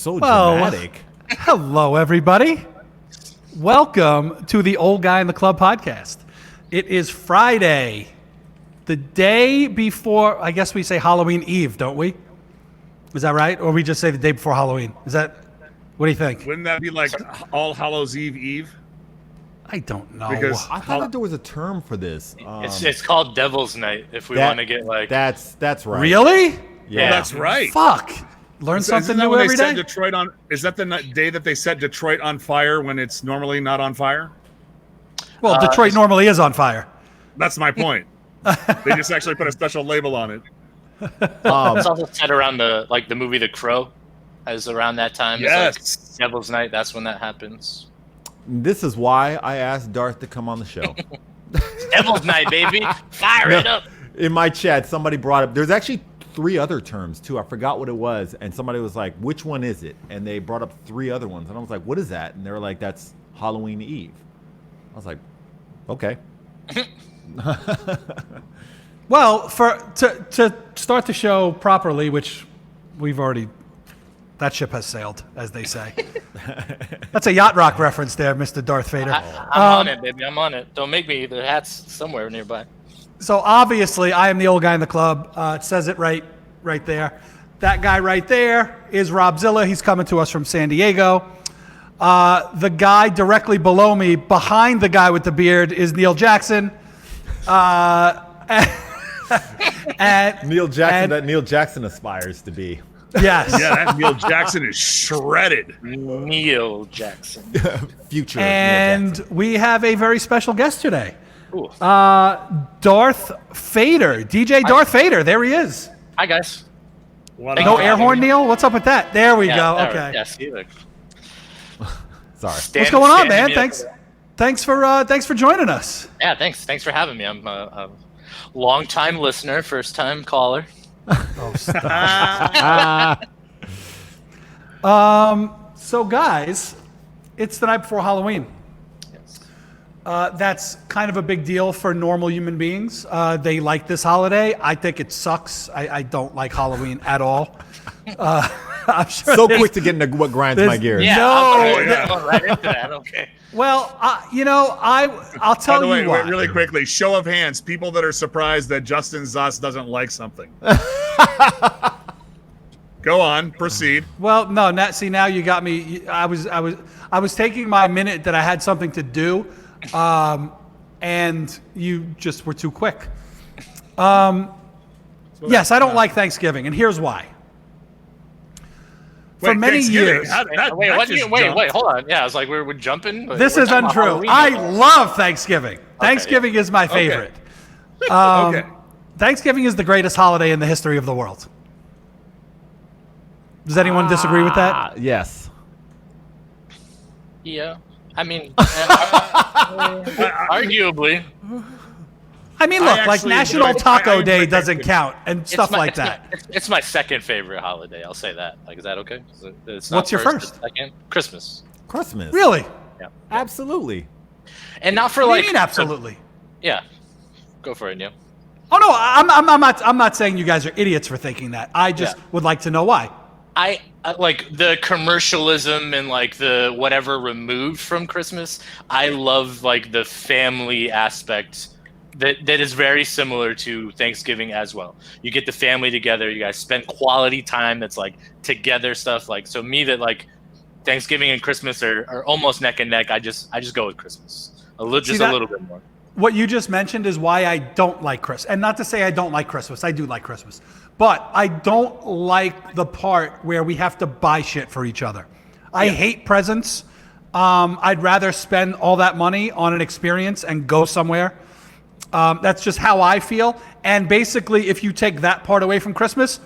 so dramatic. Hello, everybody. Welcome to the Old Guy in the Club podcast. It is Friday, the day before, I guess we say Halloween Eve, don't we? Is that right? Or we just say the day before Halloween? Is that, what do you think? Wouldn't that be like All Hallows Eve? I don't know. Because I thought that there was a term for this. It's called Devil's Night. If we want to get like that's right. Really? Yeah. That's right. Fuck. Learn something new every day. Detroit on? Is that the day that they set Detroit on fire when it's normally not on fire? Well, Detroit normally is on fire. That's my point. They just actually put a special label on it. it's also set around the movie The Crow, as around that time. Yes. It's like Devil's Night. That's when that happens. This is why I asked Darth to come on the show. Devil's Night, baby. Fire it up. In my chat, somebody brought up. There's actually 3 other terms too. I forgot what it was, and somebody was like, "Which one is it?" And they brought up 3 other ones, and I was like, "What is that?" And they were like, "That's Halloween Eve." I was like, "Okay." Well, to start the show properly, which we've already, that ship has sailed, as they say. That's a Yacht Rock reference there, Mr. Darth Vader. I'm on it, baby. I'm on it. Don't make me. The hat's somewhere nearby. So obviously, I am the old guy in the club. It says it right there. That guy right there is Rob Zilla. He's coming to us from San Diego. The guy directly below me, behind the guy with the beard, is Neil Jackson. And Neil Jackson, that Neil Jackson aspires to be. Yes. Yeah, that Neil Jackson is shredded. Neil Jackson. Future. And Neil Jackson. we have a very special guest today. Ooh. Darth Vader. DJ Darth Vader. There he is. Hi, guys. What No up? air horn, Neil? What's up with that? There we go. there- Okay. Yeah, see, look. Sorry. What's going on, man? Standing Thanks for joining us. Yeah, thanks. Thanks for having me. I'm a long-time listener, first-time caller. Oh, stop. So guys, it's the night before Halloween. Yes. That's kind of a big deal for normal human beings. They like this holiday. I think it sucks. I don't like Halloween at all. I'm sure So quick to get into what grinds my gears. Yeah, No, I'm going right into that. Okay. Well, I'll By tell the way, you why. wait, really quickly, show of hands, people that are surprised that Justin Zoss doesn't like something. Go on, proceed. Well, no, now you got me. I was taking my minute that I had something to do, and you just were too quick. Yes, I don't like Thanksgiving, and here's why. For Wait, many Thanksgiving, years, Wait, hold on. Yeah, I was like, we're jumping. this We're is talking about untrue. Halloween I now. love Thanksgiving. Thanksgiving is my favorite. Okay. Thanksgiving is the greatest holiday in the history of the world. Does anyone disagree with that? Yes. Yeah. I mean, arguably. I mean, look, like actually National enjoy- Taco I enjoy Day doesn't Thanksgiving. count and stuff like that. It's my second favorite holiday. I'll say that. Like, is that okay? It's not What's your first? it's second? Christmas. Christmas. Really? Yeah. Absolutely. And not for What do like. you mean, absolutely? Yeah. Go for it, Neil. Oh no, I'm not saying you guys are idiots for thinking that. I just Yeah. would like to know why. I like the commercialism and like the whatever removed from Christmas. I love like the family aspect that is very similar to Thanksgiving as well. You get the family together, you guys spend quality time that's like together stuff. Like, so me that like Thanksgiving and Christmas are almost neck and neck. I just go with Christmas a little bit more. What you just mentioned is why I don't like Christmas. And not to say I don't like Christmas. I do like Christmas. But I don't like the part where we have to buy shit for each other. I hate presents. I'd rather spend all that money on an experience and go somewhere. That's just how I feel. And basically, if you take that part away from Christmas,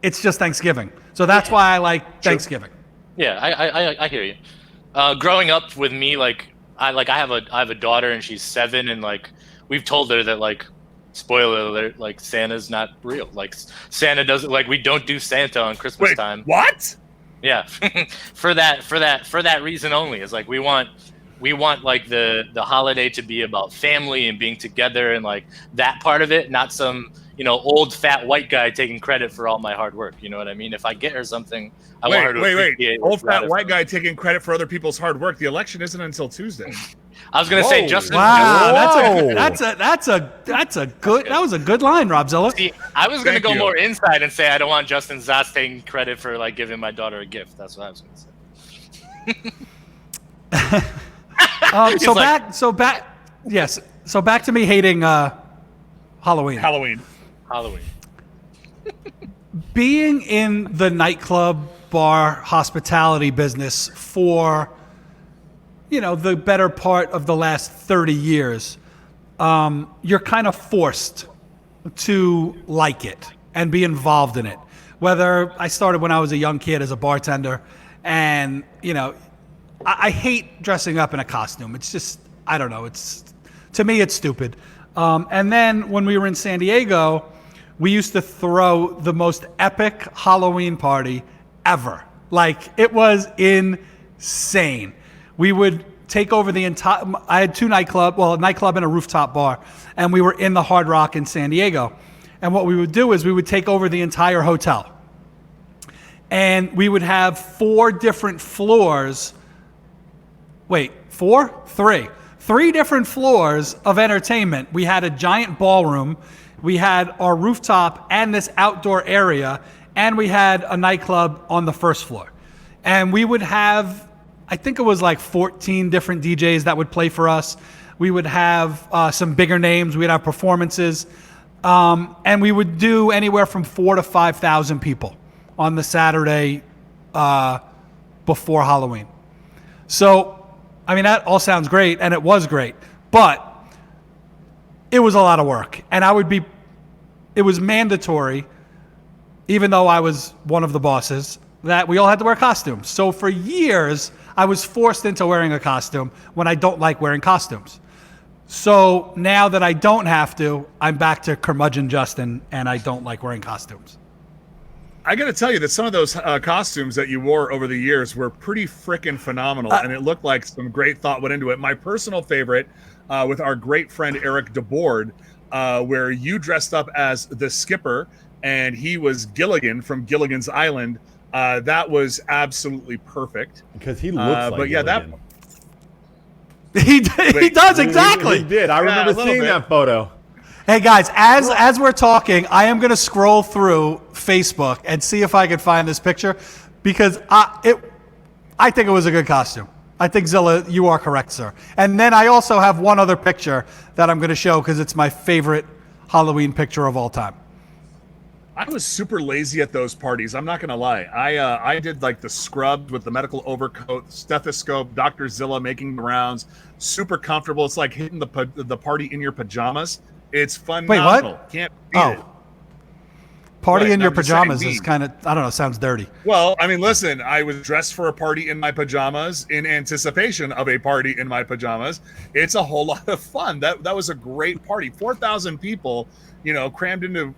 it's just Thanksgiving. So that's why I like Thanksgiving. Yeah, I hear you. Growing up with me, like I have a daughter and she's 7, and like we've told her that like, spoiler alert, like Santa's not real. Like Santa doesn't, like we don't do Santa on Christmas Wait, time. what? Yeah, for that reason only. It's like we want like the holiday to be about family and being together and like that part of it, not some old fat white guy taking credit for all my hard work. You know what I mean? If I get her something, I want her to Wait. appreciate Old what's fat white guy taking credit for other people's hard work. The election isn't until Tuesday. I was gonna say Whoa. Justin. Wow, Whoa. that's a good. That was a good line, Robzilla. See, I was gonna Thank go you. more inside and say I don't want Justin Zas taking credit for like giving my daughter a gift. That's what I was gonna say. So like- back to me hating Halloween. Halloween. Halloween. Being in the nightclub, bar, hospitality business for, the better part of the last 30 years, you're kind of forced to like it and be involved in it. Whether I started when I was a young kid as a bartender, and, I hate dressing up in a costume. It's just, I don't know. To me, it's stupid. And then when we were in San Diego, we used to throw the most epic Halloween party ever. Like, it was insane. We would take over the entire, I had a nightclub and a rooftop bar, and we were in the Hard Rock in San Diego. And what we would do is we would take over the entire hotel. And we would have 4 different floors. Wait, 4? 3. 3 different floors of entertainment. We had a giant ballroom. We had our rooftop and this outdoor area, and we had a nightclub on the first floor. And we would have, I think it was like 14 different DJs that would play for us. We would have some bigger names. We'd have performances. And we would do anywhere from 4,000 to 5,000 people on the Saturday before Halloween. So, I mean, that all sounds great, and it was great. But it was a lot of work. And it was mandatory, even though I was one of the bosses, that we all had to wear costumes. So for years, I was forced into wearing a costume when I don't like wearing costumes. So now that I don't have to, I'm back to curmudgeon Justin, and I don't like wearing costumes. I got to tell you that some of those costumes that you wore over the years were pretty freaking phenomenal, and it looked like some great thought went into it. My personal favorite, with our great friend Eric DeBoard, where you dressed up as the skipper, and he was Gilligan from Gilligan's Island. That was absolutely perfect. Because he looks like but yeah, Gilligan. He does, exactly. He did. I remember a little seeing bit. that photo. Hey guys, as we're talking, I am going to scroll through Facebook and see if I can find this picture, because I think it was a good costume. I think Zilla, you are correct, sir. And then I also have one other picture that I'm going to show because it's my favorite Halloween picture of all time. I was super lazy at those parties. I'm not gonna lie. I did like the scrubs with the medical overcoat, stethoscope, Dr. Zilla making the rounds, super comfortable. It's like hitting the party in your pajamas. It's phenomenal. what? Can't beat it. Party Right, in your I'm just saying, pajamas is kind of, I don't know, sounds dirty. Well, I mean, listen, I was dressed for a party in my pajamas in anticipation of a party in my pajamas. It's a whole lot of fun. That was a great party. 4,000 people, crammed into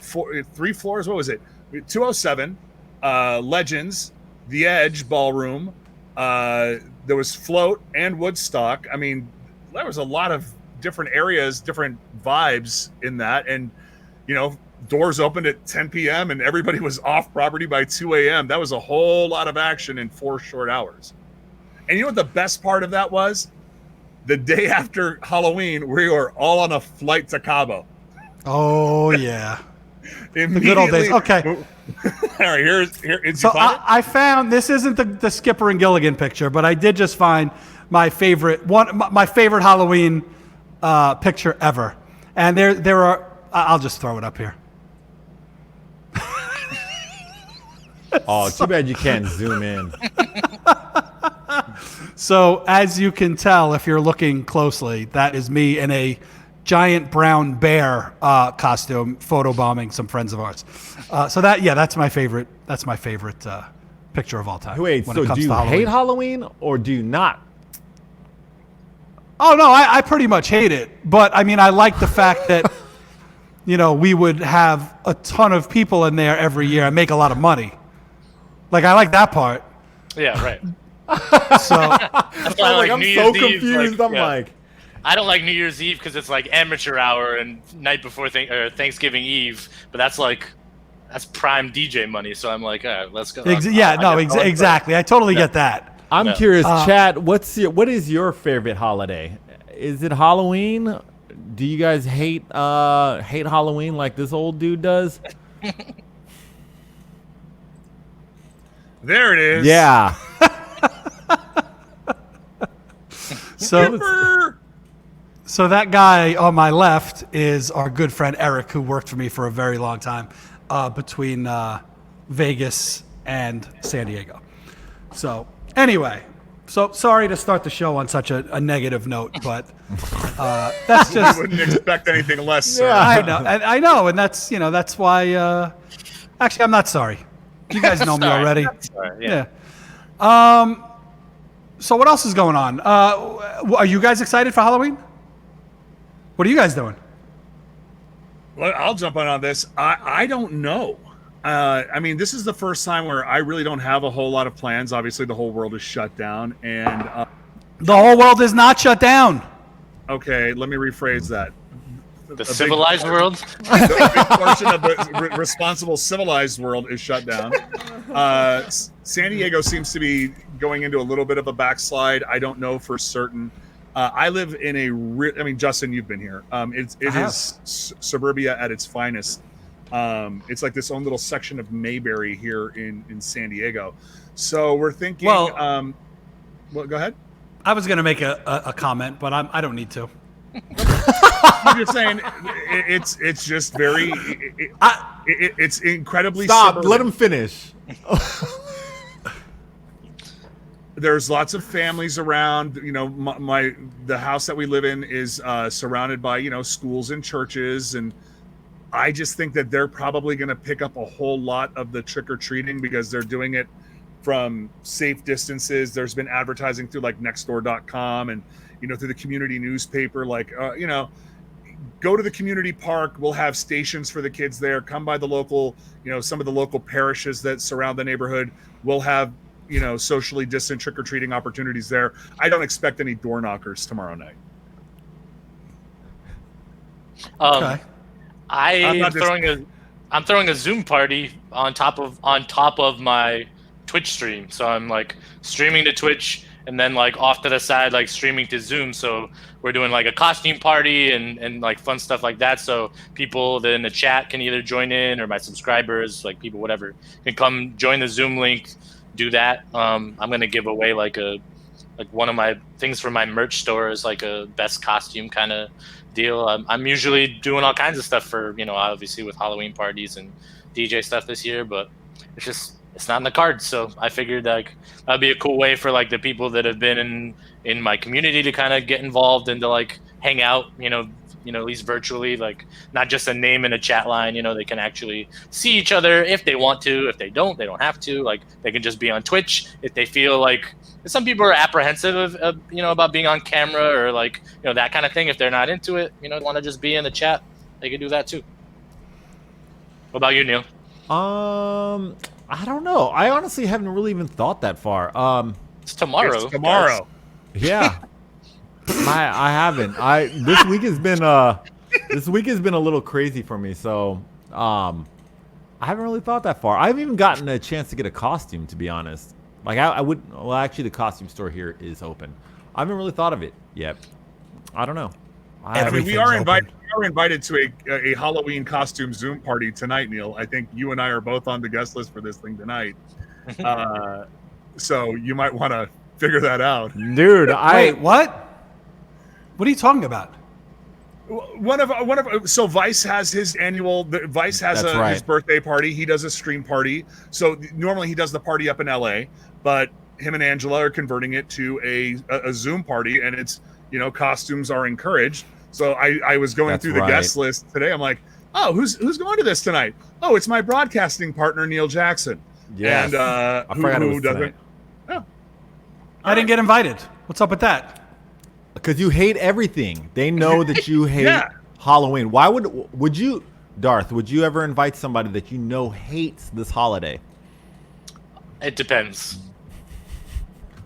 3 floors. What was it? 207, Legends, The Edge Ballroom. There was Float and Woodstock. I mean, there was a lot of different areas, different vibes in that. And, doors opened at 10 p.m. and everybody was off property by 2 a.m. That was a whole lot of action in 4 short hours. And you know what the best part of that was? The day after Halloween, we were all on a flight to Cabo. Oh, yeah. The Immediately. good old days. Okay. All right, here. Did So you find it? I found, this isn't the Skipper and Gilligan picture, but I did just find my favorite Halloween picture ever. And there are, I'll just throw it up here. Oh, too bad you can't zoom in. So as you can tell, if you're looking closely, that is me in a giant brown bear costume, photobombing some friends of ours. So that's my favorite. That's my favorite picture of all time. Wait, when so it comes do you to Halloween. hate Halloween or do you not? Oh no, I pretty much hate it. But I mean, I like the fact that we would have a ton of people in there every year and make a lot of money. Like, I like that part. Yeah, right. So That's why, I'm New so Year's Eve, confused. I'm yeah. like, I don't like New Year's Eve because it's like amateur hour and night before Thanksgiving Eve, but that's prime DJ money. So I'm like, all right, let's go. Exactly. I totally get that. I'm curious, Chad. What is your favorite holiday? Is it Halloween? Do you guys hate Halloween like this old dude does? There it is. Yeah. So that guy on my left is our good friend Eric, who worked for me for a very long time between Vegas and San Diego. So anyway, so sorry to start the show on such a negative note, but that's just. I wouldn't expect anything less, sir. Yeah. I know, and that's why. Actually, I'm not sorry. You guys know me already. Sorry, Yeah. So what else is going on? Are you guys excited for Halloween? What are you guys doing? Well, I'll jump on this. I don't know. I mean, this is the first time where I really don't have a whole lot of plans. Obviously, the whole world is shut down, and The whole world is not shut down. okay, let me rephrase that. The civilized world. A big portion of the responsible civilized world is shut down. San Diego seems to be going into a little bit of a backslide. I don't know for certain. I live in I mean, Justin, you've been here. It is suburbia at its finest. It's like this own little section of Mayberry here in San Diego. So we're thinking. Well, go ahead. I was going to make a comment, but I don't need to. I'm just saying, it's just very. It's incredibly. Stop. suburban. Let him finish. There's lots of families around. You know, the house that we live in is surrounded by schools and churches, and I just think that they're probably going to pick up a whole lot of the trick or treating because they're doing it from safe distances. There's been advertising through like Nextdoor.com and through the community newspaper. Like go to the community park. We'll have stations for the kids there. Come by the local, some of the local parishes that surround the neighborhood. We'll have socially distant trick-or-treating opportunities there. I don't expect any door knockers tomorrow night. Okay. I'm throwing a Zoom party on top of my Twitch stream. So I'm like streaming to Twitch and then like off to the side like streaming to Zoom. So we're doing like a costume party and like fun stuff like that. So people that in the chat can either join in or my subscribers, like people whatever, can come join the Zoom link. Do that. I'm gonna give away like one of my things for my merch store is like a best costume kind of deal. I'm usually doing all kinds of stuff for obviously with Halloween parties and DJ stuff this year, but it's not in the cards. So I figured like that'd be a cool way for like the people that have been in my community to kind of get involved and to like hang out, at least virtually, like not just a name in a chat line, they can actually see each other if they want to. If they don't have to. Like they can just be on Twitch if they feel like. Some people are apprehensive of about being on camera or like that kind of thing. If they're not into it, want to just be in the chat, they can do that too. What about you, Neil? I don't know. I honestly haven't really even thought that far. It's tomorrow. It's tomorrow. Yeah. I haven't. This week has been a little crazy for me, so I haven't really thought that far. I haven't even gotten a chance to get a costume, to be honest. Like I would. Well, actually, the costume store here is open. I haven't really thought of it yet. I don't know. We are invited to a Halloween costume Zoom party tonight, Neil. I think you and I are both on the guest list for this thing tonight. So you might want to figure that out, Wait, dude. what? What are you talking about? So Vice has his annual. Vice has his birthday party. He does a stream party. So normally he does the party up in LA, but him and Angela are converting it to a Zoom party, and it's costumes are encouraged. So I was going through the guest list today. I'm like, oh, who's going to this tonight? Oh, it's my broadcasting partner Neil Jackson. Yes. And I forgot who it was doesn't? tonight. Oh. I didn't get invited. What's up with that? Because you hate everything. They know that you hate Yeah. Halloween. Why would you, Darth? Would you ever invite somebody that hates this holiday? It depends.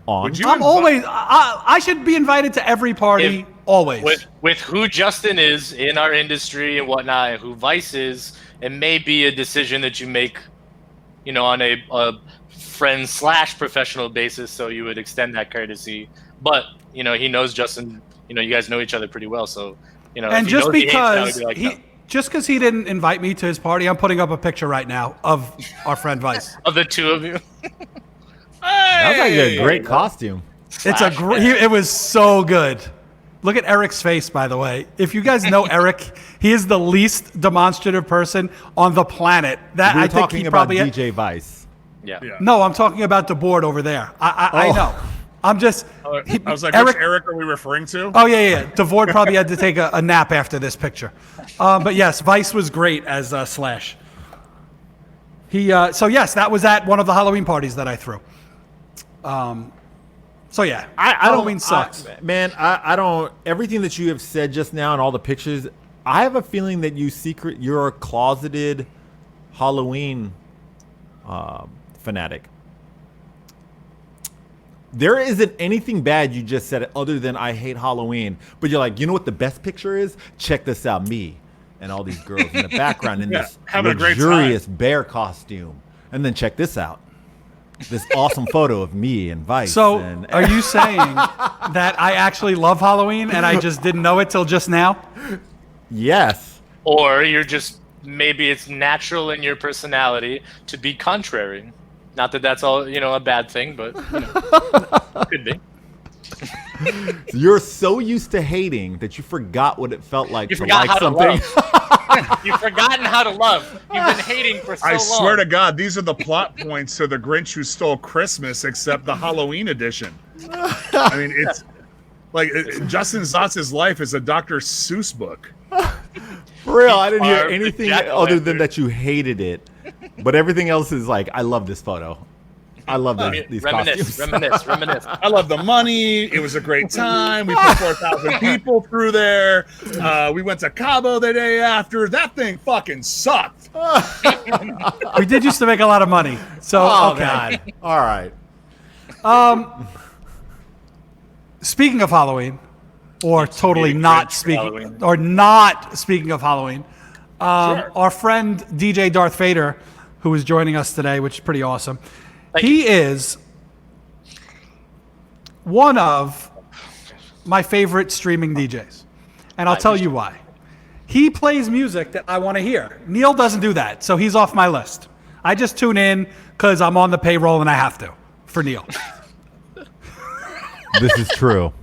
on. Would you I'm invite- always. I should be invited to every party. If- always. with who Justin is in our industry and whatnot, and who Vice is, it may be a decision that you make, on a friend / professional basis. So you would extend that courtesy, but he knows Justin. You guys know each other pretty well, so and if he just knows he hates that, it would because be like, no. just because he didn't invite me to his party, I'm putting up a picture right now of our friend Vice. Of the two of you, That's like Hey! a great costume. It's a it was so good. Look at Eric's face, by the way. If you guys know Eric, he is the least demonstrative person on the planet. That We're I think talking he about probably. DJ Vice. yeah. Yeah. No, I'm talking about the board over there. I Oh. know. I'm just. I was like, Eric- which Eric are we referring to? Oh yeah. DeVord probably had to take a nap after this picture. But yes, Vice was great as Slash. So yes, that was at one of the Halloween parties that I threw. So yeah, Halloween sucks. I don't. Everything that you have said just now and all the pictures, I have a feeling that you're a closeted Halloween fanatic. There isn't anything bad you just said other than I hate Halloween. But you're like, you know what the best picture is? Check this out, me and all these girls in the background in Yeah, this having a great luxurious bear costume. And then check this out. This awesome photo of me and Vice. So and are you saying that I actually love Halloween and I just didn't know it till just now? yes. Or you're just maybe it's natural in your personality to be contrary. Not that that's all a bad thing, but could be. You're so used to hating that you forgot what it felt like You to forgot like how something. to love. You've forgotten how to love. You've been hating for so I long. swear to God, these are the plot points to The Grinch Who Stole Christmas, except the Halloween edition. I mean, it's like Justin Zotz's life is a Dr. Seuss book. For real, I didn't hear Carved the anything jack-o'-lantern. other than that you hated it. But everything else is like, I love this photo. I love these costumes. Reminisce. I love the money. It was a great time. We put 4,000 people through there. We went to Cabo the day after. That thing fucking sucked. We did used to make a lot of money. So Oh, okay. God. All right. Speaking of Halloween, or totally be a not Grinch for speaking, Halloween. or not speaking of Halloween, Sure. our friend DJ Darth Vader, who is joining us today, which is pretty awesome. Thank He is one of my favorite streaming DJs, and I'll tell you why. He plays music that I want to hear. Neil doesn't do that, so he's off my list. I just tune in because I'm on the payroll and I have to for Neil. This is true.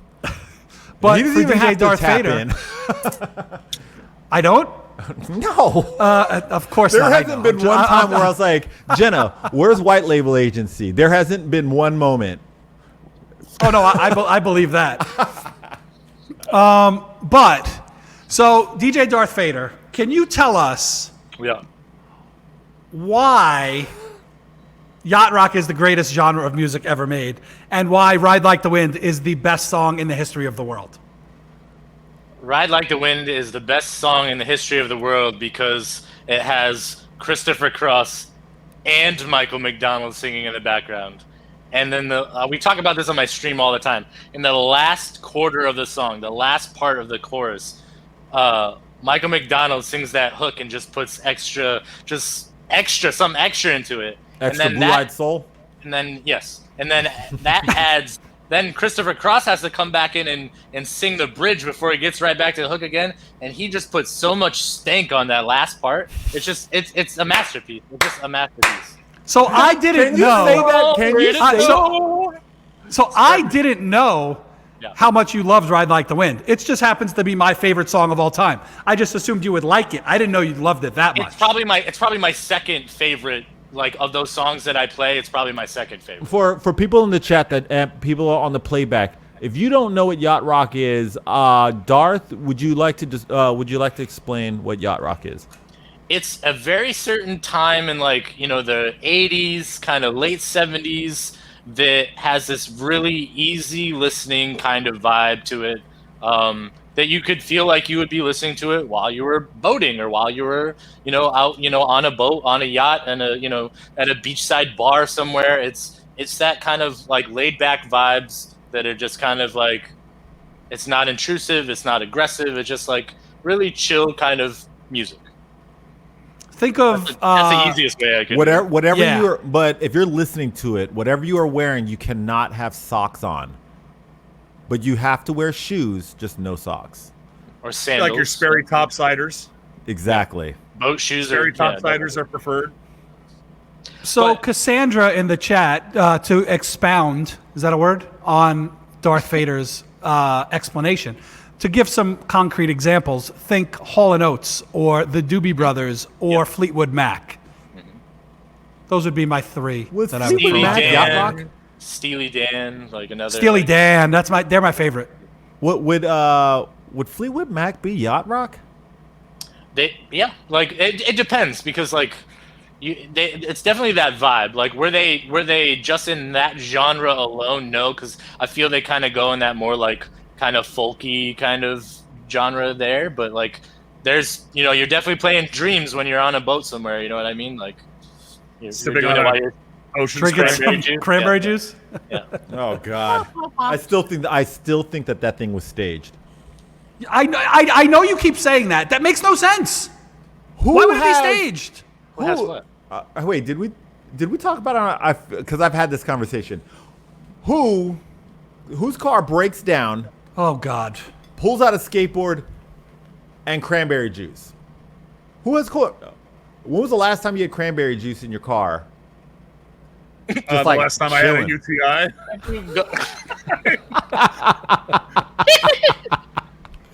But He doesn't for even DJ have to Darth tap Vader, in. I don't. No. Of course There not. I hasn't know. been one I'm- time where I was like, Jenna, where's White Label Agency? There hasn't been one moment. Oh no, I believe that. But so DJ Darth Vader, can you tell us Yeah. why yacht rock is the greatest genre of music ever made, and why "Ride Like the Wind" is the best song in the history of the world? Ride Like the Wind is the best song in the history of the world because it has Christopher Cross and Michael McDonald singing in the background. And then we talk about this on my stream all the time. In the last quarter of the song, the last part of the chorus, Michael McDonald sings that hook and just puts some extra into it. Extra and then Blue-Eyed Soul? And then that adds. Then Christopher Cross has to come back in and sing the bridge before he gets right back to the hook again, and he just puts so much stank on that last part. It's a masterpiece. It's just a masterpiece. So I didn't Can you say know. that? Can you I- say so- So I didn't know Yeah. how much you loved "Ride Like the Wind." It just happens to be my favorite song of all time. I just assumed you would like it. I didn't know you loved it that much. It's probably my second favorite. Like of those songs that I play, it's probably my second favorite. For people in the chat that people on the playback, if you don't know what yacht rock is, Darth, would you like to explain what yacht rock is? It's a very certain time in the 80s, kind of late 70s that has this really easy listening kind of vibe to it. That you could feel like you would be listening to it while you were boating or while you were, out, on a boat, on a yacht, and at a beachside bar somewhere. It's It's that kind of like laid back vibes that are just kind of like, it's not intrusive, it's not aggressive, it's just like really chill kind of music. Think of That's the easiest way I could. Whatever Yeah. you're, but if you're listening to it, whatever you are wearing, you cannot have socks on. But you have to wear shoes, just no socks. Or sandals. Like your Sperry topsiders. Exactly. Boat shoes Sperry are topsiders are preferred. So But- Cassandra in the chat to expound, is that a word, on Darth Vader's explanation. To give some concrete examples, think Hall & Oates or the Doobie Brothers or Fleetwood Mac. Those would be my three Was that I would Fleetwood Steely throw out Mac there. yacht Dan, rock? Steely Dan, like another. Steely like, Dan, they're my favorite. What would Fleetwood Mac be yacht rock? Like it depends because like it's definitely that vibe. Like were they just in that genre alone? No, because I feel they kind of go in that more like kind of folky kind of genre there. But like there's you're definitely playing Dreams when you're on a boat somewhere. You know what I mean? Like you're Sipping doing on it a while you're Ocean Drinking Spray. Cranberry some juice, cranberry yeah. juice. Oh God, I still think that thing was staged. I know you keep saying that. That makes no sense. Who Why would it be has- staged? Who has what? Wait, did we talk about it? Because I've had this conversation. Whose car breaks down, Oh God. pulls out a skateboard, and cranberry juice? Who has car? When was the last time you had cranberry juice in your car? Just The like last time I had a chilling. UTI.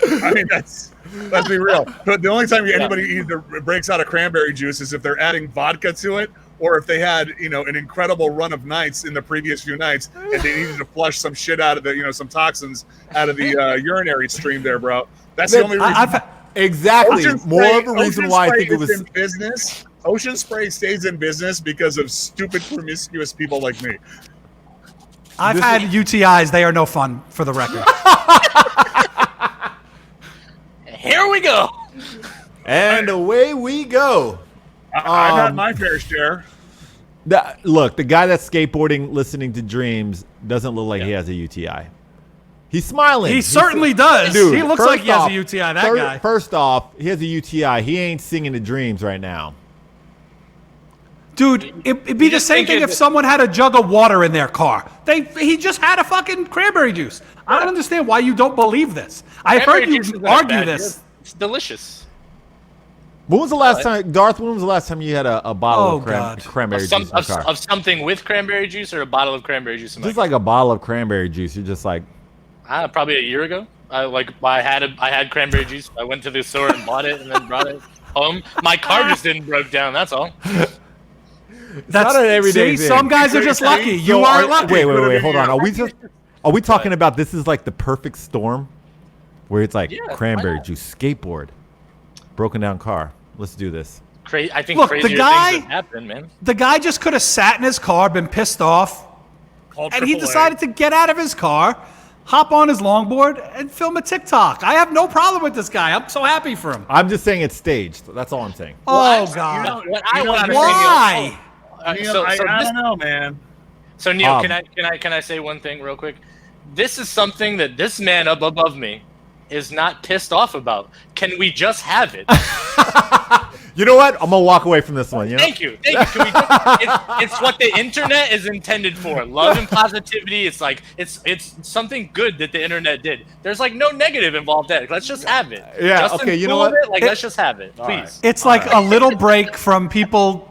I mean, let's be real. But the only time anybody either breaks out a cranberry juice is if they're adding vodka to it, or if they had, an incredible run of nights in the previous few nights, and they needed to flush some shit out of the, some toxins out of the urinary stream there, bro. That's the only reason. Exactly. Ocean More Spray- of a reason Ocean why I Spray think it is was. in business. Ocean Spray stays in business because of stupid, promiscuous people like me. I've had UTIs. They are no fun, for the record. Here we go. And away we go. I've had my fair share. Look, the guy that's skateboarding, listening to Dreams, doesn't look like he has a UTI. He's smiling. He certainly does. Dude, He looks first like he has off- a UTI, that guy. First off, he has a UTI. He ain't singing the Dreams right now. Dude, it'd be the just same think thing if it- someone had a jug of water in their car. He just had a fucking cranberry juice. I don't understand why you don't believe this. I've heard Cranberry juice you is not argue bad. this. It's delicious. When was the last time, Darth? When was the last time you had a bottle Oh, of God. cranberry Of, juice in your car? of something with cranberry juice or a bottle of cranberry juice in my Just like a bottle of cranberry juice. You're just like, probably a year ago. I had cranberry juice. I went to the store and bought it and then brought it home. My car just didn't broke down. That's all. That's not an everyday thing. Some guys are just lucky. You So aren't lucky. Wait, hold on. Are we talking about this is like the perfect storm, where it's like Yeah, why cranberry not? juice, skateboard, broken down car. Let's do this. I think Look, the crazier guy- things have happened, man. The guy just could have sat in his car, been pissed off, Called and he AAA. decided to get out of his car, hop on his longboard, and film a TikTok. I have no problem with this guy. I'm so happy for him. I'm just saying it's staged. That's all I'm saying. Oh, You God. know- What you I know want how to to say, Why? I don't know, man. So Neil, Bob. can I say one thing real quick? This is something that this man up above me is not pissed off about. Can we just have it? You know what? I'm gonna walk away from this one. You know? Thank you. Can we it's what the internet is intended for. Love and positivity. It's like it's something good that the internet did. There's like no negative involved in it. Let's just have it. Yeah, Justin's okay, you know cool what? with it, like let's just have it, All right. please. It's like a little break from people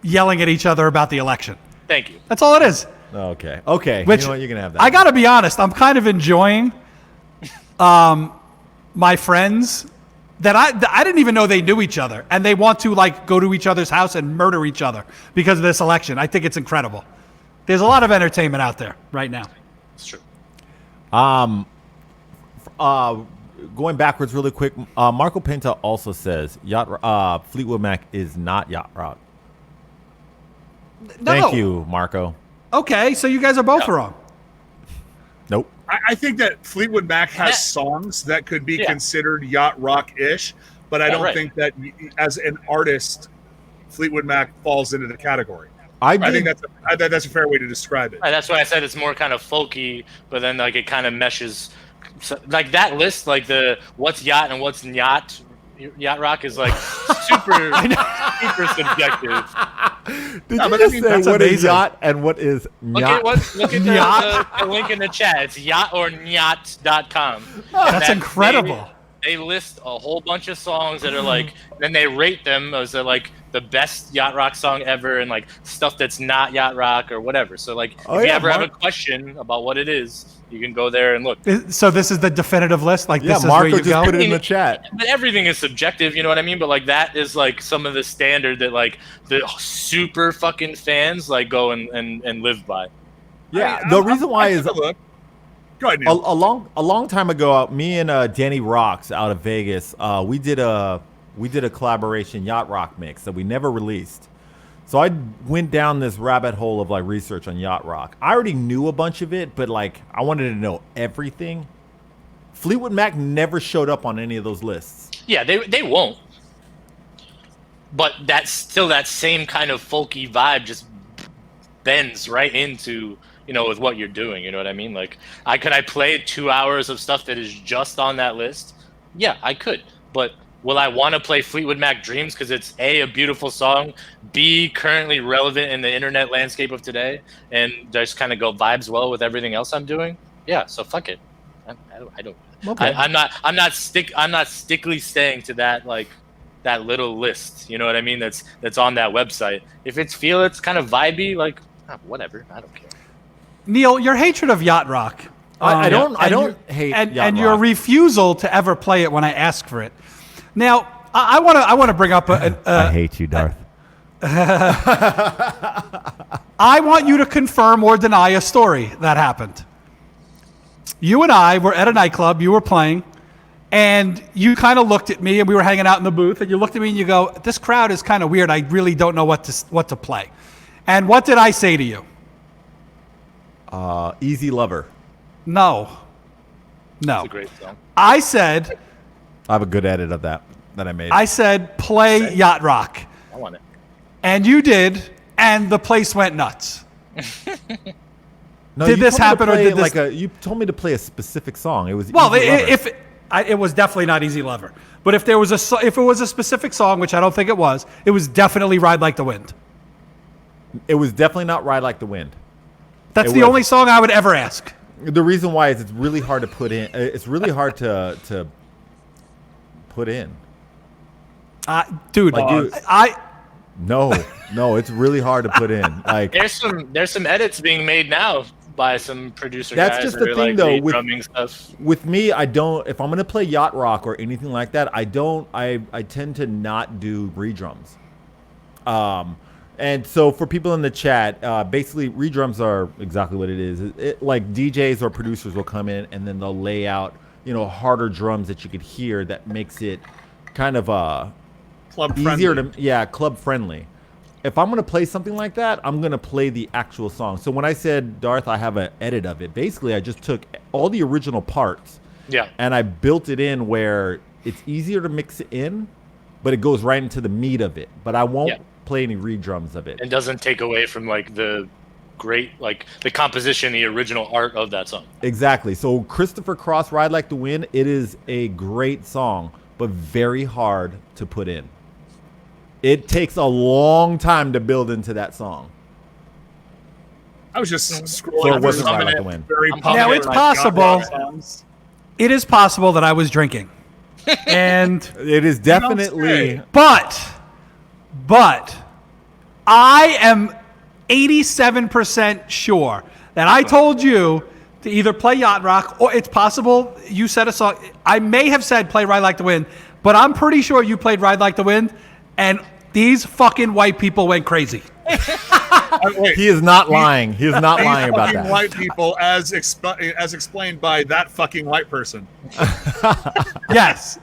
yelling at each other about the election. Thank you. That's all it is. Okay. Which you know what? You're gonna have that. I got to be honest. I'm kind of enjoying my friends that I didn't even know they knew each other, and they want to like go to each other's house and murder each other because of this election. I think it's incredible. There's a lot of entertainment out there right now. It's true. Going backwards really quick. Marco Pinta also says Fleetwood Mac is not yacht rock. No. Thank you, Marco. Okay, so you guys are both wrong. Nope. I think that Fleetwood Mac has songs that could be Yeah. considered yacht rock-ish, but I Yeah, don't right. think that as an artist, Fleetwood Mac falls into the category. I I think did. that's a fair way to describe it. That's why I said it's more kind of folky, but then like it kind of meshes. So, like that list, like the what's yacht and what's yacht rock is like super super subjective. Did No, you but I just mean, say that's what is amazing. yacht and what is Look yacht? at the link in the chat. It's yacht.com. That's incredible. They list a whole bunch of songs that are like, then they rate them as like the best yacht rock song ever, and like stuff that's not yacht rock or whatever. So like, Oh, if you yeah, ever have a Mark- question about what it is, you can go there and look. So this is the definitive list. Like Yeah, this is where Marco you just go. put it in the chat. But everything is subjective, you know what I mean? But like that is like some of the standard that like the super fucking fans like go and live by. Yeah, I- the I'm- reason why I is took a look. Go ahead, a Neil. long time ago, me and Danny Rocks out of Vegas, we did a collaboration yacht rock mix that we never released. So I went down this rabbit hole of like research on yacht rock. I already knew a bunch of it, but like I wanted to know everything. Fleetwood Mac never showed up on any of those lists. Yeah, they won't. But that's still that same kind of folky vibe just bends right into, you know, with what you're doing, you know what I mean? Like I play 2 hours of stuff that is just on that list? Yeah, I could. But will I want to play Fleetwood Mac Dreams because it's a beautiful song, B, currently relevant in the internet landscape of today, and just kind of go vibes well with everything else I'm doing? Yeah, so fuck it. I don't. Okay. I'm not stickly staying to that like that little list. You know what I mean? That's on that website. If it's kind of vibey, like whatever. I don't care. Neil, your hatred of yacht rock. I don't and hate and, yacht and your rock. refusal to ever play it when I ask for it. Now, I want to bring up I hate you, Darth. I want you to confirm or deny a story that happened. You and I were at a nightclub, you were playing, and you kind of looked at me, and we were hanging out in the booth, and you looked at me and you go, this crowd is kind of weird. I really don't know what to play. And what did I say to you? Easy Lover. No. It's No. a great song. I said, I have a good edit of that I made. play yacht rock. I want it. And you did, and the place went nuts. No, Did you this told me to happen or play did this- you told me to play a specific song. It was Well, Easy Lover. it was definitely not Easy Lover. But if it was a specific song, which I don't think it was definitely Ride Like the Wind. It was definitely not Ride Like the Wind. That's It the was. only song I would ever ask. The reason why is it's really hard to put in. It's really hard to put in. Dude, Like, dude- I No, it's really hard to put in. Like There's some edits being made now by some producer That's guys just that the are, thing, like, though, with- drumming stuff. with me, I don't. If I'm gonna play yacht rock or anything like that, I don't. I tend to not do redrums. And so for people in the chat, basically redrums are exactly what it is. Like DJs or producers will come in and then they'll lay out, harder drums that you could hear that makes it kind of Club easier friendly. club friendly. If I'm gonna play something like that, I'm gonna play the actual song. So when I said, Darth, I have an edit of it, basically I just took all the original parts Yeah. and I built it in where it's easier to mix it in, but it goes right into the meat of it. But I won't Yeah. play any redrums of it. And doesn't take away from like the great like the composition, the original art of that song. Exactly. So Christopher Cross, Ride Like the Wind, it is a great song, but very hard to put in. It takes a long time to build into that song. I was just scrolling. So it through wasn't some Ride of Like it the Wind. Very Now, popular, it's like, yacht possible. rock songs. it is possible that I was drinking. And It is definitely. but I am 87% sure that I told you to either play yacht rock, or it's possible you said a song. I may have said play Ride Like the Wind, but I'm pretty sure you played Ride Like the Wind, and these fucking white people went crazy. Wait, He is not lying. He is not these lying about fucking that. white people, as explained by that fucking white person. Yes.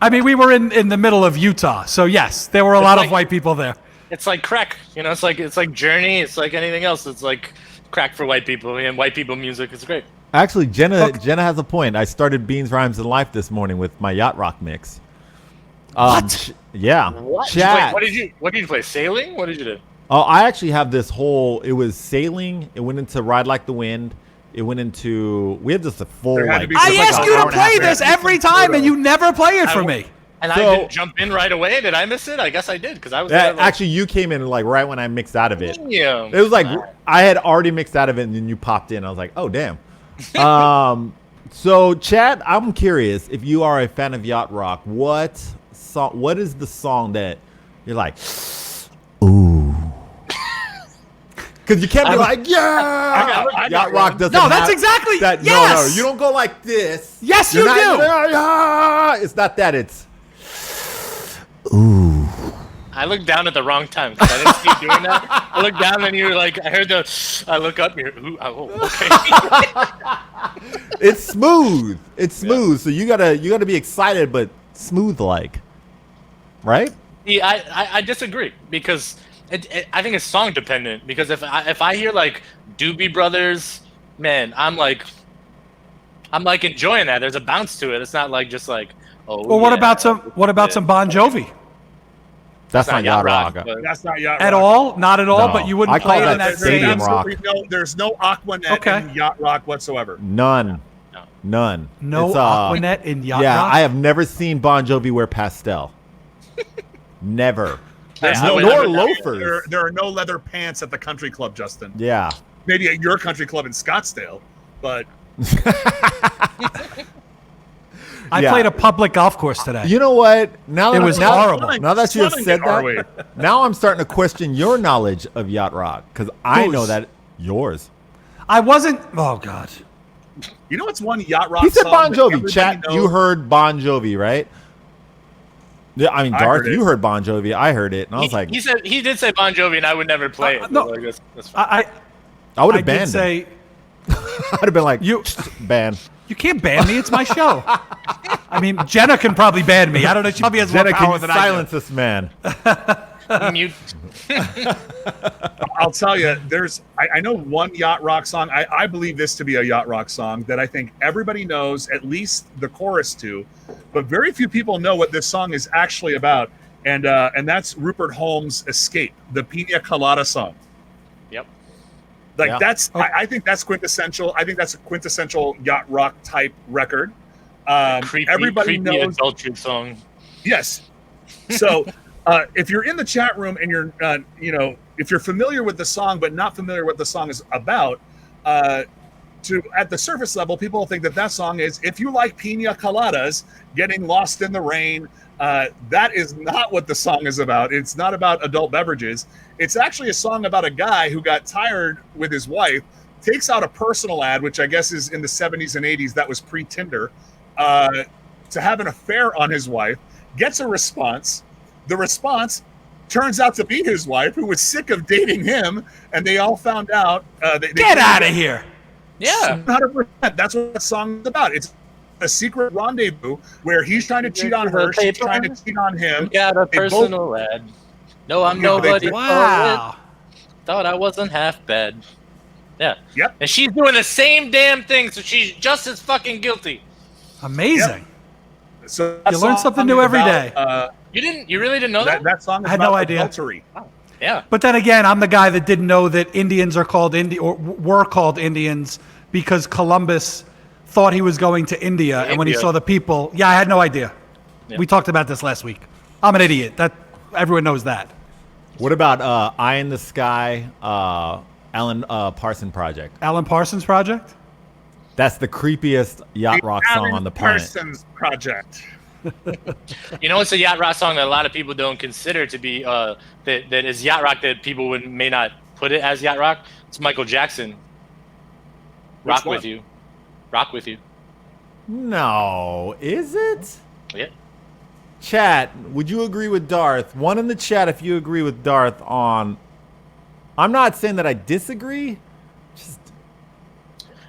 I mean, we were in the middle of Utah, so yes, there were a lot of like- white people there. It's like crack, it's like Journey, it's like anything else. It's like crack for white people, and white people music is great. Actually, Jenna has a point. I started Beans, Rhymes, and Life this morning with my yacht rock mix. What? Yeah. What? Chat. What did you play? Sailing? What did you do? Oh, I actually have this whole. It was Sailing. It went into Ride Like the Wind. It went into. We had just a full There had to like. be I It's like ask an you hour to and a half play there. this every time, and you never play it for me. And I So- didn't jump in right away. Did I miss it? I guess I did because I was Yeah, there, like, actually, you came in like right when I mixed out of it. damn. It was like Alright. I had already mixed out of it, and then you popped in. I was like, oh damn. So Chad, I'm curious if you are a fan of yacht rock. What song? What is the song that you're like, ooh? Because you can't be like, yeah. I got Yacht rock one. doesn't. No, that's have exactly- that. yes! No, you don't go like this. Yes, You're you not- do. Yeah, it's not that. It's ooh. I looked down at the wrong time because I didn't see you doing that. I looked down and you were like, I heard the. I look up and you're, ooh, oh, okay. It's smooth. It's smooth. So you gotta be excited, but smooth like, right? Yeah, I disagree because I think it's song dependent. Because if I hear like Doobie Brothers, man, I'm like enjoying that. There's a bounce to it. It's not like just like, oh. Well, what yeah, about some Bon Jovi? That's not yacht rock. but- That's not yacht At rock. all? Not at all. No. But you wouldn't I call play it that in that stadium same. rock. There's no Aquanet Okay. in yacht rock whatsoever. None. No. None. No It's, Aquanet in yacht Yeah, rock. I have never seen Bon Jovi wear pastel. Never. There's I no would- nor I would- loafers. There are no leather pants at the country club, Justin. Yeah. Maybe at your country club in Scottsdale, but I Yeah. played a public golf course today. You know what? Now It that was now, horrible. Now that you have Swimming said it our way. that, now I'm starting to question your knowledge of yacht rock because I Whose? know that yours. I wasn't. Oh God. you know what's one yacht rock He said song Bon that Jovi. everybody Chat, knows? you heard Bon Jovi, right? Yeah, I mean, I Darth, heard it. you heard Bon Jovi. I heard it, and I was like, he did say Bon Jovi, and I would never play it. no. but, like, that's fine. I I would I have did banned him. say I'd have been like, you. ban. You can't ban me. It's my show. I mean, Jenna can probably ban me. I don't know. She probably has more Jenna, power can you than silence this man? Mute. I'll tell you, I know one yacht rock song. I believe this to be a yacht rock song that I think everybody knows at least the chorus to, but very few people know what this song is actually about. And that's Rupert Holmes' Escape, the Pina Colada song. Yep. Like Yeah. that's, I think that's quintessential. I think that's a quintessential yacht rock type record. Everybody creepy knows. adultery song. Yes. So if you're in the chat room and you're, if you're familiar with the song but not familiar what the song is about, at the surface level, people think that song is if you like pina coladas, getting lost in the rain. That is not what the song is about. It's not about adult beverages. It's actually a song about a guy who got tired with his wife, takes out a personal ad, which I guess is in the 70s and 80s. That was pre-Tinder, to have an affair on his wife, gets a response. The response turns out to be his wife, who was sick of dating him, and they all found out. Get out of here. Yeah. 100%. That's what the song is about. It's a secret rendezvous where he's trying to cheat on her, she's trying to cheat on him. Got a They both- personal ad. No, I'm Yeah, they- nobody. Wow. Thought I wasn't half bad. Yeah. Yep. And she's doing the same damn thing, so she's just as fucking guilty. Amazing. So that You learn song something new is every about, day. You really didn't know that? That song is I had no about idea. adultery. Yeah. But then again, I'm the guy that didn't know that Indians are called or were called Indians because Columbus thought he was going to India, and when he India. saw the people, I had no idea. Yeah. We talked about this last week. I'm an idiot. That everyone knows that. What about Eye in the Sky, Alan Parson Project? Alan Parsons Project. That's the creepiest yacht rock song Alan on the planet. Parsons Project. You know, it's a yacht rock song that a lot of people don't consider to be that is yacht rock that people may not put it as yacht rock. It's Michael Jackson. Rock one? with you. Rock with you. No, is it? Yeah. Chat, would you agree with Darth? One in the chat if you agree with Darth on. I'm not saying that I disagree. Just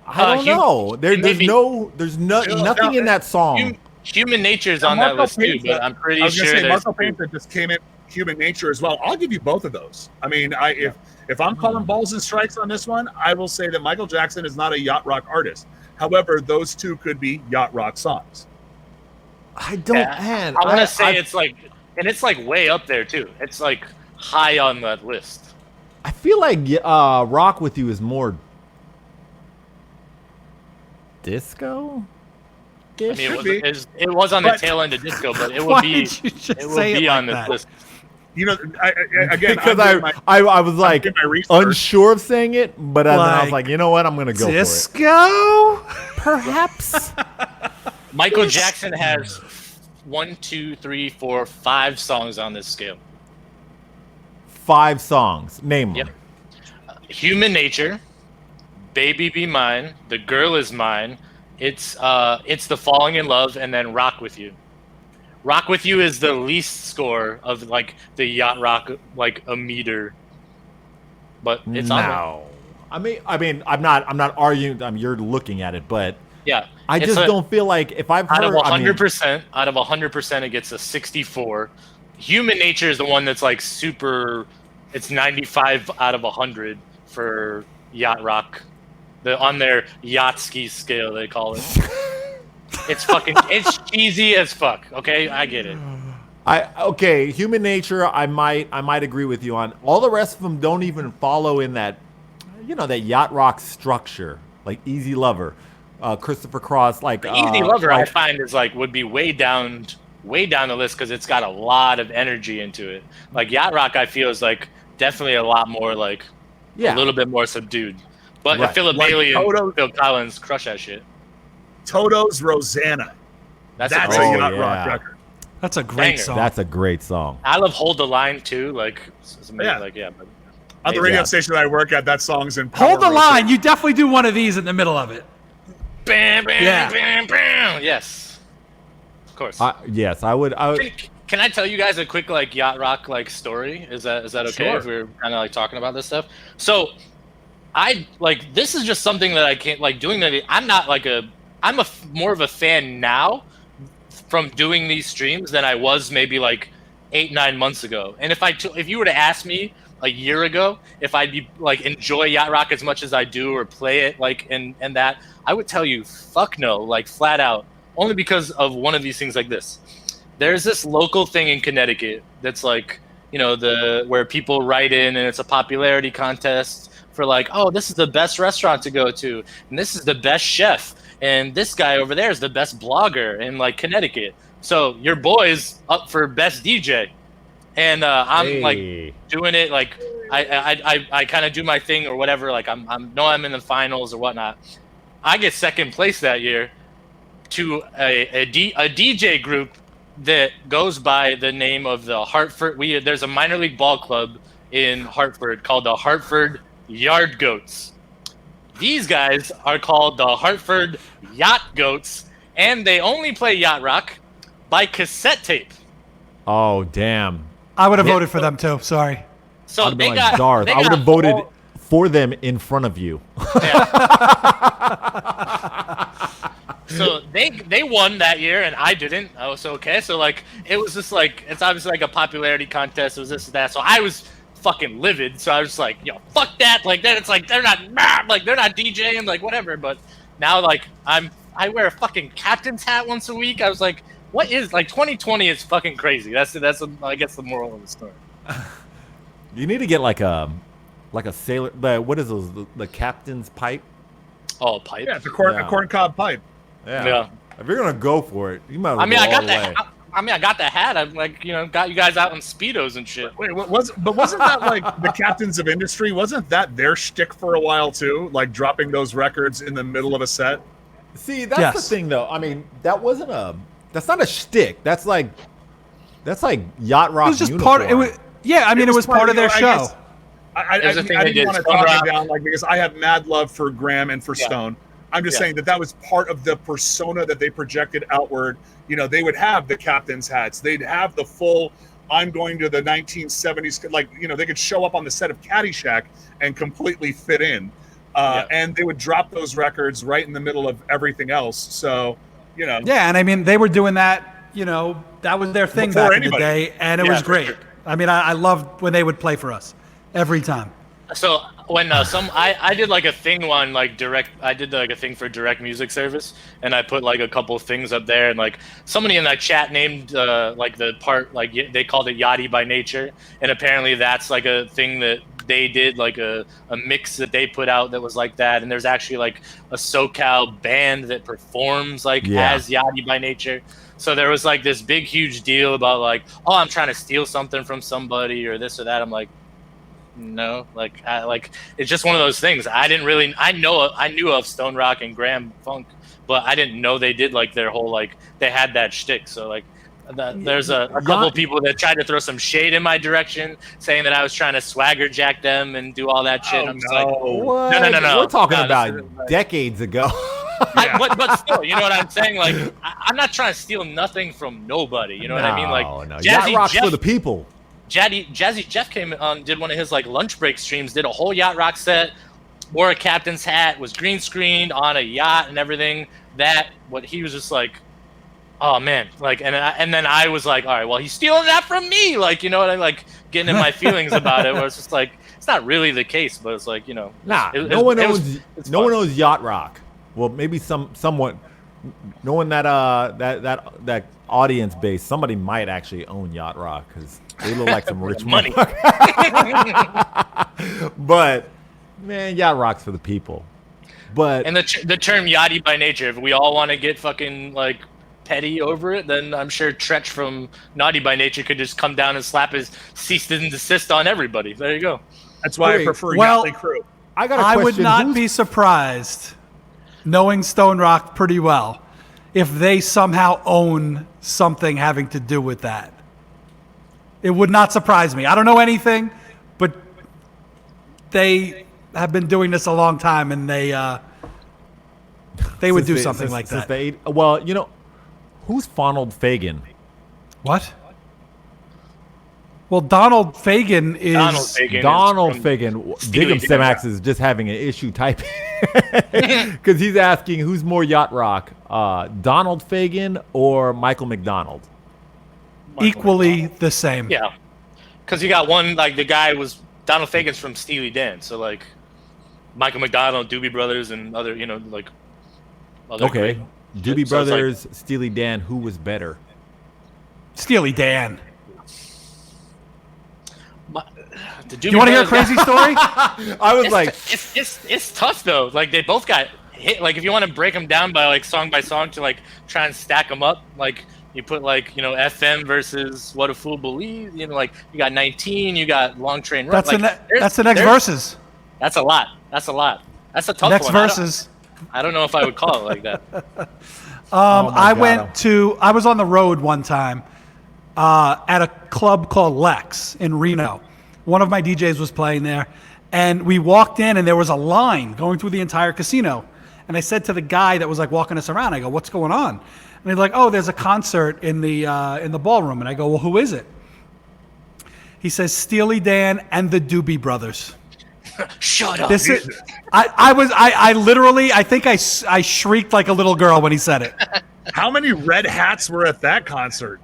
I don't know. There's maybe- nothing in that song. Human Nature's on that Marco list too, Pinta- but I'm pretty I was sure gonna say there's Marco Pinta just came in Human Nature as well. I'll give you both of those. I mean, if I'm calling balls and strikes on this one, I will say that Michael Jackson is not a yacht rock artist. However, those two could be yacht rock songs. I don't. Man, I want to say it's like way up there too. It's like high on that list. I feel like Rock With You is more disco. I mean, Should be. it was on the But- tail end of disco, but it Why will be did you just it will say it be on like this that? list. You know, again, Because I'm doing my- I was like doing my research. unsure of saying it, but then I was Like, like, you know what, I'm gonna go for it. Disco? Perhaps. Michael Jackson has 1, 2, 3, 4, 5 songs on this scale. 5 songs. Name Yep. them. Human Nature, Baby Be Mine, The Girl Is Mine, it's The Falling in Love, and then Rock With You. Rock With You is the least score of like the Yacht Rock like a meter, but it's on there. No. I mean, I'm not arguing. You're looking at it, but Yeah, I it's just don't feel like if I've out heard of 100%, out of 100%, it gets a 64. Human Nature is the one that's like super. It's 95 out of 100 for Yacht Rock. On their yacht ski scale, they call it. It's cheesy as fuck. Okay, I get it. okay, Human Nature. I might agree with you on. All the rest of them don't even follow in that, that Yacht Rock structure, like Easy Lover, Christopher Cross, like Easy Lover, I like- find is like would be way down the list because it's got a lot of energy into it. Like Yacht Rock, I feel is like definitely a lot more like yeah. a little bit more subdued. But Right. Philip Like Bailey Toto- and Phil Collins crush that shit. Toto's Rosanna. That's a a great yacht yeah. rock record. That's a great Banger. song. That's a great song. I love Hold the Line too. Like, it's amazing. Yeah. Like yeah. But On the radio Yeah. station that I work at, that song's in power Hold the rotation. line. You definitely do one of these in the middle of it. bam, bam, Yeah. bam, bam. Yes, of course. Yes, I would. Can I tell you guys a quick like yacht rock like story? Is that okay Sure. if we're kind of like talking about this stuff? So, this is just something that I can't like doing that. I'm more of a fan now from doing these streams than I was maybe like 8-9 months ago. And if you were to ask me a year ago if I'd be like enjoy yacht rock as much as I do or play it like and that, I would tell you fuck no, like flat out, only because of one of these things like this. There's this local thing in Connecticut that's like, where people write in and it's a popularity contest for like, oh, this is the best restaurant to go to, and this is the best chef, and this guy over there is the best blogger in like Connecticut. So your boy's up for best DJ, and I'm like doing it like I kind of do my thing or whatever. Like I'm in the finals or whatnot. I get second place that year to a DJ group that goes by the name of the Hartford. There's a minor league ball club in Hartford called the Hartford Yard Goats. These guys are called the Hartford Yacht Goats, and they only play yacht rock by cassette tape. Oh damn! I would have Yeah. voted for them too. Sorry. So I'd be they like got Darth. they I would got have voted all- for them in front of you. So they won that year and I didn't. I was okay. So like it was just like it's obviously like a popularity contest. It was this and that. So I was fucking livid. So I was just like, fuck that. Like then it's like they're not DJing like whatever. But now like I wear a fucking captain's hat once a week. I was like, what is like 2020 is fucking crazy. That's I guess the moral of the story. You need to get like a sailor. What is those? The captain's pipe. Oh, pipe. Yeah, it's a Yeah. corn cob pipe. Yeah. If you're gonna go for it, you might. As well I mean, go I got all that. the way. I got the hat. I'm like, got you guys out in speedos and shit. Wait, wasn't that like the Captains of Industry? Wasn't that their shtick for a while too? Like dropping those records in the middle of a set? See, that's Yes. the thing, though. I mean, that's not a shtick. That's like yacht rock. It was just uniform. part. It was. Yeah, I mean, it was part of their I show. guess- I It was a thing they didn't did. want to Stone talk Rock. it down like because I have mad love for Graham and for Yeah. Stone. I'm just Yeah. saying that was part of the persona that they projected outward. They would have the captain's hats. They'd have the full. I'm going to the 1970s. Like they could show up on the set of Caddyshack and completely fit in. And they would drop those records right in the middle of everything else. So Yeah, and I mean, they were doing that. That was their thing Before back in anybody. the day, and it Yeah, was for great. sure. I mean, I loved when they would play for us every time. So when I did like a thing on like direct, I did like a thing for direct music service, and I put like a couple things up there, and like somebody in that chat named like the part like they called it Yachty by Nature, and apparently that's like a thing that they did like a mix that they put out that was like that, and there's actually like a SoCal band that performs like Yeah. as Yachty by Nature. So there was like this big huge deal about like, oh, I'm trying to steal something from somebody or this or that. I'm like, no, like it's just one of those things. I knew of Stone Rock and Graham Funk, but I didn't know they did like their whole like they had that shtick. So like there's a couple people that tried to throw some shade in my direction, saying that I was trying to swagger jack them and do all that shit. Oh, I'm just no. like, What? No. We're talking No, about this is- decades ago. but still, you know what I'm saying? Like, I'm not trying to steal nothing from nobody. You know what I mean? Like, No. Jazzy Yacht Rock's Jeff, for the people. Jazzy Jeff came on, did one of his like lunch break streams, did a whole Yacht Rock set, wore a captain's hat, was green screened on a yacht and everything. What he was just like, oh man, like, and then I was like, all right, well, he's stealing that from me, like, you know what I like, getting in my feelings about it. Where it's just like, it's not really the case, but it's like, you know, Nah, it- no one it owns. was- it's No one fun. owns Yacht Rock. Well, maybe somewhat. Knowing that that audience base, somebody might actually own Yacht Rock because they look like some rich Money. But man, Yacht Rock's for the people. But And the term Yachty by Nature, if we all want to get fucking like petty over it, then I'm sure Tretch from Naughty by Nature could just come down and slap his cease and desist on everybody. There you go. That's why Wait, I prefer well- Yachtly Crew. I got a I question. would not Who's- be surprised, knowing Stone Rock pretty well, if they somehow own something having to do with that. It would not surprise me. I don't know anything, but they have been doing this a long time, and they would since do the- something since- like since that. the 80 well, you know, who's Fonald Fagan? What? Well, Donald Fagan is. Donald Fagan. is Donald from Fagan. Steely Digum Dan. Semax is just having an issue typing because he's asking who's more Yacht Rock, Donald Fagan or Michael McDonald? equally the same. Yeah, because you got one like the guy was Donald Fagan's from Steely Dan, so like Michael McDonald, Doobie Brothers, and other like. Other Okay, great- Doobie so it's like- Brothers, Steely Dan. Who was better? Steely Dan. The Doobie Do you want to hear a Brothers- crazy story? I was like, it's tough though. Like they both got hit. Like if you want to break them down by song to like try and stack them up, like you put FM versus What a Fool Believes. Like you got 19, you got Long Train Run. That's like, that's the next there's- verses. That's a lot. That's a lot. That's a tough Next one. verses. I don't know if I would call it like that. Oh my I God. I was on the road one time at a club called Lex in Reno. One of my DJs was playing there, and we walked in, and there was a line going through the entire casino. And I said to the guy that was like walking us around, I go, "What's going on?" And he's like, "Oh, there's a concert in the ballroom." And I go, "Well, who is it?" He says, "Steely Dan and the Doobie Brothers." Shut up. This is. I literally, I think I shrieked like a little girl when he said it. How many red hats were at that concert?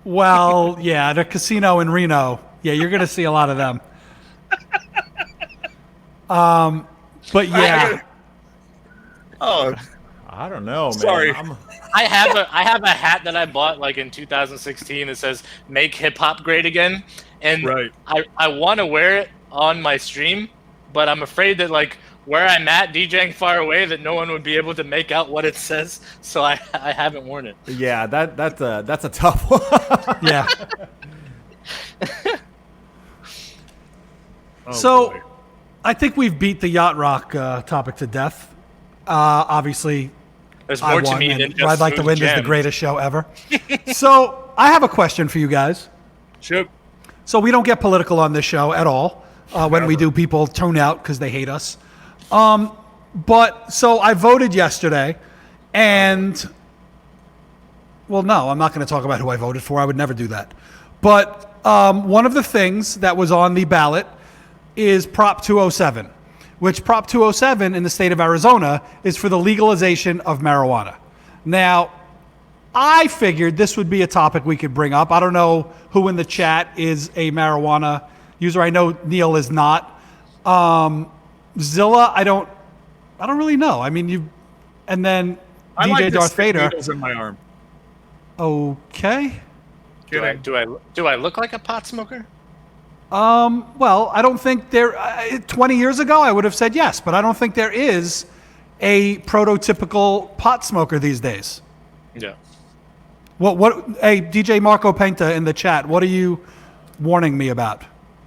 Well, yeah, the casino in Reno. Yeah, you're gonna see a lot of them. But yeah, Oh, I don't know, man. Sorry. I have a hat that I bought like in 2016 that says "Make Hip Hop Great Again," and Right. I want to wear it on my stream, but I'm afraid that like where I'm at DJing far away that no one would be able to make out what it says, so I haven't worn it. Yeah, that's a tough one. yeah. Oh, So, boy. I think we've beat the yacht rock topic to death. Obviously, There's I more to won, me and than just I'd Like to Smooth Win is the Jams. greatest show ever. So, I have a question for you guys. Shoot. So we don't get political on this show at all. When we do, people tune out because they hate us. But so I voted yesterday, and well, no, I'm not going to talk about who I voted for. I would never do that. But one of the things that was on the ballot is Prop 207, which Prop 207 in the state of Arizona is for the legalization of marijuana. Now, I figured this would be a topic we could bring up. I don't know who in the chat is a marijuana user. I know Neil is not. Zilla, I don't really know. I mean, and then I DJ like to Darth stick Vader. needles in my arm. Okay. Do I, Kidding. do I look like a pot smoker? Well, I don't think there. 20 years ago, I would have said yes, but I don't think there is a prototypical pot smoker these days. Yeah. What? Hey, DJ Marco Penta in the chat. What are you warning me about?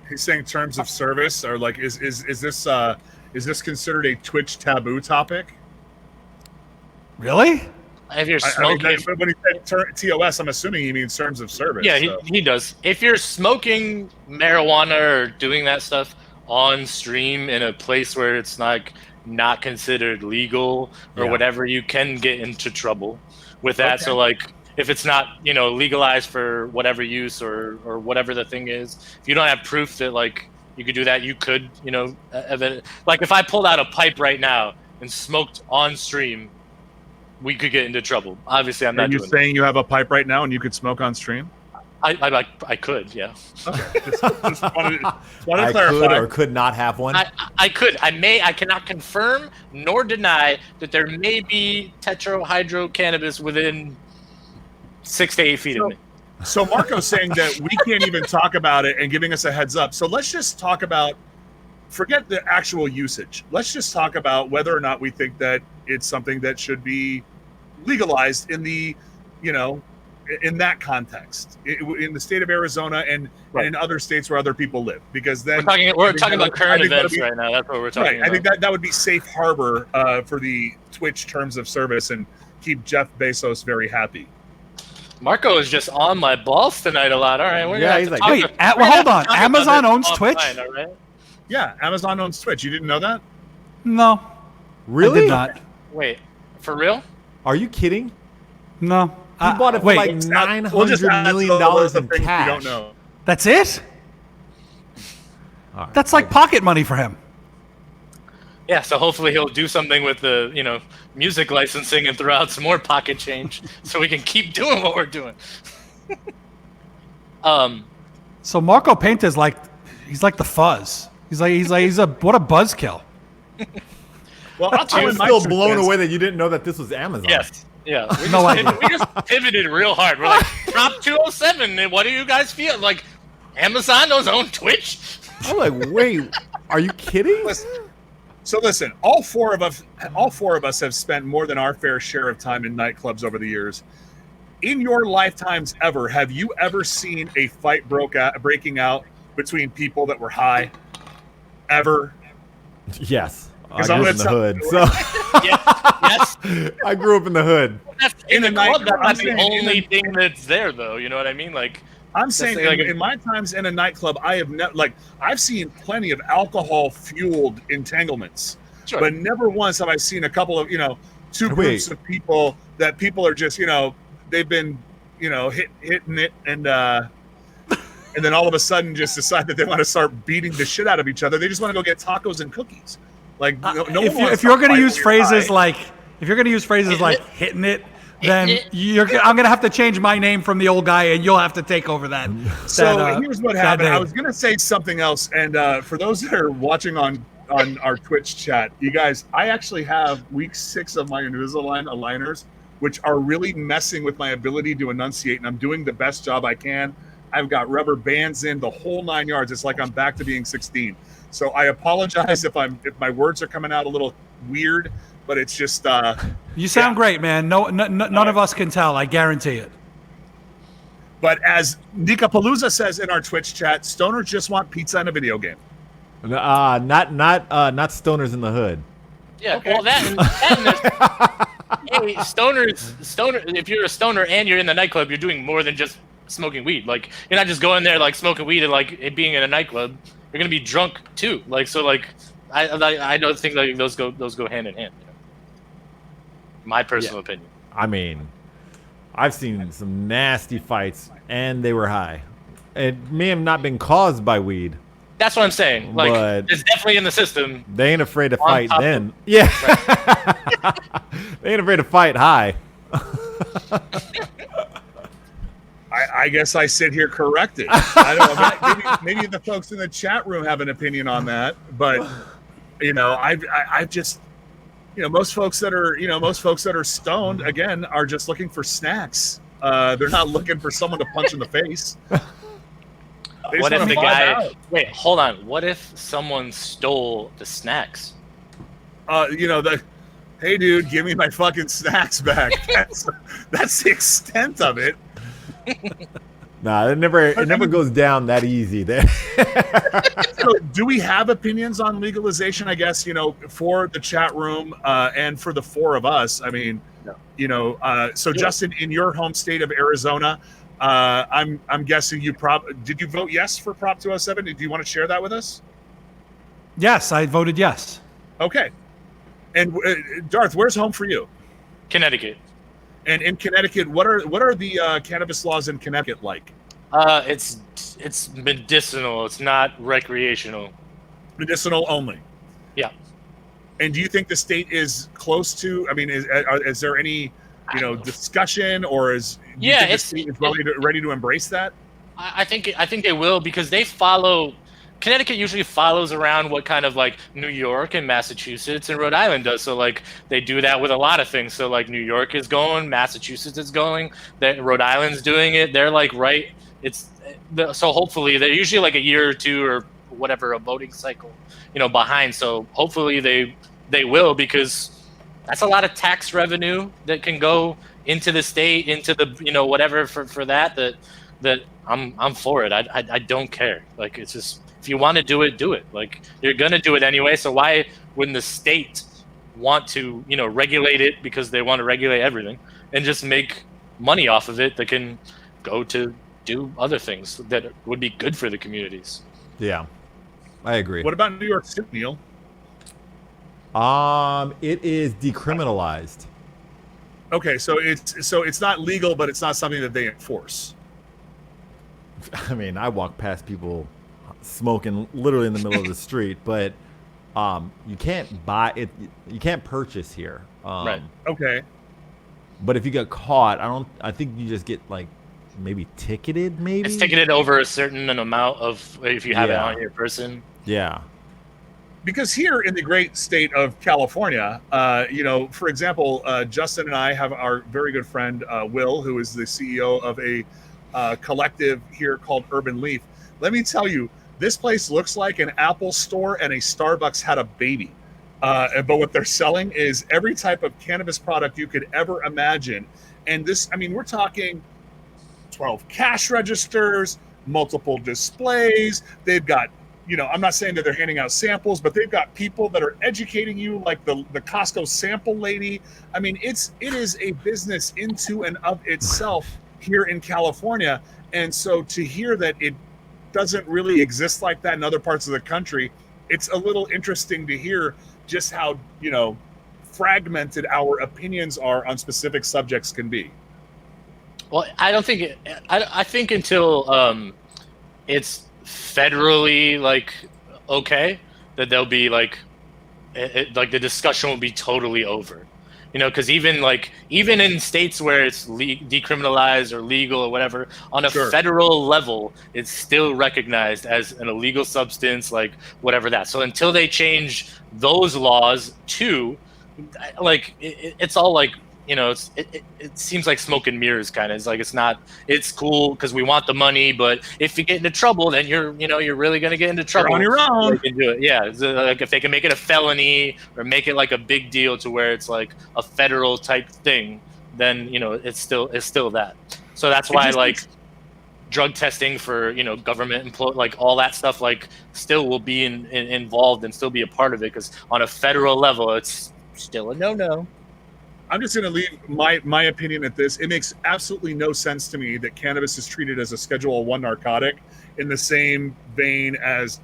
He's saying terms of service, or like, is this considered a Twitch taboo topic? Really? If you're I mean, smoking, when he said TOS, I'm assuming he means terms of service. yeah, so. he does. If you're smoking marijuana or doing that stuff on stream in a place where it's not considered legal or Yeah. whatever, you can get into trouble with that. Okay. So like, if it's not legalized for whatever use or whatever the thing is, if you don't have proof that like you could do that, you could like if I pulled out a pipe right now and smoked on stream, we could get into trouble. Obviously, I'm Are not you doing saying you have a pipe right now and you could smoke on stream? that. I could, yeah. Just wanted to I clarify. could or could not have one. I could. I cannot confirm nor deny that there may be tetrahydrocannabis within 6 to 8 feet of me. So Marco's saying that we can't even talk about it and giving us a heads up. So let's just talk about, forget the actual usage. Let's just talk about whether or not we think that it's something that should be legalized in the, in that context, in the state of Arizona and in other states where other people live. Because then We're talking about current events right now. That's what we're talking about. I think that would be safe harbor for the Twitch terms of service and keep Jeff Bezos very happy. Marco is just on my balls tonight a lot. All right, we're Yeah, gonna he's have like, to Wait, talk well, hold on. talk about Amazon this owns offline, Twitch? all right? Yeah, Amazon owns Twitch. You didn't know that? No. Really? I did not. Wait, for real? Are you kidding? No. He bought it for wait, like We'll just $900 add to million the list of in things we cash. don't know. that's it? All right. That's like pocket money for him. Yeah, so hopefully he'll do something with the music licensing and throw out some more pocket change so we can keep doing what we're doing. So Marco Penta's he's like the fuzz. He's a what a buzzkill. Well, I'll tell I'm you my still two blown cents. away that you didn't know that this was Amazon. Yes. Yeah. We No just, idea. we just pivoted real hard. We're like, Prop 207, and what do you guys feel? Like, Amazon does own Twitch? I'm like, wait, are you kidding? Listen, all four of us have spent more than our fair share of time in nightclubs over the years. In your lifetimes ever, have you ever seen a fight breaking out between people that were high? Ever? Yes. I 'Cause grew I'm up in the gonna hood. So Yes. I grew up in the hood. That's In in a the club. nightclub, That's I'm the saying, only thing that's there, though. You know what I mean? Like, I'm saying like in my times in a nightclub, I have I've seen plenty of alcohol fueled entanglements, sure. but never once have I seen a couple of two Wait. groups of people that people are just they've been hitting it and then all of a sudden just decide that they want to start beating the shit out of each other. They just want to go get tacos and cookies. Like no one wants If you're going to fight use when you're phrases high. like hitting it, then Hitting I'm going to have to change my name from the old guy, and you'll have to take over that. So that, here's what that happened. I name. was going to say something else, and for those that are watching on our Twitch chat, you guys, I actually have week 6 of my Invisalign aligners, which are really messing with my ability to enunciate, and I'm doing the best job I can. I've got rubber bands in the whole 9 yards. It's like I'm back to being 16. So I apologize if my words are coming out a little weird, but it's just You sound great, man. None of us can tell. I guarantee it. But as Nikapalooza says in our Twitch chat, stoners just want pizza and a video game. Not stoners in the hood. Yeah, Okay. well, hey, stoner. If you're a stoner and you're in the nightclub, you're doing more than just smoking weed. Like, you're not just going there like smoking weed and like it being in a nightclub. You're gonna be drunk too. Like, so like, I don't think like those go hand in hand. My personal opinion. I mean, I've seen some nasty fights, and they were high. It may have not been caused by weed. That's what I'm saying. Like, But- it's definitely in the system. They ain't afraid to On fight top of- then. Yeah. They ain't afraid to fight high. I guess I sit here corrected. I don't know. Maybe the folks in the chat room have an opinion on that, but I've just most folks that are stoned again are just looking for snacks. They're not looking for someone to punch in the face. They What just if wanna the vibe guy? out. Wait, hold on. What if someone stole the snacks? Hey dude, give me my fucking snacks back. That's the extent of it. Nah, it never goes down that easy there. So do we have opinions on legalization? I guess, for the chat room and for the four of us. I mean, No. so Justin, in your home state of Arizona, I'm guessing did you vote yes for Prop 207? Do you want to share that with us? Yes, I voted yes. Okay. And Darth, where's home for you? Connecticut. And in Connecticut, what are the cannabis laws in Connecticut like? It's medicinal. It's not recreational. Medicinal only. Yeah. And do you think the state is close to? I mean, is there any discussion, or do you think the state is ready to embrace that? I think they will, because they follow. Connecticut usually follows around what kind of like New York and Massachusetts and Rhode Island does. So like they do that with a lot of things. So like New York is going, Massachusetts is going, that Rhode Island's doing it. They're like right. So hopefully they're usually like a year or two or whatever, a voting cycle, behind. So hopefully they will, because that's a lot of tax revenue that can go into the state, into the whatever for that I'm for it. I don't care. Like, it's just, if you want to do it, do it. Like, you're gonna do it anyway. So why wouldn't the state want to regulate it, because they want to regulate everything and just make money off of it that can go to do other things that would be good for the communities. Yeah, I agree. What about New York City, Neil? It is decriminalized. Okay, so it's not legal, but it's not something that they enforce. I mean, I walk past people smoking literally in the middle of the street, but you can't buy it. You can't purchase here. Right. Okay. But if you get caught, I think you just get like maybe ticketed. Maybe It's ticketed over a certain amount of, if you have it on your person. Yeah. Because here in the great state of California, for example, Justin and I have our very good friend Will, who is the CEO of a collective here called Urban Leaf. Let me tell you, this place looks like an Apple store and a Starbucks had a baby. But what they're selling is every type of cannabis product you could ever imagine. And we're talking 12 cash registers, multiple displays. They've got, I'm not saying that they're handing out samples, but they've got people that are educating you, like the Costco sample lady. I mean, it is a business into and of itself here in California. And so to hear that it doesn't really exist like that in other parts of the country, it's a little interesting to hear just how, fragmented our opinions are on specific subjects can be. Well, I don't think I think until it's federally like okay, that they'll be like like the discussion will be totally over. Because even in states where it's decriminalized or legal or whatever, on a federal level, it's still recognized as an illegal substance, like whatever that. So until they change those laws too, it's all like, it seems like smoke and mirrors kind of. It's like, it's cool because we want the money, but if you get into trouble, then you're really going to get into trouble. You're on your own. They can do it. Yeah. Like if they can make it a felony or make it like a big deal to where it's like a federal type thing, then, it's still that. So that's why drug testing for, government like all that stuff, like still will be involved and still be a part of it. Cause on a federal level, it's still a no-no. I'm just going to leave my opinion at this. It makes absolutely no sense to me that cannabis is treated as a Schedule I narcotic in the same vein as,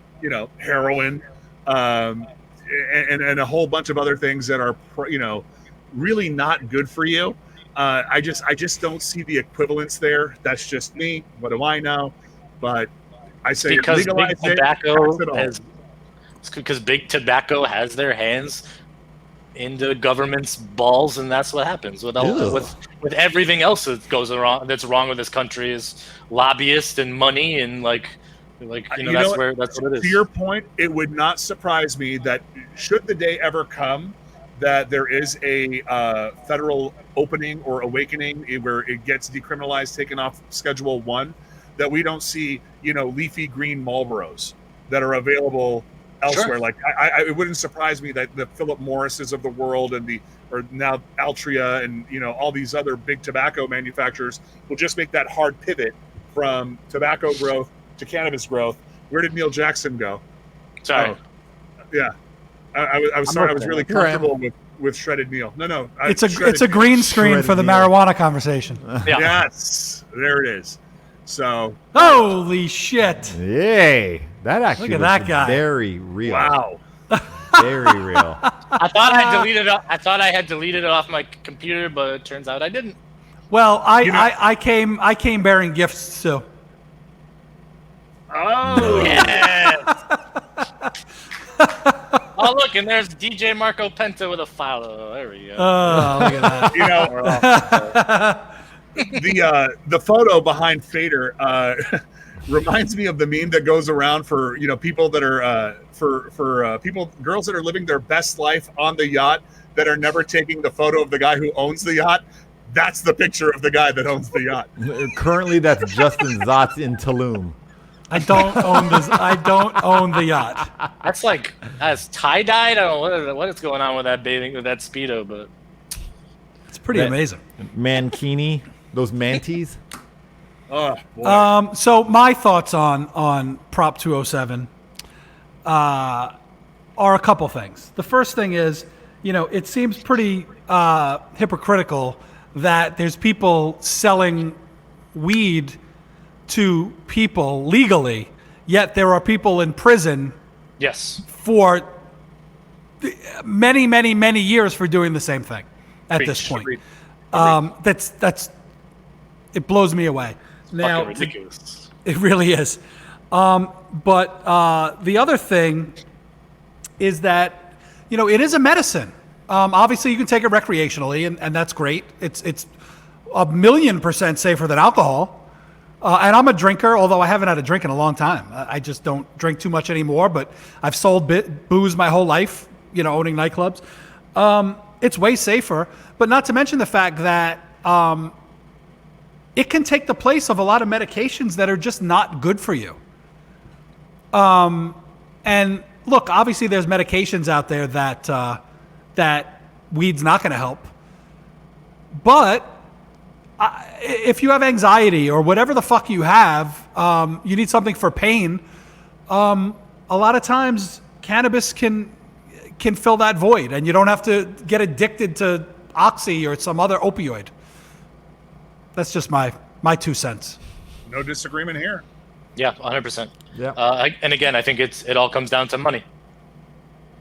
heroin and a whole bunch of other things that are, really not good for you. I just don't see the equivalence there. That's just me. What do I know? But I say because legalize big tobacco it. It's because big tobacco has their hands in the government's balls, and that's what happens with everything else that goes wrong. That's wrong with this country is lobbyists and money and that's what it is. To your point, it would not surprise me that should the day ever come that there is a federal opening or awakening where it gets decriminalized, taken off Schedule I, that we don't see, leafy green Marlboros that are available elsewhere. Sure. Like it wouldn't surprise me that the Philip Morrises of the world or now Altria and all these other big tobacco manufacturers will just make that hard pivot from tobacco growth to cannabis growth. Where did Neil Jackson go? Sorry. Oh, yeah, I was sorry. I was really Here I am. comfortable with shredded Neil. No, It's a shredded green screen Shredded for the Neil. marijuana conversation. Yeah. Yes, there it is. So Holy shit! Yay! That actually Look at was that guy. very real. wow. Very real. I thought I had deleted it off my computer, but it turns out I didn't. Well, You know- I came bearing gifts too. Oh Yeah. Oh, look, and there's DJ Marco Penta with a file. Oh, there we go. Oh, look at that. The photo behind Fader reminds me of the meme that goes around for people that are for girls that are living their best life on the yacht that are never taking the photo of the guy who owns the yacht. That's the picture of the guy that owns the yacht. Currently, that's Justin Zotz in Tulum. I don't own this. I don't own the yacht. That's tie dyed. I don't know what is going on with that speedo, but It's pretty That- amazing. Mankini, those manties. Oh boy. So my thoughts on Prop 207 are a couple things. The first thing is, it seems pretty hypocritical that there's people selling weed to people legally, yet there are people in prison yes. for many, many, many years for doing the same thing at this point. Agreed. That's it blows me away. Now, Fucking ridiculous. it really is. But the other thing is that, it is a medicine. Obviously, you can take it recreationally, and that's great. It's 1,000,000% safer than alcohol. And I'm a drinker, although I haven't had a drink in a long time. I just don't drink too much anymore, but I've sold booze my whole life, owning nightclubs. It's way safer, but not to mention the fact that it can take the place of a lot of medications that are just not good for you. And look, obviously there's medications out there that weed's not going to help. But if you have anxiety or whatever the fuck you have, you need something for pain. A lot of times cannabis can fill that void, and you don't have to get addicted to Oxy or some other opioid. That's just my 2 cents. No disagreement here. Yeah, 100%. Yeah. And again, I think it all comes down to money.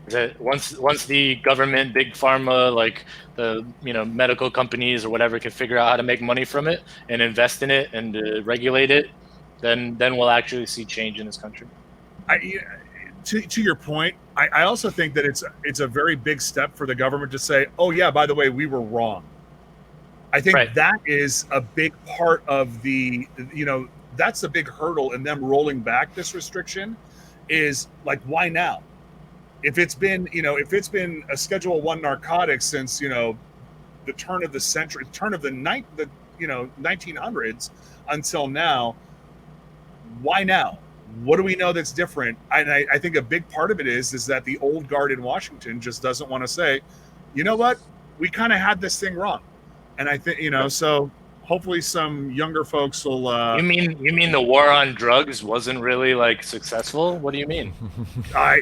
That once the government, big pharma, like the medical companies or whatever, can figure out how to make money from it and invest in it and regulate it, then we'll actually see change in this country. To your point, I also think that it's a very big step for the government to say, oh yeah, by the way, we were wrong. I think Right. that is a big part of the, that's a big hurdle in them rolling back this restriction is like, why now? If it's been a Schedule I narcotic since, the turn of the century, turn of the 1900s until now, why now? What do we know that's different? And I think a big part of it is that the old guard in Washington just doesn't want to say, you know what, we kind of had this thing wrong. And I think, so hopefully some younger folks will. You mean the war on drugs wasn't really like successful? What do you mean?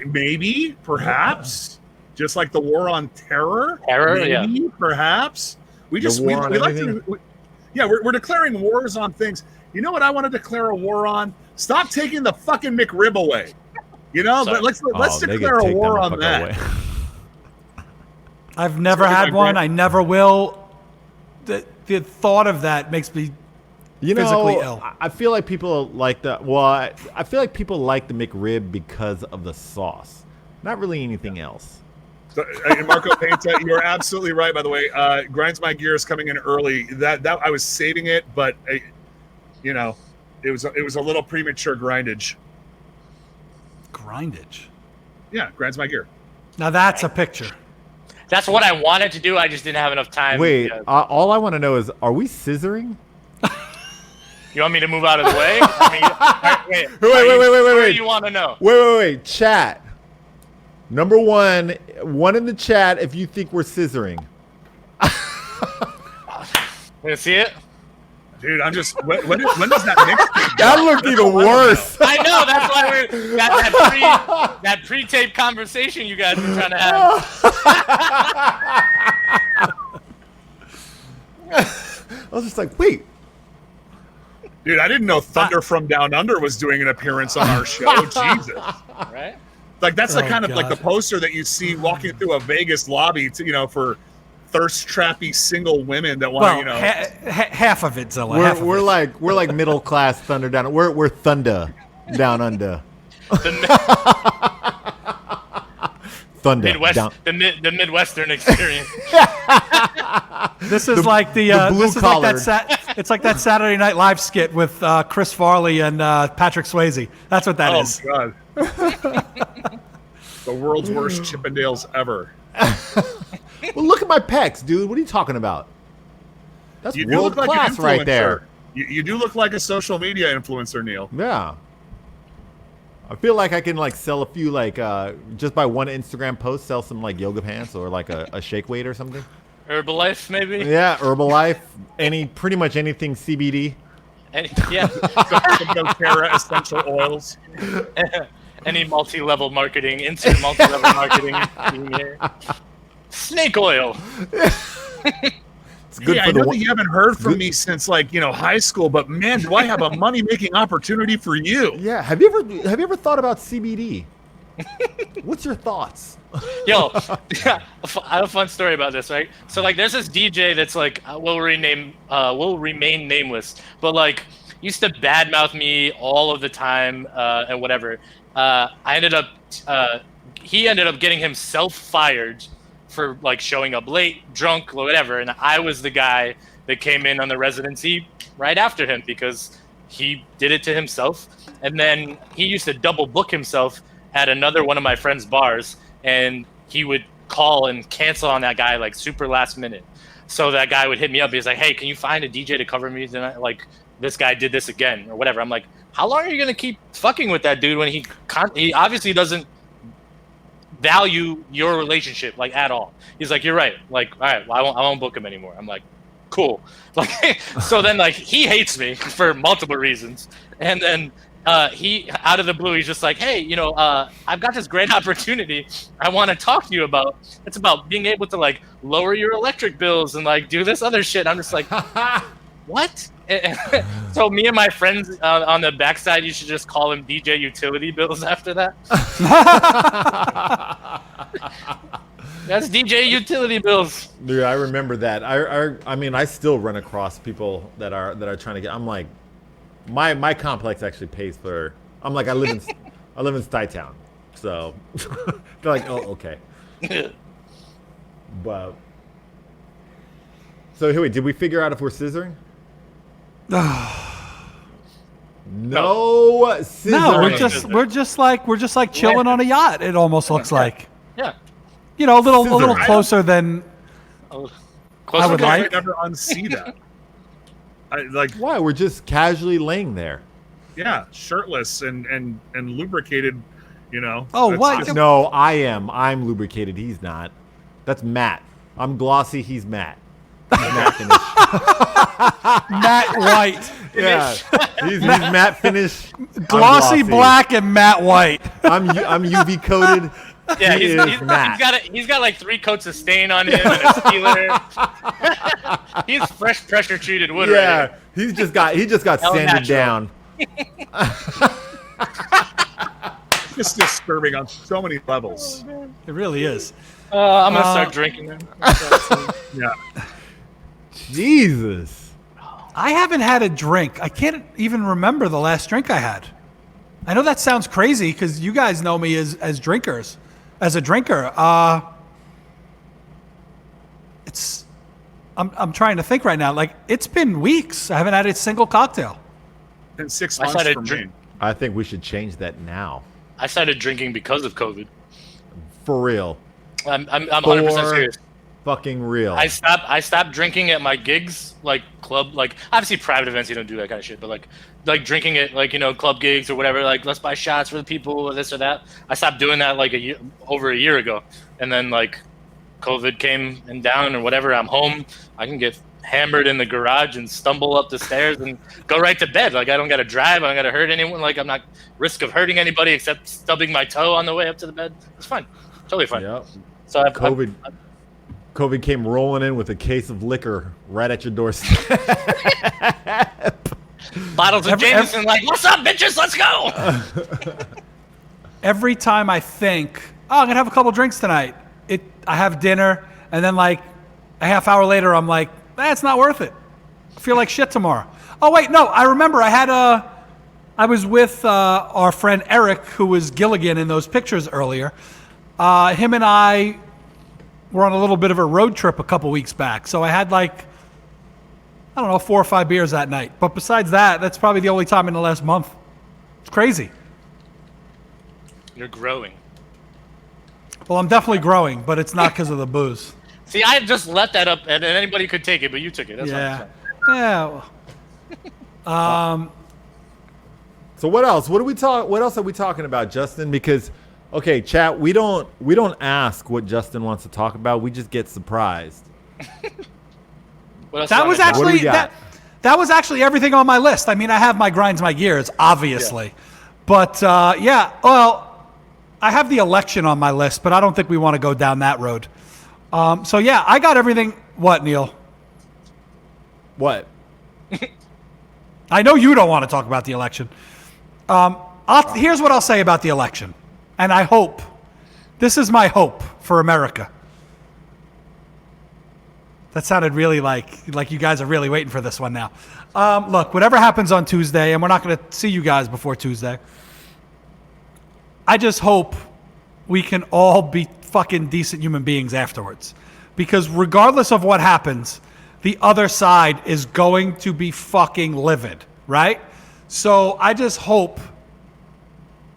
Maybe, perhaps, just like the war on terror. Terror, maybe, perhaps. We just war on like everything? we're declaring wars on things. You know what I want to declare a war on? Stop taking the fucking McRib away. Sorry. But let's Oh, they declare could a take war that on motherfucker that. away. I've never Sorry, had my one. grand- I never will. The thought of that makes me physically ill. I feel like people like the I feel like people like the McRib because of the sauce, not really anything else. So, Marco Painta, you're absolutely right. By the way, grinds my gears coming in early. That I was saving it, but it was a little premature grindage. Grindage. Yeah, grinds my gear. Now that's a picture. That's what I wanted to do. I just didn't have enough time. Wait, Yeah. all I want to know is, are we scissoring? You want me to move out of the way? I mean, wait. Wait. What do you want to know? Wait. Chat. Number one in the chat if you think we're scissoring. You see it? Dude, I'm just. When does that mix? That looked even worse. I know. That's why we're that pre-tape conversation you guys were trying to have. I was just like, wait. Dude, I didn't know Thunder from Down Under was doing an appearance on our show. Jesus. Right? Like that's the Oh, kind of like the God. poster that you see walking through a Vegas lobby to for thirst trappy single women that want Well, to half of it, Zilla. half of We're it. like middle class Thunder down. We're Thunder down under. Thunder Midwest, down. the Midwestern experience. This is The- like the, the blue this is like collared. that it's like that Saturday Night Live skit with Chris Farley and Patrick Swayze. That's what that oh is. God. The world's worst Chippendales ever. Well, look at my pecs, dude. What are you talking about? That's You do world look like class an right there. influencer. You do look like a social media influencer, Neil. Yeah. I feel like I can like sell a few just by one Instagram post, sell some like yoga pants or like a shake weight or something. Herbalife, maybe. Yeah, Herbalife, pretty much anything CBD. Yeah. Some doTERRA essential oils. Any multi-level marketing, insert multi-level marketing. Here. Snake oil. It's good Hey, for I the know one. that you haven't heard from me since high school, but man, do I have a money making opportunity for you? Yeah, have you ever thought about CBD? What's your thoughts? Yo, I have a fun story about this, right? So like, there's this DJ that's like, will remain nameless, but like, used to badmouth me all of the time and whatever. He ended up getting himself fired for like showing up late, drunk, whatever, and I was the guy that came in on the residency right after him because he did it to himself. And then he used to double book himself at another one of my friend's bars, and he would call and cancel on that guy like super last minute. So that guy would hit me up. He's like, "Hey, can you find a DJ to cover me tonight? Like, this guy did this again or whatever." I'm like, "How long are you gonna keep fucking with that dude when he obviously doesn't value your relationship like at all?" He's like, "You're right. Like, all right, well, I won't book him anymore." I'm like, "Cool." Like, so then like he hates me for multiple reasons, and then he out of the blue he's just like, "Hey, I've got this great opportunity I want to talk to you about. It's about being able to like lower your electric bills and like do this other shit." I'm just like, what? So me and my friends on the backside, you should just call him DJ Utility Bills after that. That's DJ Utility Bills. Dude, I remember that. I mean, I still run across people that are trying to get. I'm like, my complex actually pays for. I'm like, I live in Stuytown, so they're like, oh, okay. But so here, wait, did we figure out if we're scissoring? No scissoring. No, we're just like chilling on a yacht. It almost looks like, Yeah. a little Scissoring. closer than Closer I would to- like- I never unsee that. Why? We're just casually laying there. Yeah, shirtless and lubricated. Oh, That's what? just- No, I'm lubricated. He's not. That's Matt. I'm glossy. He's Matt. He's Matt finish. Matt White, Yeah, he's Matte finish. I'm glossy black, and Matt White. I'm UV coated. Yeah, He is Matt. he's got like 3 coats of stain on him and a sealer. He's fresh pressure treated wood right Yeah, here. he just got El sanded Natural. down. It's disturbing on so many levels. It really is. I'm gonna start drinking then. Yeah. Jesus. I haven't had a drink. I can't even remember the last drink I had. I know that sounds crazy because you guys know me as drinkers, as a drinker. I'm trying to think right now. Like, it's been weeks. I haven't had a single cocktail. Been 6 I months started for me. drink- I think we should change that now. I started drinking because of COVID. For real. I'm 100% serious. fucking real. I stopped drinking at my gigs, like club, like obviously private events you don't do that kind of shit, but like drinking at like, you know, club gigs or whatever, like let's buy shots for the people or this or that. I stopped doing that like over a year ago, and then like COVID came and down or whatever. I'm home. I can get hammered in the garage and stumble up the stairs and go right to bed. Like I don't got to drive. I don't got to hurt anyone. Like I'm not risk of hurting anybody except stubbing my toe on the way up to the bed. It's fine. Totally fine. Yep. So COVID came rolling in with a case of liquor right at your doorstep. bottles of Jameson, like, what's up, bitches? Let's go. Every time I think, oh, I'm gonna have a couple drinks tonight, I have dinner, and then like a half hour later, I'm like, that's not worth it. I feel like shit tomorrow. Oh wait, no, I remember I was with our friend Eric, who was Gilligan in those pictures earlier. Him and I were on a little bit of a road trip a couple weeks back, so I had like, I don't know, 4 or 5 beers that night. But besides that, that's probably the only time in the last month. It's crazy. You're growing. Well, I'm definitely growing, but it's not because of the booze. See, I just let that up, and anybody could take it, but you took it. That's Yeah. fine. Yeah. So what else? What else are we talking about, Justin? Because, okay, chat, we don't ask what Justin wants to talk about. We just get surprised. What else That do I was have? What do we actually got? that was actually everything on my list. I mean, I have my grinds, my gears, obviously, but yeah. Well, I have the election on my list, but I don't think we want to go down that road. So yeah, I got everything. What, Neil? What? I know you don't want to talk about the election. Here's what I'll say about the election, and I hope this is my hope for America. That sounded really like you guys are really waiting for this one now. Look, whatever happens on Tuesday, and we're not going to see you guys before Tuesday, I just hope we can all be fucking decent human beings afterwards. Because regardless of what happens, the other side is going to be fucking livid, right? So I just hope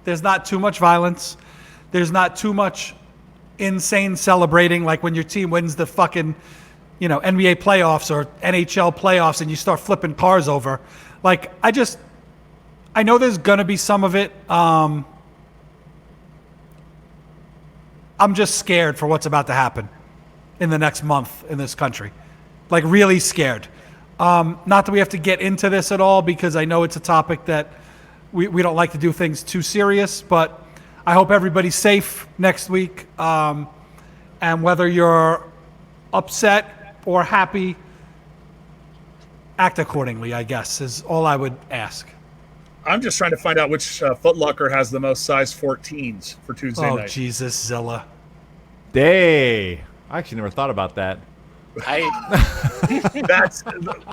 there's not too much violence. There's not too much insane celebrating, like when your team wins the fucking, you know, NBA playoffs or NHL playoffs and you start flipping cars over. Like, I know there's going to be some of it. I'm just scared for what's about to happen in the next month in this country. Like, really scared. Not that we have to get into this at all, because I know it's a topic that we don't like to do things too serious, but I hope everybody's safe next week. And whether you're upset or happy, act accordingly, I guess, is all I would ask. I'm just trying to find out which Foot Locker has the most size 14s for Tuesday Oh, night. Jesus, Zilla. Day. I actually never thought about that.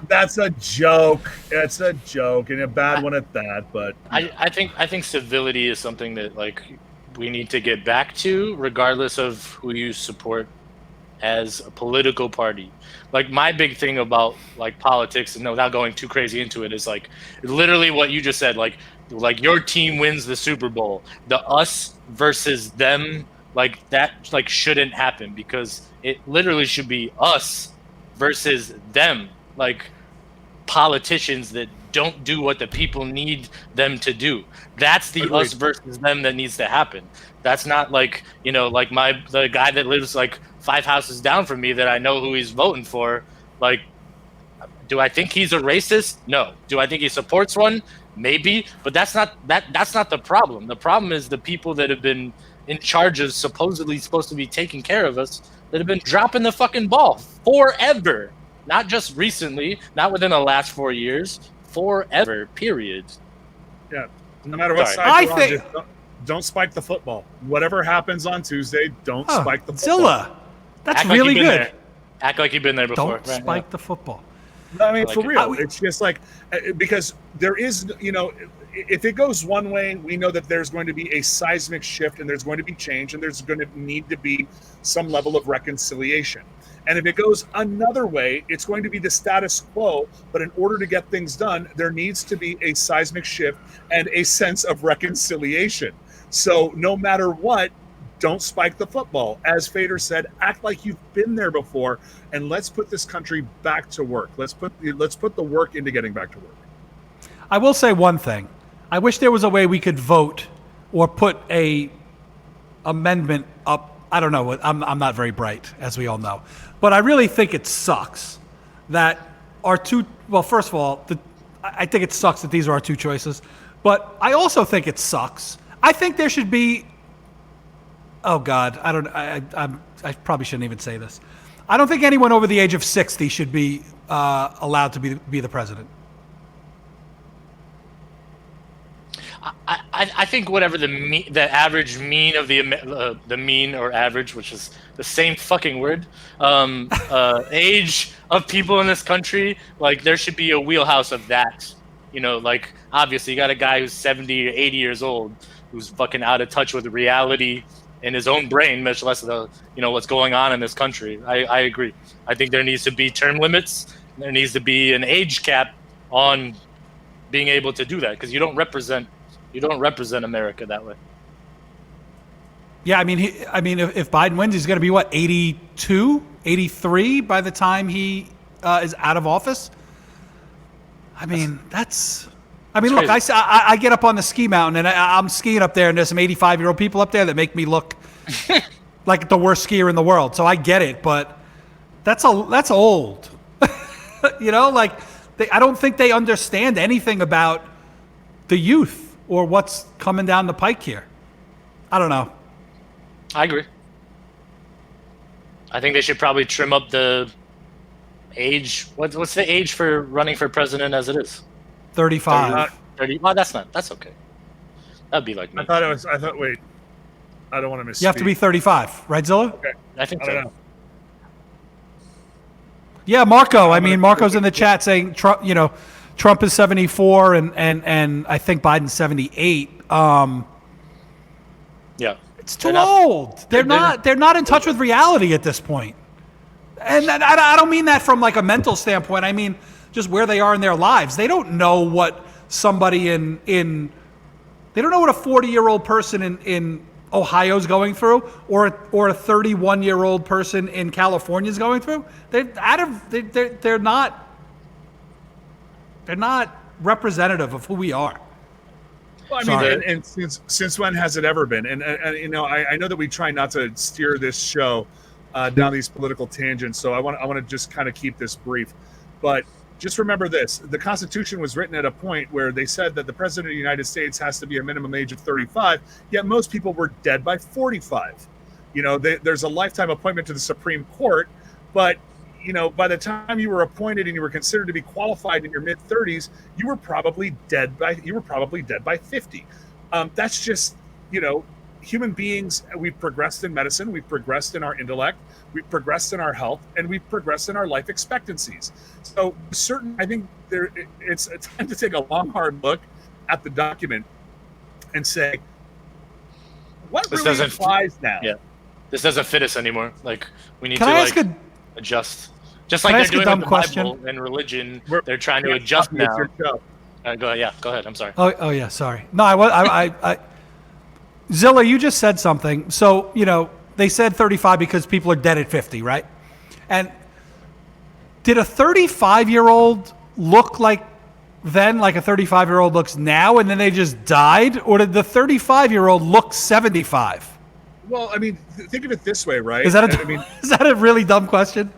That's a joke. It's a joke, and a bad one at that. But I think civility is something that like we need to get back to, regardless of who you support as a political party. Like, my big thing about like politics, and without going too crazy into it, is like literally what you just said. Like your team wins the Super Bowl, the us versus them. Like, that like shouldn't happen, because it literally should be us versus them. Like, politicians that don't do what the people need them to do. That's the us versus them that needs to happen. That's not like, you know, like the guy that lives like 5 houses down from me that I know who he's voting for. Like, do I think he's a racist? No. Do I think he supports one? Maybe. But that's not the problem. The problem is the people that have been in charge of supposedly supposed to be taking care of us that have been dropping the fucking ball forever. Not just recently, not within the last 4 years, forever, period. yeah, no matter what Sorry. side you're on, just don't spike the football. Whatever happens on Tuesday, don't spike the football. Zilla. That's Act like really you've been good. there. Act like you've been there before. Don't Right, spike yeah. the football. I mean, Like for it. real. It's just like, because there is, you know, if it goes one way, we know that there's going to be a seismic shift and there's going to be change and there's going to need to be some level of reconciliation. And if it goes another way, it's going to be the status quo. But in order to get things done, there needs to be a seismic shift and a sense of reconciliation. So no matter what, don't spike the football. As Fader said, act like you've been there before, and let's put this country back to work. Let's put the work into getting back to work. I will say one thing. I wish there was a way we could vote or put a amendment up. I don't know. I'm not very bright, as we all know. But I really think it sucks that our two, well, first of all, I think it sucks that these are our two choices. But I also think it sucks. I think there should be, oh God, I probably shouldn't even say this. I don't think anyone over the age of 60 should be allowed to be the president. I think whatever the average mean of the mean or average, which is the same fucking word, age of people in this country, like there should be a wheelhouse of that. You know, like obviously you got a guy who's 70 or 80 years old who's fucking out of touch with reality in his own brain, much less what's going on in this country. I agree. I think there needs to be term limits. There needs to be an age cap on being able to do that, because you don't represent America that way. Yeah, I mean, if Biden wins, he's going to be what, 82, 83 by the time he is out of office. I mean, look, I get up on the ski mountain and I'm skiing up there, and there's some 85-year-old people up there that make me look like the worst skier in the world. So I get it, but that's old. I don't think they understand anything about the youth or what's coming down the pike here. I don't know. I agree. I think they should probably trim up the age. What's the age for running for president as it is? 35. 30. Well, that's okay. That'd be like me. Wait. I don't want to miss. You have to be 35, right, Zilla? Okay. I think I don't so. know. Yeah, Marco. I mean, Marco's in the chat saying Trump is 74 and I think Biden's 78. Yeah. It's too old. They're not in touch with reality at this point. And I don't mean that from like a mental standpoint. I mean just where they are in their lives. They don't know what somebody they don't know what a 40-year-old person in Ohio's going through, or a 31-year-old person in California is going through. They're not representative of who we are. Well, I mean, and since when has it ever been? And I know that we try not to steer this show down these political tangents, so I want to just kind of keep this brief. But just remember this: the Constitution was written at a point where they said that the president of the United States has to be a minimum age of 35. Yet most people were dead by 45. There's a lifetime appointment to the Supreme Court, but by the time you were appointed and you were considered to be qualified in your mid 30s, you were probably dead by 50. That's just human beings. We've progressed in medicine, we've progressed in our intellect, we've progressed in our health, and we've progressed in our life expectancies. So I think it's time to take a long, hard look at the document and say, what This really doesn't- applies now? Yeah. This doesn't fit us anymore. Like we need Can to I ask adjust. Just Can like I they're ask a doing dumb with the question? Bible and religion, We're- they're trying to Yeah, adjust it's now. your show. Go ahead. I'm sorry. Oh yeah, sorry. No, I Zilla, you just said something. So, they said 35 because people are dead at 50, right? And did a 35-year-old look like a 35-year-old looks now and then they just died? Or did the 35-year-old look 75? Well, I mean, think of it this way, right? Is that is that a really dumb question?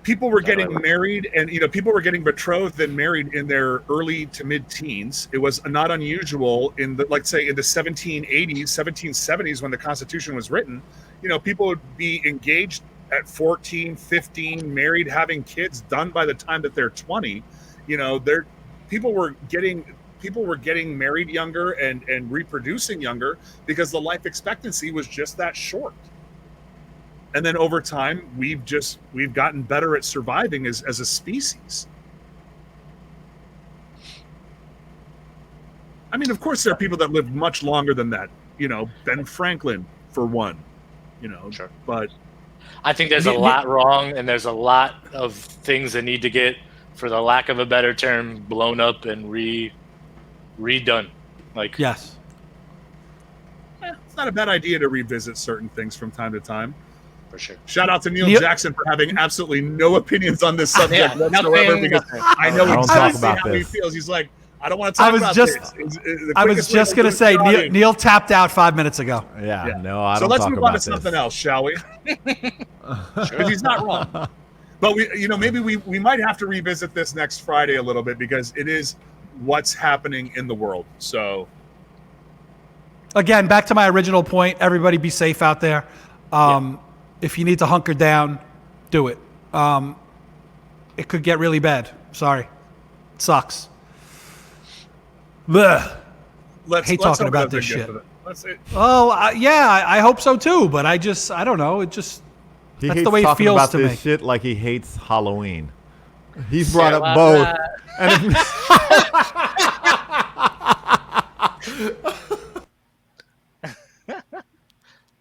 People were getting married and people were getting betrothed and married in their early to mid-teens. It was not unusual in the 1780s, 1770s when the Constitution was written. People would be engaged at 14, 15, married, having kids done by the time that they're 20. People were getting married younger and reproducing younger because the life expectancy was just that short. And then over time, we've gotten better at surviving as a species. I mean, of course, there are people that live much longer than that. Ben Franklin, for one. Sure. But I think there's a lot wrong, and there's a lot of things that need to get, for the lack of a better term, blown up and redone. Yes. it's not a bad idea to revisit certain things from time to time. For sure. Shout out to Neil Neil- Jackson for having absolutely no opinions on this subject Yeah, whatsoever, nothing. because I know I don't talk exactly about how he this. feels. He's like, I don't want to talk I was about just- this. The I was quickest way just to gonna lose say, the Neil, audience. Neil tapped out 5 minutes ago. Yeah, Yeah. no, I So don't let's talk move about on to this. something else, shall we? Because he's not wrong. But maybe we might have to revisit this next Friday a little bit, because it is what's happening in the world. So Again, back to my original point. Everybody be safe out there. If you need to hunker down, do it. It could get really bad. Sorry. It sucks. Blech. let's Hate let's talking hope it about doesn't this get shit. to the- let's Oh, I hope so too, but I don't know. It just, He that's hates the way it talking feels about to this me. shit like he hates Halloween. He's brought up la, both. la. And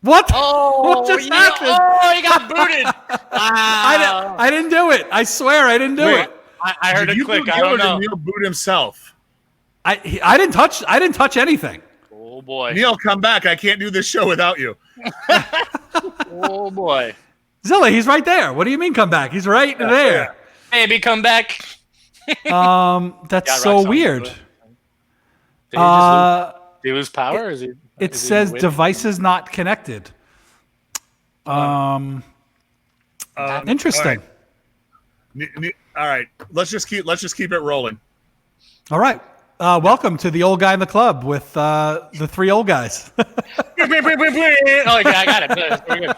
What? Oh, What just happened? Oh, he got booted. Wow. I didn't do it. I swear I didn't do Wait. it. I heard Did a you click. boot I Neil, don't or know. did Neil boot himself? I didn't touch anything. Oh boy. Neil, come back. I can't do this show without you. Oh boy. Zilla, he's right there. What do you mean come back? He's right there. Maybe come back. That's Yeah, so Roxanne, weird. Did he, just Uh, did he lose power? Or is he? it is he says with- devices not connected. Interesting. All right. Let's just keep it rolling. All right. Welcome to the old guy in the club with the three old guys. Oh, yeah, I got it. We're good.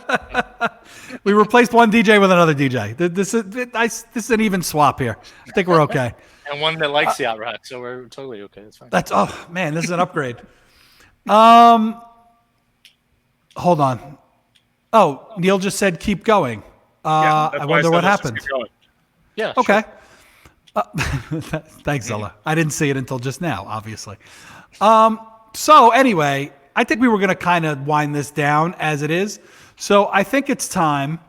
We replaced one DJ with another DJ. This is an even swap here. I think we're okay. And one that likes the outrock, so we're totally okay. That's fine. That's man, this is an upgrade. Hold on. Oh, Neil just said keep going. That's I why wonder said what let's just happened. keep going. Yeah. Okay. Thanks, Zilla. I didn't see it until just now, obviously. So anyway, I think we were going to kind of wind this down as it is. So I think it's time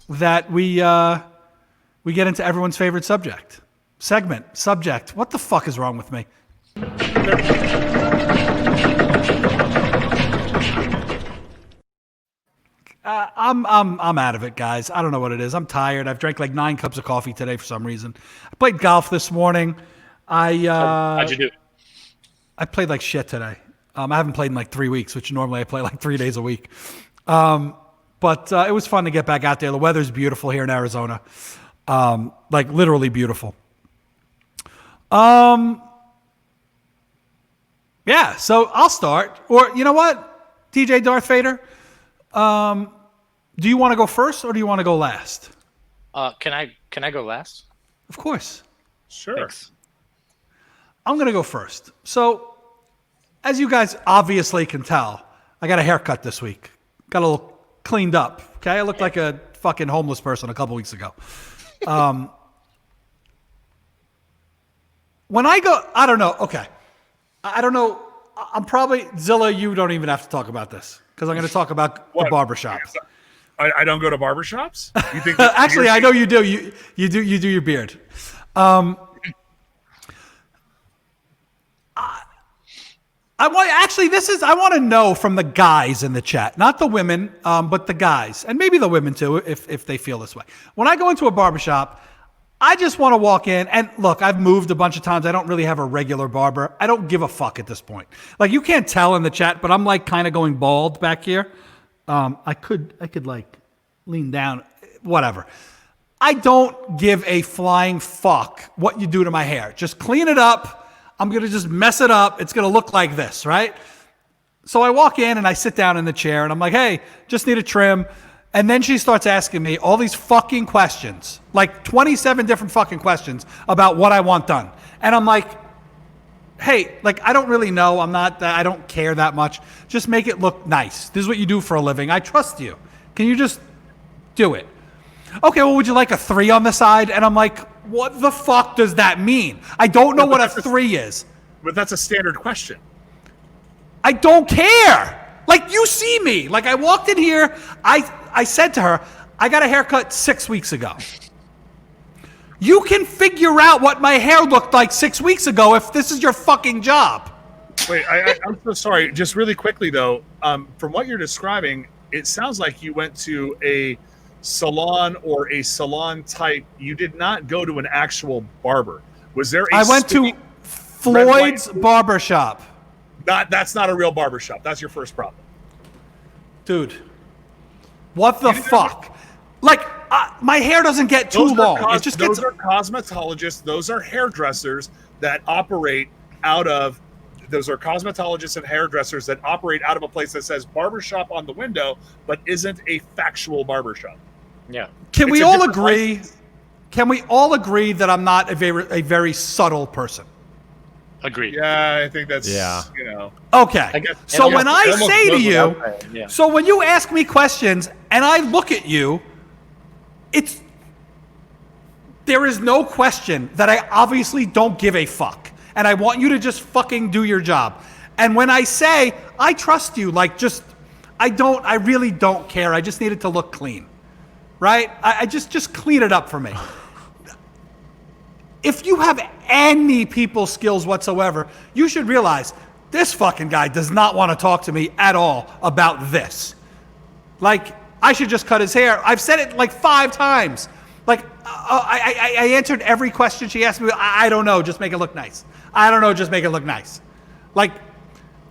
that we get into everyone's favorite subject. Subject. What the fuck is wrong with me? I'm out of it, guys. I don't know what it is. I'm tired. I've drank like 9 cups of coffee today for some reason. I played golf this morning. How'd you do? I played like shit today. I haven't played in like 3 weeks, which normally I play like 3 days a week. But it was fun to get back out there. The weather's beautiful here in Arizona, like literally beautiful. Yeah, so I'll start. Or you know what, DJ Darth Vader, do you want to go first or do you want to go last? Can I go last? Of course. Sure. Thanks. I'm going to go first. So, as you guys obviously can tell, I got a haircut this week. Got a little cleaned up. Okay, I looked like a fucking homeless person a couple weeks ago. When I go, I don't know. Okay, I don't know. I'm probably Zilla. You don't even have to talk about this because I'm going to talk about the What? barbershop. I don't go to barbershops? You think Actually, I know you do. You do your beard. I want to know from the guys in the chat, not the women, but the guys, and maybe the women too, if they feel this way. When I go into a barbershop, I just want to walk in and look. I've moved a bunch of times. I don't really have a regular barber. I don't give a fuck at this point. Like you can't tell in the chat, but I'm like kind of going bald back here. I could like lean down, whatever. I don't give a flying fuck what you do to my hair. Just clean it up. I'm going to just mess it up. It's going to look like this, right? So I walk in and I sit down in the chair and I'm like, hey, just need a trim. And then she starts asking me all these fucking questions, like 27 different fucking questions about what I want done. And I'm like, hey, like, I don't really know. I don't care that much. Just make it look nice. This is what you do for a living. I trust you. Can you just do it? Okay, well, would you like a 3 on the side? And I'm like, what the fuck does that mean? I don't know what a 3 is. But that's a standard question. I don't care. Like, you see me. Like, I walked in here. I said to her, I got a haircut 6 weeks ago. You can figure out what my hair looked like 6 weeks ago if this is your fucking job. Wait, I'm so sorry. Just really quickly though, from what you're describing, it sounds like you went to a salon or a salon type. You did not go to an actual barber. Was there? I went to Floyd's barber shop. That's not a real barber shop. That's your first problem. Dude, what the fuck? Like, my hair doesn't get too long. It just gets. Those are cosmetologists. Those are hairdressers that operate out of. Those are cosmetologists and hairdressers that operate out of a place that says barbershop on the window, but isn't a factual barbershop. Yeah. Can It's we a all different agree? license. Can we all agree that I'm not a very subtle person? Agreed. Yeah, I think that's Yeah. Okay. I guess So almost- when I almost say to goes you, without saying, yeah. so when you ask me questions and I look at you, there is no question that I obviously don't give a fuck. And I want you to just fucking do your job. And when I say, I trust you, like I really don't care. I just need it to look clean. Right? I just clean it up for me. If you have any people skills whatsoever, you should realize this fucking guy does not want to talk to me at all about this. Like, I should just cut his hair. I've said it like 5 times. Like, I answered every question she asked me. I don't know, just make it look nice. I don't know, just make it look nice. Like,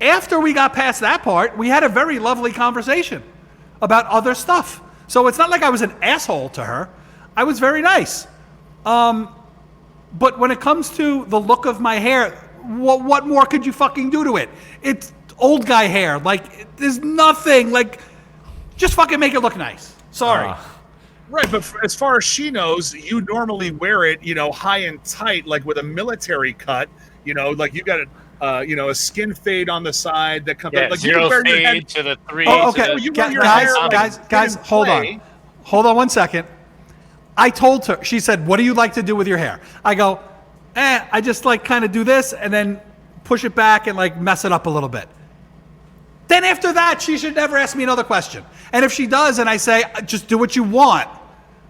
after we got past that part, we had a very lovely conversation about other stuff. So it's not like I was an asshole to her. I was very nice. But when it comes to the look of my hair, what more could you fucking do to it? It's old guy hair. Like, there's nothing. Like, just fucking make it look nice. Sorry. Right, but as far as she knows, you normally wear it, high and tight, like with a military cut. Like you got a skin fade on the side that comes. Yeah, like zero you wear your fade head. to the 3. Oh, to okay. the- You wear your hair Guys, like guys, in hold play. on. Hold on 1 second. I told her, she said, what do you like to do with your hair? I go, I just like kind of do this and then push it back and like mess it up a little bit. Then after that, she should never ask me another question. And if she does and I say, just do what you want,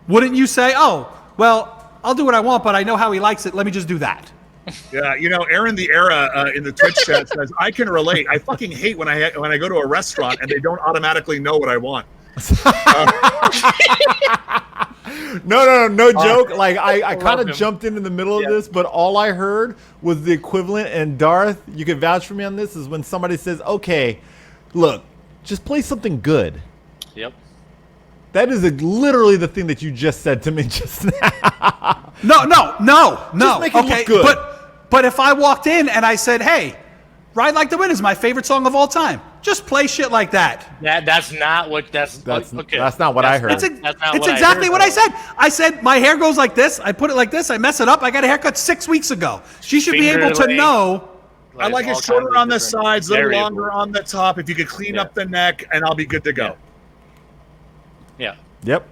wouldn't you say, oh, well, I'll do what I want, but I know how he likes it. Let me just do that. Yeah, Aaron the Era in the Twitch chat says, I can relate. I fucking hate when I go to a restaurant and they don't automatically know what I want. No joke. Like I kind him. of jumped in the middle of this, but all I heard was the equivalent. And Darth, you can vouch for me on this. Is when somebody says, "Okay, look, just play something good." Yep. That is literally the thing that you just said to me just now. No. Just make it look good. But if I walked in and I said, hey, Ride Like the Wind is my favorite song of all time, just play shit like that. That's not what That's not what I heard. It's not exactly what I heard, said. I said, my hair goes like this. I put it like this. I mess it up. I got a haircut 6 weeks ago. She should be able to Finger know. I like all it shorter kinds of on the different sides, a little variables. longer on the top. If you could clean up the neck, and I'll be good to go. Yeah. Yep.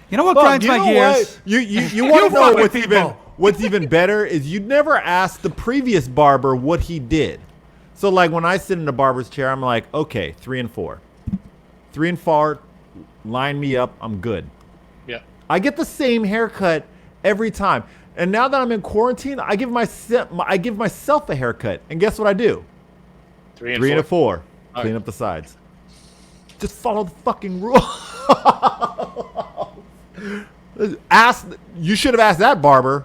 You know what Well, grinds you my know gears? what? You want to know fuck with what's even better is you never ask the previous barber what he did. So like when I sit in the barber's chair, I'm like, okay, 3 and 4. 3 and 4, line me up, I'm good. Yeah. I get the same haircut every time. And now that I'm in quarantine, I give myself a haircut. And guess what I do? 3 and 3 and 4. 4. Clean up the sides. Just follow the fucking rule. You should have asked that barber,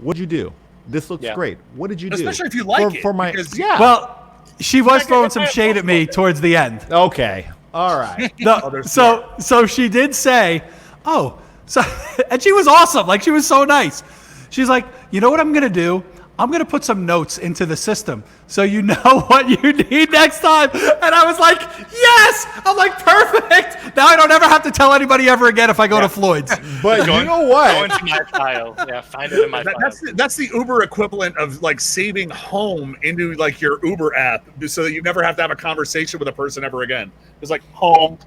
what'd you do? This looks Yeah. great. What did you do? Especially if you like it, For my, because- yeah. Well, she was throwing some shade at me towards the end. Okay. All right. No, they're so she did say, oh, so, and she was awesome. Like, she was so nice. She's like, you know what I'm going to do? I'm going to put some notes into the system so you know what you need next time. And I was like, yes! I'm like, perfect! Now I don't ever have to tell anybody ever again if I go to Floyd's. But you know Go what? into my file. Yeah, find it in my file. That's the Uber equivalent of like saving home into like your Uber app so that you never have to have a conversation with a person ever again. It's like home.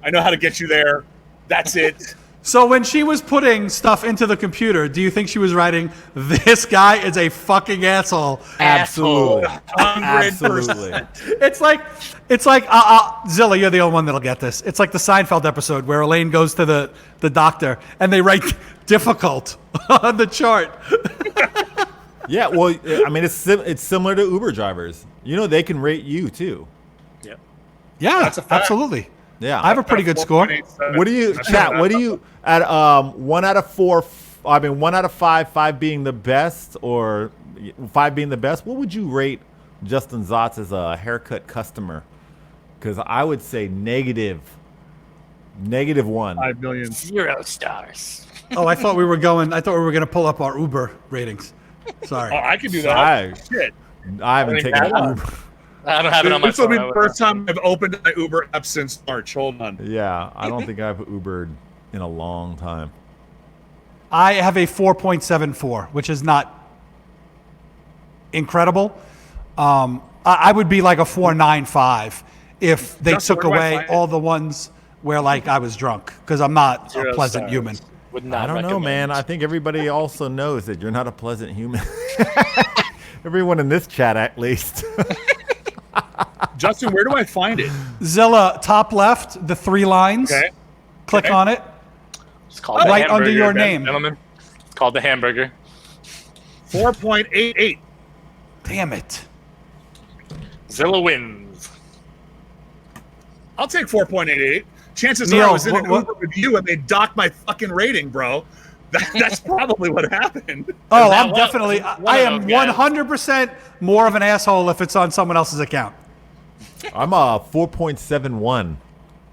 I know how to get you there. That's it. So when she was putting stuff into the computer, do you think she was writing, this guy is a fucking asshole? Absolutely. 100%. It's like Zilla, you're the only one that'll get this. It's like the Seinfeld episode where Elaine goes to the doctor and they write difficult on the chart. Yeah, well, I mean, it's similar to Uber drivers. You know, they can rate you too. Yeah. Yeah, That's a fact. absolutely. Yeah. I have a pretty good score. 4.87. What do you chat? What do you at 1 out of 4? I mean, 1 out of 5, 5 being the best, or 5 being the best. What would you rate Justin Zotz as a haircut customer? Because I would say -1. 5 million. 0 stars. Oh, I thought we were going to pull up our Uber ratings. Sorry. Oh, I can do that. I Shit. haven't I mean, taken that- Uber. I don't have it on my This will be phone. the first time I've opened my Uber app since March. Hold on. Yeah, I don't think I've Ubered in a long time. I have a 4.74, which is not incredible. I would be like a 4.95 if they Justin, took where do I away find it? all the ones where like I was drunk, because I'm not a 0 pleasant stars. human. Would not I don't know, recommend. man. I think everybody also knows that you're not a pleasant human. Everyone in this chat, at least. Justin, where do I find it? Zilla, top left, the 3 lines. Okay. Click Okay. on it. It's called the Right under hamburger, your name. gentlemen. It's called the hamburger. 4.88. Damn it. Zilla wins. I'll take 4.88. Chances Neil, are I was in an what- Uber with you and they docked my fucking rating, bro. That's probably what happened. Oh, that I'm one- definitely. one I of am those guys. 100% more of an asshole if it's on someone else's account. I'm a 4.71.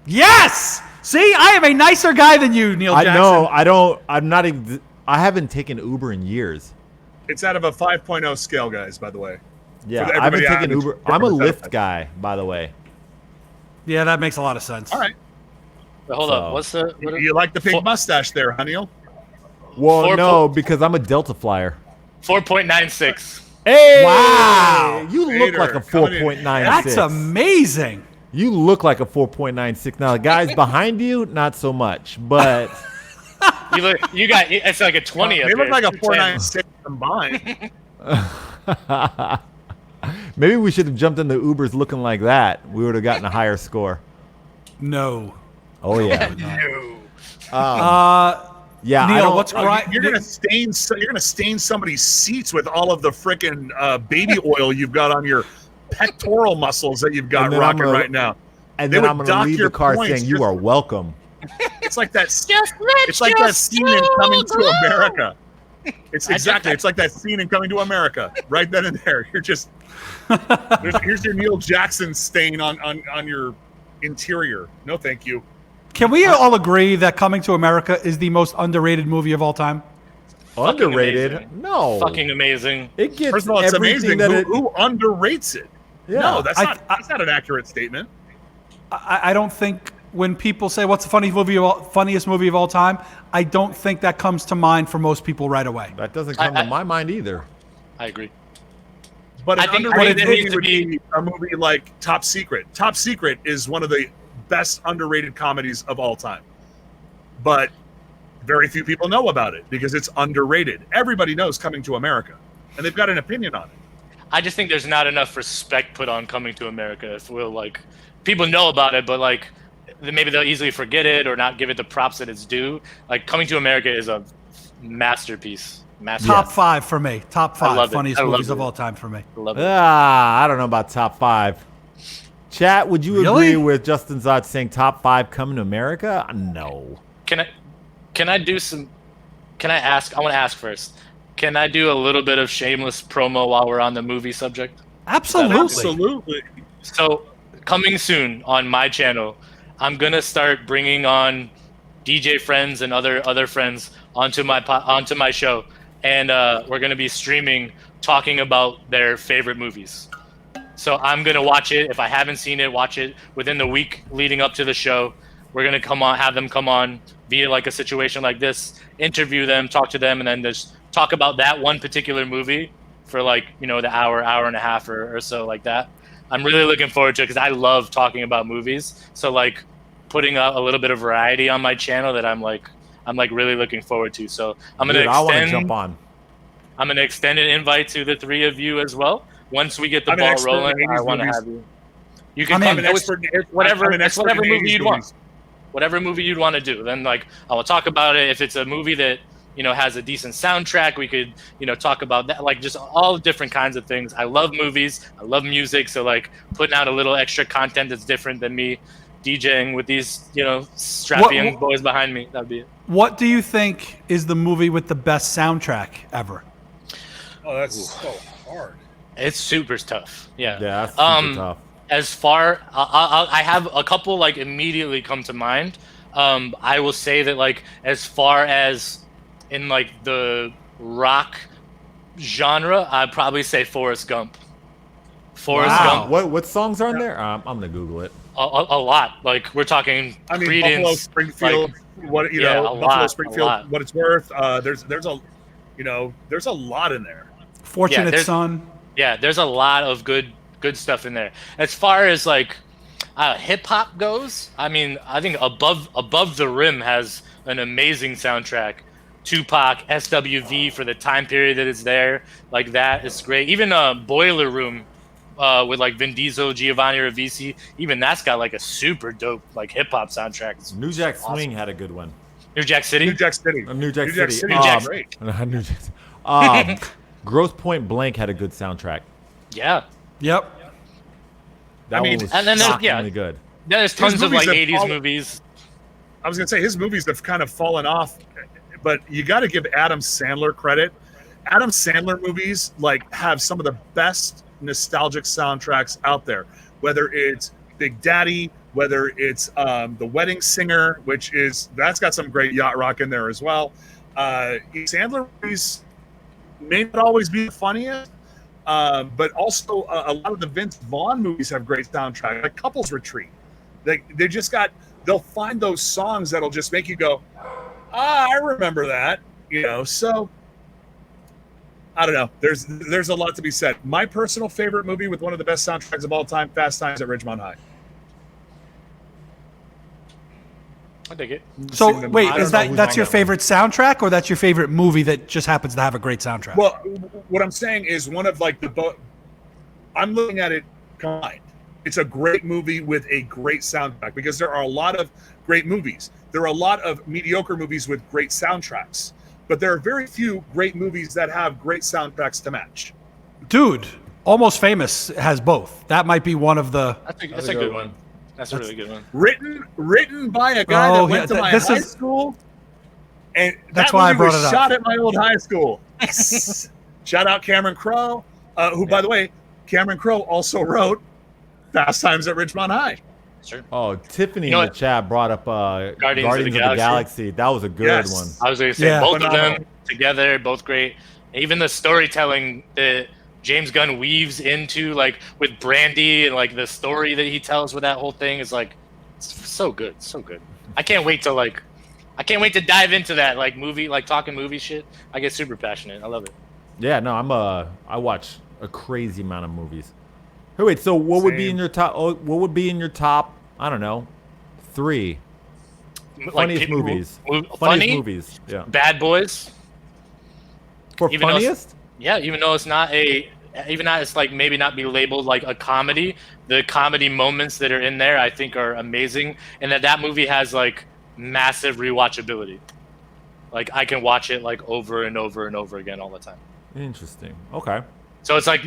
Yes. See, I am a nicer guy than you, Neil I Jackson. know. I don't. I'm not even. I haven't taken Uber in years. It's out of a 5.0 scale, guys, by the way. Yeah, For I haven't everybody taken out, Uber. it's I'm a 4%. Lyft guy, by the way. Yeah, that makes a lot of sense. All right. But hold So- up. What's the what, You like the pink Four- mustache there, Neil? Well, Four no, because I'm a Delta flyer. 4.96? Hey! Wow. You look Hater, like a coming in. 4.96. That's amazing. You look like a 4.96. Now, the guys behind you, not so much, but You look. You got. It's like a 20. They up look here. like a It's 10. 4.96 combined. maybe we should have jumped into Ubers looking like that. We would have gotten a higher score. No. Oh, yeah. Uh, Yeah, I Neil, don't, what's Oh, right? you're gonna stain somebody's seats with all of the freaking baby oil you've got on your pectoral muscles that you've got And then I'm rocking gonna- right now. and they then would I'm going dock to leave your the car points saying, you just- are welcome. It's like that. Just let It's like that scene in Coming to America. It's I exactly. just- It's like that scene in Coming to America. Right then and there, you're just. Here's your Neil Jackson stain on your interior. No, thank you. Can we all agree that Coming to America is the most underrated movie of all time? Underrated? amazing. No. Fucking amazing. It gets First of all, it's everything amazing. that Who underrates it? Yeah. No, that's I- that's not an accurate statement. I don't think when people say what's the funniest movie of all time, I don't think that comes to mind for most people right away. That doesn't come I- to my mind either. I agree. But I an think underrated there movie needs to would be- be a movie like Top Secret. Top Secret is one of the best underrated comedies of all time. But very few people know about it because it's underrated. Everybody knows Coming to America, and they've got an opinion on it. I just think there's not enough respect put on Coming to America. If we'll like, people know about it, but like, maybe they'll easily forget it or not give it the props that it's due. Like, Coming to America is a masterpiece. Top 5 for me. Top 5 love it. funniest I love movies of it. all time for me. I love it. I don't know about top 5. Chat, would you Really? agree with Justin Zott saying top 5 coming to America? No. Can I do some? Can I ask? I want to ask first. Can I do a little bit of shameless promo while we're on the movie subject? Absolutely. Absolutely. So, coming soon on my channel, I'm gonna start bringing on DJ friends and other friends onto my show, and we're gonna be streaming, talking about their favorite movies. So I'm gonna watch it. If I haven't seen it, watch it within the week leading up to the show. We're gonna have them come on via like a situation like this, interview them, talk to them, and then just talk about that one particular movie for like, you know, the hour and a half or so like that. I'm really looking forward to it because I love talking about movies. So like putting a little bit of variety on my channel that I'm like really looking forward to. So I'm gonna Dude, I want to extend. jump on. I'm gonna extend an invite to the three of you as well. Once we get the I'm an ball expert in rolling, I 80s want to movies. have you. You can I'm come in. I'm an with expert. whatever. I'm an It's expert whatever in movie 80s you'd want. movies. Whatever movie you'd want to do. Then like I will talk about it. If it's a movie that has a decent soundtrack. We could, talk about that, like just all different kinds of things. I love movies. I love music. So like putting out a little extra content that's different than me DJing with these, strappy young boys behind me. That'd be it. What do you think is the movie with the best soundtrack ever? Oh, that's so hard. It's super tough. Yeah. Yeah, that's super tough. As far, I have a couple like immediately come to mind. I will say that like as far as in like the rock genre, I'd probably say Forrest Gump. Forrest Gump. What songs are in there? I'm gonna Google it. A lot. Like we're talking. I mean, Creedence, Buffalo Springfield. like, Buffalo Springfield. What it's worth. There's a lot in there. Fortunate there's- Son. Yeah, there's a lot of good stuff in there. As far as like hip hop goes, I mean, I think Above the Rim has an amazing soundtrack. Tupac, SWV for the time period that it's there, like that is great. Even Boiler Room with like Vin Diesel, Giovanni Ribisi, even that's got like a super dope like hip hop soundtrack. It's New Jack awesome. Swing had a good one. New Jack City. New Jack City. New Jack City. New Jack great. New Jack. Grosse Point Blank had a good soundtrack. Yeah. Yep. That mean, one was and then there's- shockingly good. There's tons of movies like have 80s all- movies. I was gonna say his movies have kind of fallen off, but you got to give Adam Sandler credit. Adam Sandler movies like have some of the best nostalgic soundtracks out there. Whether it's Big Daddy, whether it's The Wedding Singer, that's got some great yacht rock in there as well. Sandler movies may not always be the funniest, but also a lot of the Vince Vaughn movies have great soundtracks. Like Couples Retreat, they'll find those songs that'll just make you go, I remember that, So I don't know. There's a lot to be said. My personal favorite movie with one of the best soundtracks of all time, Fast Times at Ridgemont High. I dig it. So Sing them- wait, I is don't know who's that's on your that one. favorite soundtrack, or that's your favorite movie that just happens to have a great soundtrack? Well, what I'm saying is one of like I'm looking at it combined. It's a great movie with a great soundtrack because there are a lot of great movies. There are a lot of mediocre movies with great soundtracks, but there are very few great movies that have great soundtracks to match. Dude, Almost Famous has both. That might be one of the. That's a good one. That's a really good one. Written by a guy Oh, that went yeah, to my this high is- school, and That's that why I movie brought was it up. shot at my old high school. Shout out Cameron Crowe, who, by the way, Cameron Crowe also wrote Fast Times at Ridgemont High. Sure. Oh, Tiffany You know in the what? chat brought up Guardians of the Galaxy. That was a good Yes. one. I was going to say Yeah. both of Phenomenal. them together, both great. Even the storytelling that James Gunn weaves into, like with Brandy and like the story that he tells with that whole thing is like it's so good, so good. I can't wait to dive into that like movie, like talking movie shit. I get super passionate. I love it. Yeah, no, I watch a crazy amount of movies. Hey, wait, so what would be Same. in your top? Oh, what would be in your top? I don't know, 3 funniest people- movies. Funny, Funniest movies. Yeah. Bad Boys. For Even though it's- funniest? Yeah, even though it's like maybe not be labeled like a comedy, the comedy moments that are in there I think are amazing, and that movie has like massive rewatchability. Like I can watch it like over and over and over again all the time. Interesting. Okay. So it's like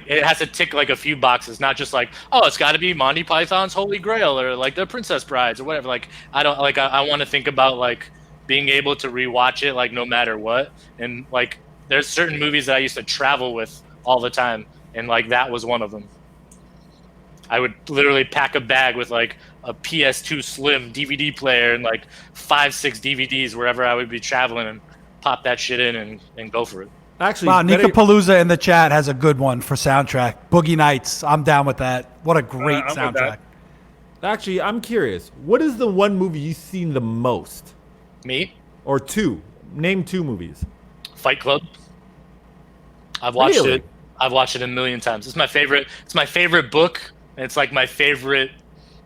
it has to tick like a few boxes, not just like, oh, it's got to be Monty Python's Holy Grail or like The Princess Brides or whatever. Like I want to think about like being able to rewatch it like no matter what. And like there's certain movies that I used to travel with all the time, and like that was one of them. I would literally pack a bag with like a PS2 Slim DVD player and like 5-6 DVDs wherever I would be traveling, and pop that shit in and go for it. Actually, Wow, Betty- Nika Palooza in the chat has a good one for soundtrack. Boogie Nights. I'm down with that. What a great I'm with soundtrack. that. actually, I'm curious. What is the one movie you've seen the most, Me? or 2? Name 2 movies. Fight Club. I've watched Really? it. I've watched it a million times. It's my favorite. It's my favorite book, and it's like my favorite.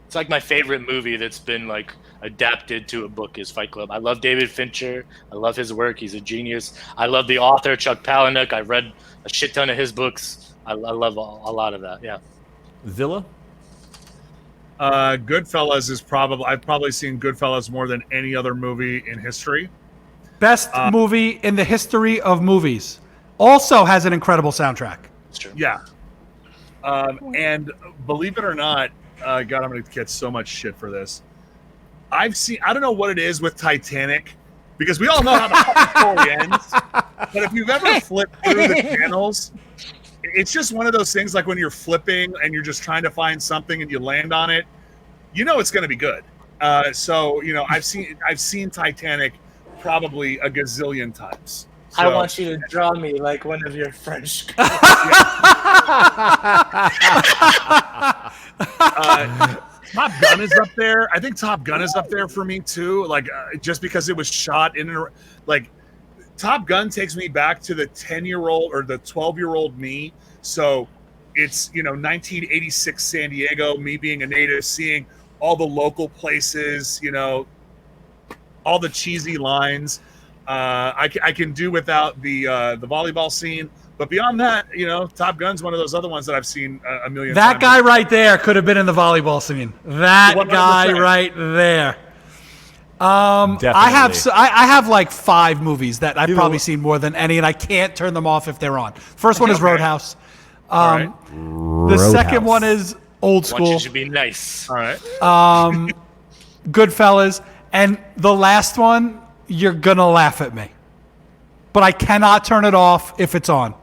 It's like my favorite movie that's been like adapted to a book is Fight Club. I love David Fincher. I love his work. He's a genius. I love the author Chuck Palahniuk. I've read a shit ton of his books. I love a lot of that. Yeah. Zilla. Goodfellas is I've probably seen Goodfellas more than any other movie in history. Best movie in the history of movies. Also has an incredible soundtrack. It's true. Yeah. And believe it or not, God, I'm going to get so much shit for this. I don't know what it is with Titanic, because we all know how the fucking story ends. But if you've ever flipped through the channels, it's just one of those things like when you're flipping and you're just trying to find something and you land on it, you know it's going to be good. So, you know, I've seen Titanic probably a gazillion times. I So- want you to draw me like one of your French. Top Gun is up there. I think Top Gun is up there for me too. Like just because it was shot in like Top Gun takes me back to the 10-year-old or the 12-year-old me. So it's 1986 San Diego, me being a native, seeing all the local places, all the cheesy lines. I can do without the volleyball scene. But beyond that, Top Gun's one of those other ones that I've seen a million times. That guy right there could have been in the volleyball scene. That 100%. guy right there. Definitely. I have like 5 movies that I've You probably know- seen more than any, and I can't turn them off if they're on. First one is Okay. Roadhouse. All right. The second one is Old I want you School. to be nice. All right. Goodfellas, and the last one, you're gonna laugh at me, but I cannot turn it off if it's on.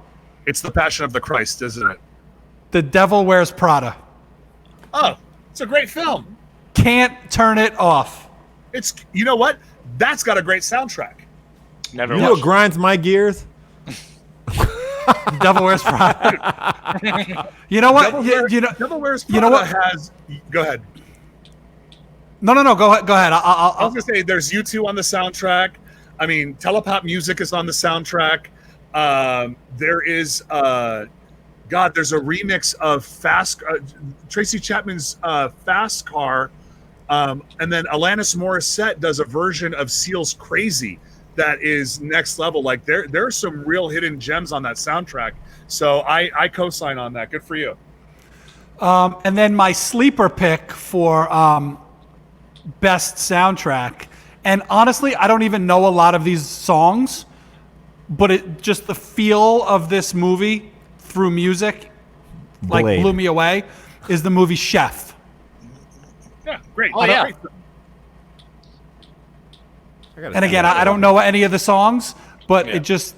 It's the Passion of the Christ, isn't it? The Devil Wears Prada. Oh, it's a great film. Can't turn it off. It's you know what? That's got a great soundtrack. Never You know what watched. grinds my gears? Devil Wears Prada. You know what? Devil Wears Prada you know what? has. Go ahead. No. Go ahead. I I'll was gonna say there's U2 on the soundtrack. I mean, Telepop Music is on the soundtrack. There is there's a remix of Tracy Chapman's Fast Car, and then Alanis Morissette does a version of Seal's Crazy that is next level. Like there are some real hidden gems on that soundtrack. So I co-sign on that. Good for you. And then my sleeper pick for best soundtrack. And honestly, I don't even know a lot of these songs, but it just the feel of this movie through music, like Blade. blew me away. Is the movie Chef? Yeah, great. Oh, yeah. Great. And again, I don't know any of the songs, but Yeah. it just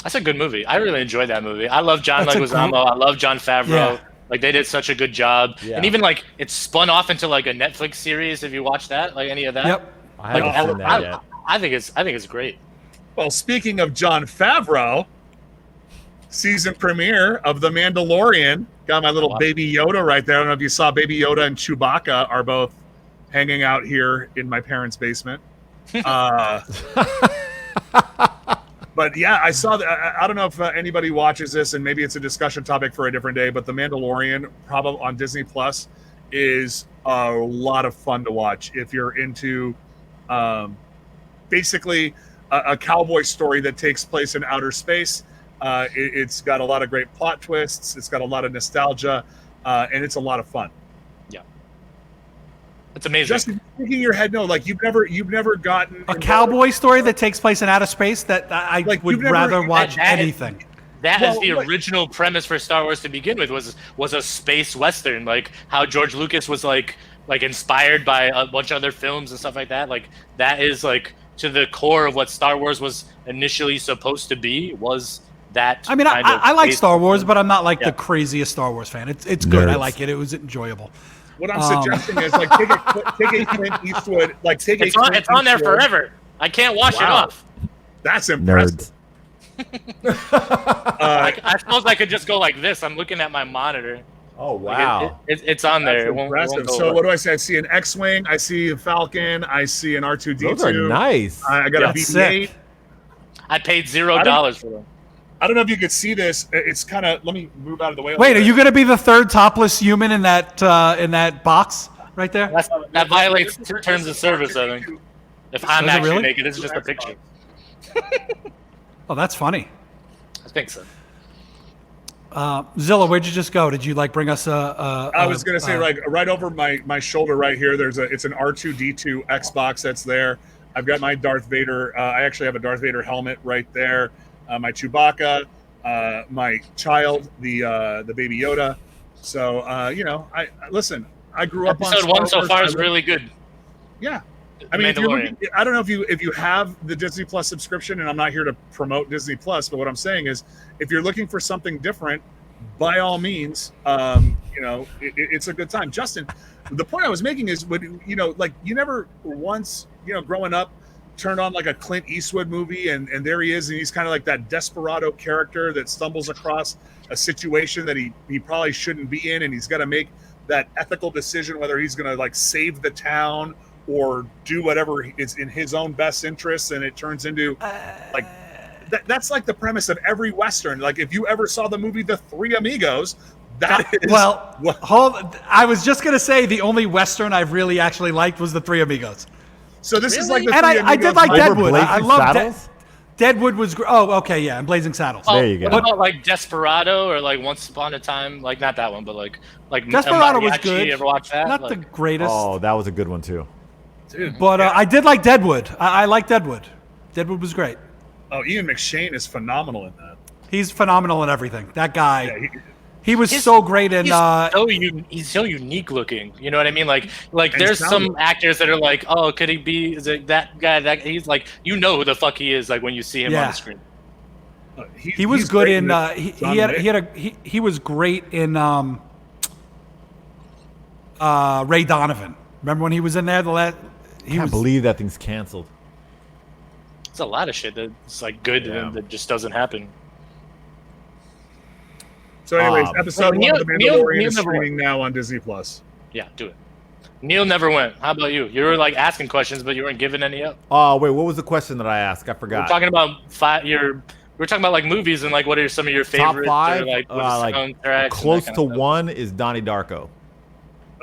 That's a good movie. I really enjoyed that movie. I love John That's a Leguizamo. great- I love John Favreau. Yeah. Like they did such a good job. Yeah. And even like it spun off into like a Netflix series. If you watch that, like any of that. Yep. I Like, haven't seen that yet. I think it's great. Well, speaking of John Favreau, season premiere of The Mandalorian. Got my little Baby Yoda right there. I don't know if you saw Baby Yoda and Chewbacca are both hanging out here in my parents' basement. But yeah, I saw that. I don't know if anybody watches this, and maybe it's a discussion topic for a different day. But The Mandalorian, probably on Disney Plus, is a lot of fun to watch if you're into basically a cowboy story that takes place in outer space. It's got a lot of great plot twists. It's got a lot of nostalgia, and it's a lot of fun. It's amazing. Just thinking your head, no, like you've never gotten a cowboy story that takes place in outer space. That I Like, would you've never- rather watch that- anything. That Well, is the like- original premise for Star Wars to begin with was a space western, like how George Lucas was like inspired by a bunch of other films and stuff like that. Like that is like to the core of what Star Wars was initially supposed to be. Was that? I mean, kind of I like space Star Wars, western. but I'm not like Yeah. the craziest Star Wars fan. It's good. I Nerds. like it. It was enjoyable. What I'm suggesting is like take a Clint Eastwood, like take a It's on. Clint It's on there Eastwood- forever. I can't wash it Wow. off. That's impressive. Nerds. I suppose I could just go like this. I'm looking at my monitor. Oh Like, wow. it's on there. That's It won't impressive. go So away. what do I see? I see an X-wing. I see a Falcon. I see an R2D2. Those are nice. I got a That's BB-8. sick. I paid $0 for them. I don't know if you could see this. It's kind of. Let me move out of the way. a Wait, are little you bit. going to be the third topless human in that box right there? That violates terms of service, I think. If I'm Does it actually really? naked, it's just a picture. Oh, that's funny. I think so. Zilla, where'd you just go? Did you like bring us I was gonna say like right over my shoulder right here. It's an R2D2 Xbox that's there. I've got my Darth Vader. I actually have a Darth Vader helmet right there. My Chewbacca, my child, the Baby Yoda. So I listen. I grew up on Episode Star 1 so Wars. far is really good. Yeah. The I mean, if you're Mandalorian. looking, I don't know if you have the Disney Plus subscription, and I'm not here to promote Disney Plus, but what I'm saying is, if you're looking for something different, by all means, it's a good time. Justin, the point I was making is, when like you never once, growing up, turned on like a Clint Eastwood movie, and there he is, and he's kind of like that desperado character that stumbles across a situation that he probably shouldn't be in, and he's got to make that ethical decision whether he's going to like save the town or do whatever is in his own best interests, and it turns into like that's like the premise of every Western. Like, if you ever saw the movie The Three Amigos, that is I was just gonna say the only Western I've really actually liked was The Three Amigos. So this is like Really? the And Three I did Amigos like movie. Deadwood. I Blazing love Saddles? Deadwood was oh okay, yeah, and Blazing Saddles. There you go. What about like Desperado or like Once Upon a Time? Like, not that one, but like Desperado was Mariachi. good. You ever watch that? Not the Like, greatest, Oh, that was a good one too. Dude, but I did like Deadwood. I like Deadwood. Deadwood was great. Ian McShane is phenomenal in that. He's phenomenal in everything. That guy. Yeah, He was His- so great in. he's so unique looking. You know what I mean? Like And there's some talented. actors that are like, oh, could he be is it that guy? That he's like, who the fuck he is, like when you see him on Yeah. the screen. he was he's good great in. this. He John had Wick. he was great in Ray Donovan. Remember when he was in there? I can't believe that thing's canceled. It's a lot of shit that's like good Yeah. and that just doesn't happen. So, anyways, Um, episode Neil- one of The Neil- Mandalorian Neil is never streaming now on Disney Plus. Yeah, do it. Neil never went. How about you? You were like asking questions, but you weren't giving any up. Oh wait, what was the question that I asked? I We're forgot. talking about we're talking about like movies and like what are some of your Top favorites? five, or, like, what like soundtracks and close that to kind of stuff. one is Donnie Darko.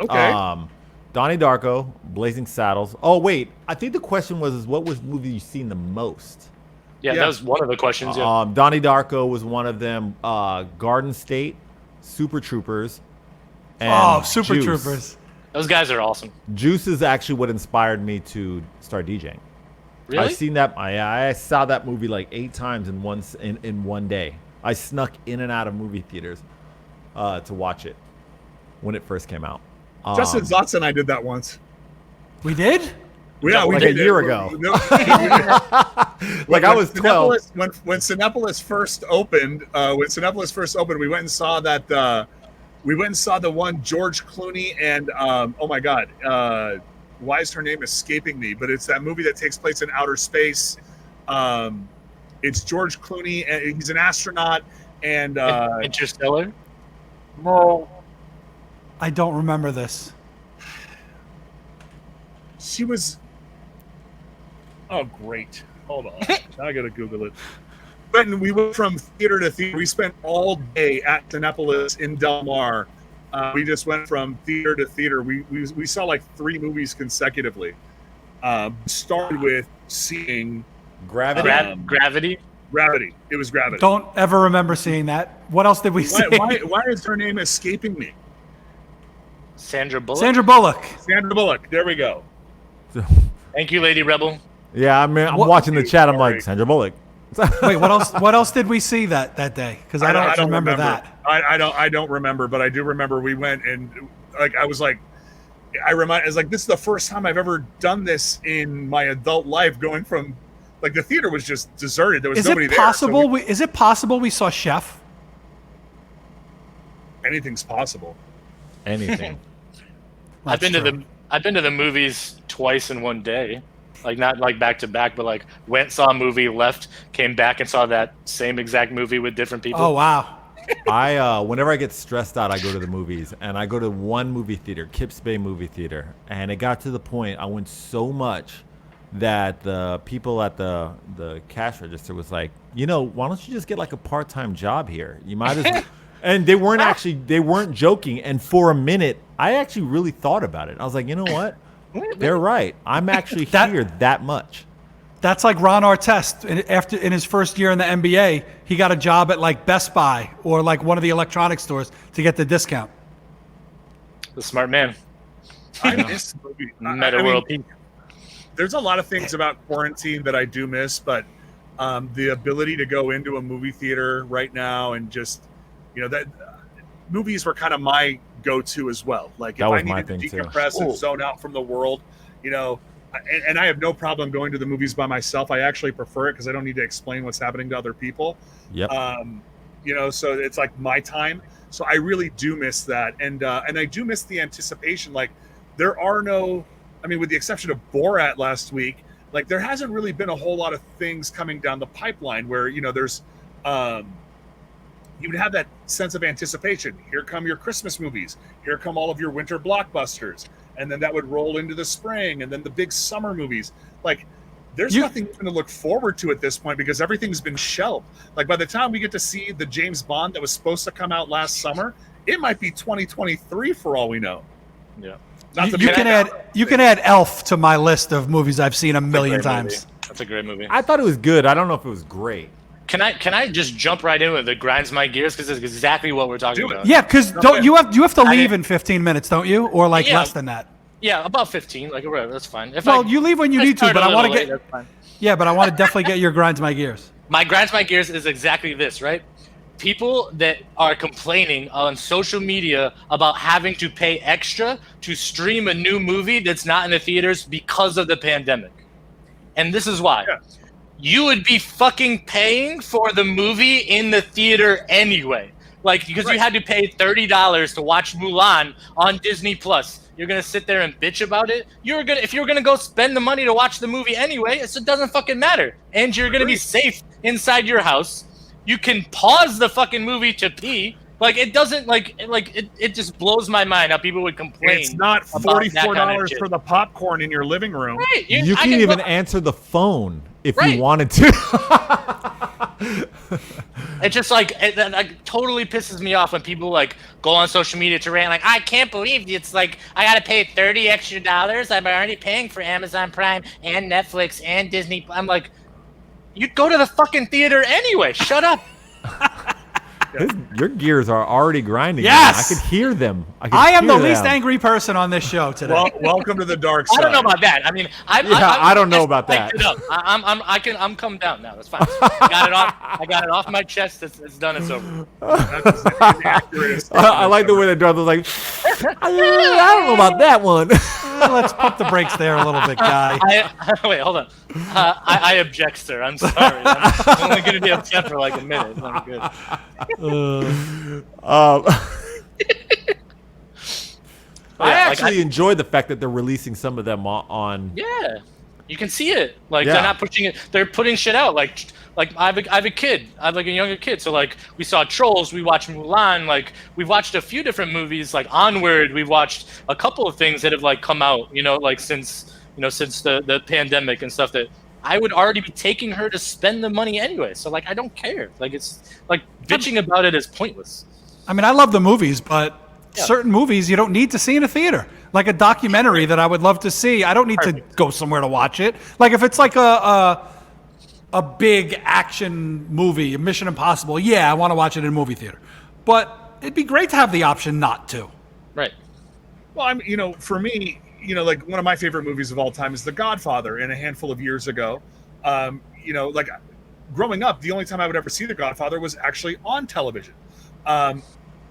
Okay. Donnie Darko, Blazing Saddles. Oh wait, I think the question was what was movie you seen the most? Yeah, Yeah. that was one of the questions. Yeah. Donnie Darko was one of them. Garden State, Super Troopers, and Super Juice. Troopers. Those guys are awesome. Juice is actually what inspired me to start DJing. Really? I've seen that. I saw that movie like 8 times in one day. I snuck in and out of movie theaters to watch it when it first came out. Justin Zotz and I did that once. We did. Yeah, we Like did a year it. ago. No, Like I was 12. When Cinepolis first opened, we went and saw that. We went and saw the one George Clooney and oh my God, why is her name escaping me? But it's that movie that takes place in outer space. It's George Clooney, and he's an astronaut, and Interstellar. no, I don't remember this. she was. Oh, great! Hold on, now I gotta Google it. But we went from theater to theater. We spent all day at Cinepolis in Del Mar. We just went from theater to theater. We saw like 3 movies consecutively. Started with seeing Gravity. Gravity. Gravity. It was Gravity. Don't ever remember seeing that. What else did we see? Why is her name escaping me? Sandra Bullock. Sandra Bullock. Sandra Bullock. There we go. Thank you, Lady Rebel. Yeah, I'm What- watching the chat. I'm Sorry. like Sandra Bullock. Wait, what else? What else did we see that day? Because I don't remember that. I don't remember, but I do remember we went and like I was like this is the first time I've ever done this in my adult life. Going from like the theater was just deserted. There was Is nobody it there. so possible? Is it possible we saw Chef? anything's possible. Anything. I've been That's to true. I've been to the movies twice in one day. Like not like back to back, but like went, saw a movie, left, came back and saw that same exact movie with different people. Oh wow. Whenever I get stressed out, I go to the movies, and I go to one movie theater, Kips Bay movie theater, and it got to the point I went so much that the people at the cash register was like, why don't you just get like a part-time job here? You might as well. And they weren't joking. And for a minute, I actually really thought about it. I was like, you know what? They're right. I'm actually here that much. That's like Ron Artest. In his first year in the NBA, he got a job at like Best Buy or like one of the electronics stores to get the discount. The smart man. I miss the movie. Meta world peak. there's a lot of things about quarantine that I do miss, but the ability to go into a movie theater right now and just, that movies were kind of my go-to as well. Like That if I was my needed to thing, too. decompress and Ooh. zone out from the world, and I have no problem going to the movies by myself. I actually prefer it because I don't need to explain what's happening to other people. Yep. So it's like my time. So I really do miss that, and I do miss the anticipation. Like there are no, with the exception of Borat last week, like there hasn't really been a whole lot of things coming down the pipeline where there's you would have that sense of anticipation. Here come your Christmas movies. Here come all of your winter blockbusters, and then that would roll into the spring, and then the big summer movies. Like there's nothing even to look forward to at this point because everything's been shelved. Like by the time we get to see the James Bond that was supposed to come out last summer, it might be 2023 for all we know. Yeah. You can add Elf to my list of movies I've seen a million Great times. movie. That's a great movie. I thought it was good. I don't know if it was great. Can I just jump right in with it grinds my gears because it's exactly what we're talking about. Yeah, because you have to leave in 15 minutes, don't you? Or like Yeah. less than that. Yeah, about 15, like whatever. That's fine. You leave when you need to, start but a I want to little get. late, that's fine. Yeah, but I want to definitely get your grinds my gears. My grinds my gears is exactly this, right? People that are complaining on social media about having to pay extra to stream a new movie that's not in the theaters because of the pandemic. And this is why. Yeah. You would be fucking paying for the movie in the theater anyway. Like, because you had to pay $30 to watch Mulan on Disney Plus. You're gonna sit there and bitch about it. If you're gonna go spend the money to watch the movie anyway, it doesn't fucking matter. And you're gonna be safe inside your house. You can pause the fucking movie to pee. Like it doesn't it just blows my mind how people would complain. It's not about that $44 kind of shit. for the popcorn in your living room. Right. You I can even go- answer the phone if Right. you wanted to. It just it totally pisses me off when people like go on social media to rant like I can't believe it's like I gotta pay $30 extra. I'm already paying for Amazon Prime and Netflix and Disney. I'm like, you'd go to the fucking theater anyway. Shut up. Your gears are already grinding. Yes! Man. I could hear them. I am the hear least them. angry person on this show today. Well, welcome to the dark side. I don't know about that. I mean, I don't know about that. It up. I'm calmed down now. That's fine. I got it off my chest. It's done. It's over. That's as inaccurate as I like the way that Darth was like, I don't know about that one. Let's pump the brakes there a little bit, guy. Wait, hold on. I object, sir. I'm sorry. I'm only going to be upset for like a minute. I'm good. I Yeah, actually enjoy the fact that they're releasing some of them on. Yeah, you can see it. Like Yeah. they're not pushing it. They're putting shit out. Like I have a kid. I have like a younger kid. So like we saw Trolls. We watched Mulan. Like we've watched a few different movies. Like Onward. We've watched a couple of things that have like come out. Like since the pandemic and stuff that. I would already be taking her to spend the money anyway. So like I don't care. Like it's like bitching about it is pointless. I mean, I love the movies, but Yeah. certain movies you don't need to see in a theater. Like a documentary that I would love to see, I don't need to go somewhere to watch it. Like if it's like a big action movie, Mission Impossible, yeah, I want to watch it in a movie theater. But it'd be great to have the option not to. Right. Well, for me, like one of my favorite movies of all time is The Godfather. And a handful of years ago, like growing up, the only time I would ever see The Godfather was actually on television.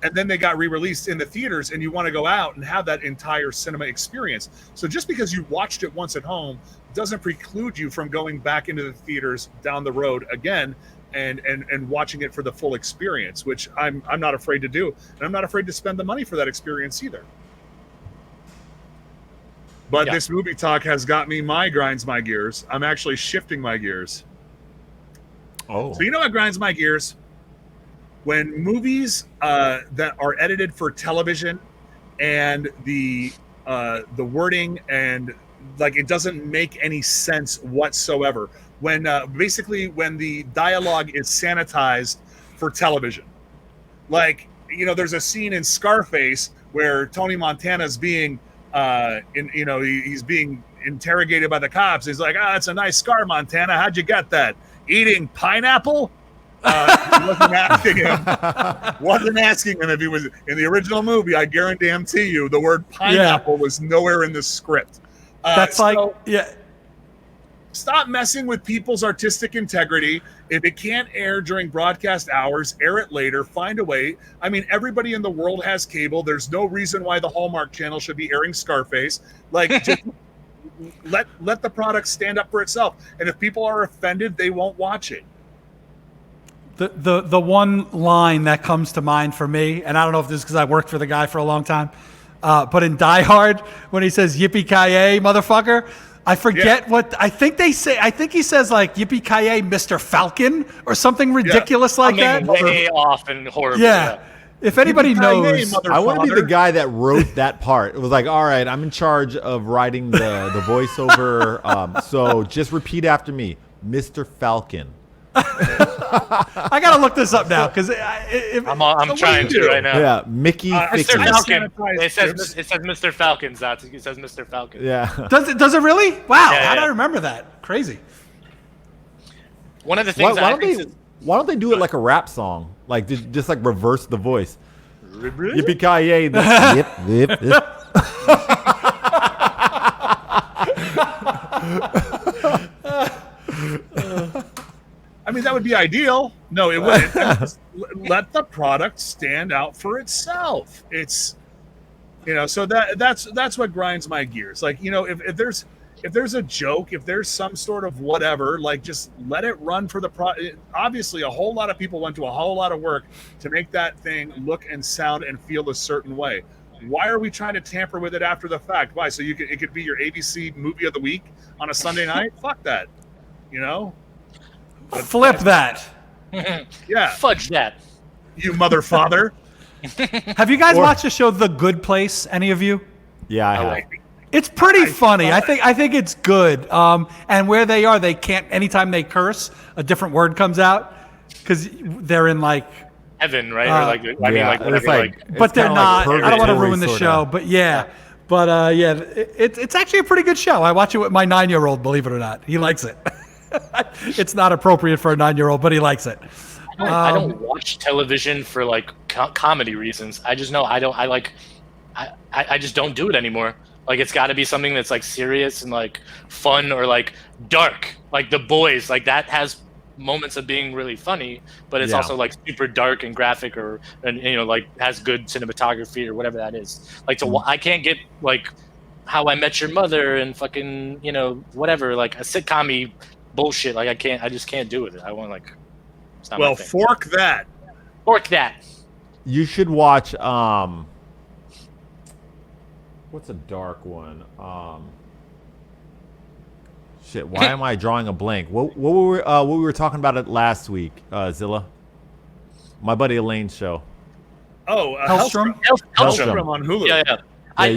And then they got re-released in the theaters, and you want to go out and have that entire cinema experience. So just because you watched it once at home doesn't preclude you from going back into the theaters down the road again and watching it for the full experience, which I'm not afraid to do. And I'm not afraid to spend the money for that experience either. But Yeah. this movie talk has got me grinds my gears. I'm actually shifting my gears. Oh. So you know what grinds my gears? When movies that are edited for television and the wording and like it doesn't make any sense whatsoever. When when the dialogue is sanitized for television. Like, there's a scene in Scarface where Tony Montana's being he's being interrogated by the cops. He's like, it's a nice scar, Montana. How'd you get that? Eating pineapple? He wasn't asking him if he was in the original movie. I guarantee you the word pineapple was nowhere in the script. That's so- yeah. Stop messing with people's artistic integrity. If it can't air during broadcast hours, air it later. Find a way. I mean, everybody in the world has cable. There's no reason why the Hallmark Channel should be airing Scarface. Like, just let the product stand up for itself. And if people are offended, they won't watch it. The one line that comes to mind for me, and I don't know if this is because I worked for the guy for a long time, but in Die Hard, when he says "Yippee-ki-yay, motherfucker," I forget what I think they say. I think he says like "Yippee-ki-yay, Mr. Falcon" or something ridiculous like that. Way off and horrible. Yeah. If anybody Yippee-ki-yay, knows, mother I want to be father. the guy that wrote that part. It was like, all right, I'm in charge of writing the voiceover. So just repeat after me, Mr. Falcon. I gotta look this up now because I'm trying to right now. Yeah, Mickey. Mr. Fickens. Falcon. sanitized It says chips. Mr. Falcon. Zach. It says Mr. Falcon. Yeah. does it really? Wow, Yeah, how do yeah. I remember that? Crazy. One of the Why, things why I don't think they? is- Why don't they do it like a rap song? Like just like reverse the voice. Yippee ki yay! Yip yip yip. I mean, that would be ideal. No, it wouldn't. Just let the product stand out for itself. It's, so that's what grinds my gears. Like, if there's a joke, if there's some sort of whatever, like just let it run for the obviously a whole lot of people went to a whole lot of work to make that thing look and sound and feel a certain way. Why are we trying to tamper with it after the fact? Why? So it could be your ABC movie of the week on a Sunday night? Fuck that. Flip that. Yeah. Fudge that. You mother father. Have you guys Or- watched the show The Good Place? Any of you? Yeah, I I have. like It's pretty funny. saw I think it's good. And where they are, they can't. Anytime they curse, a different word comes out because they're in like. heaven, right? Or like, I mean, Yeah, like it's whatever. like- Like, it's But they're kinda like not. I don't want to purgatory ruin the sorta. show, but yeah. But yeah, it's actually a pretty good show. I watch it with my 9-year-old. Believe it or not, he likes it. It's not appropriate for a 9-year-old, but he likes it. I don't watch television for like comedy reasons. I just know I don't. I just don't do it anymore. Like it's got to be something that's like serious and like fun or like dark. Like The Boys, like that has moments of being really funny, but it's Yeah. also like super dark and graphic, and like has good cinematography or whatever that is. Like I can't get like How I Met Your Mother and fucking whatever like a sitcom-y bullshit. Like I just can't do with it. I want like. It's not my Well, thing. fork that. Fork that. You should watch. What's a dark one? Shit. Why am I drawing a blank? What we were talking about it last week, Zilla. My buddy Elaine's show. Oh, Hellstrom? Hellstrom on Hulu. Yeah. you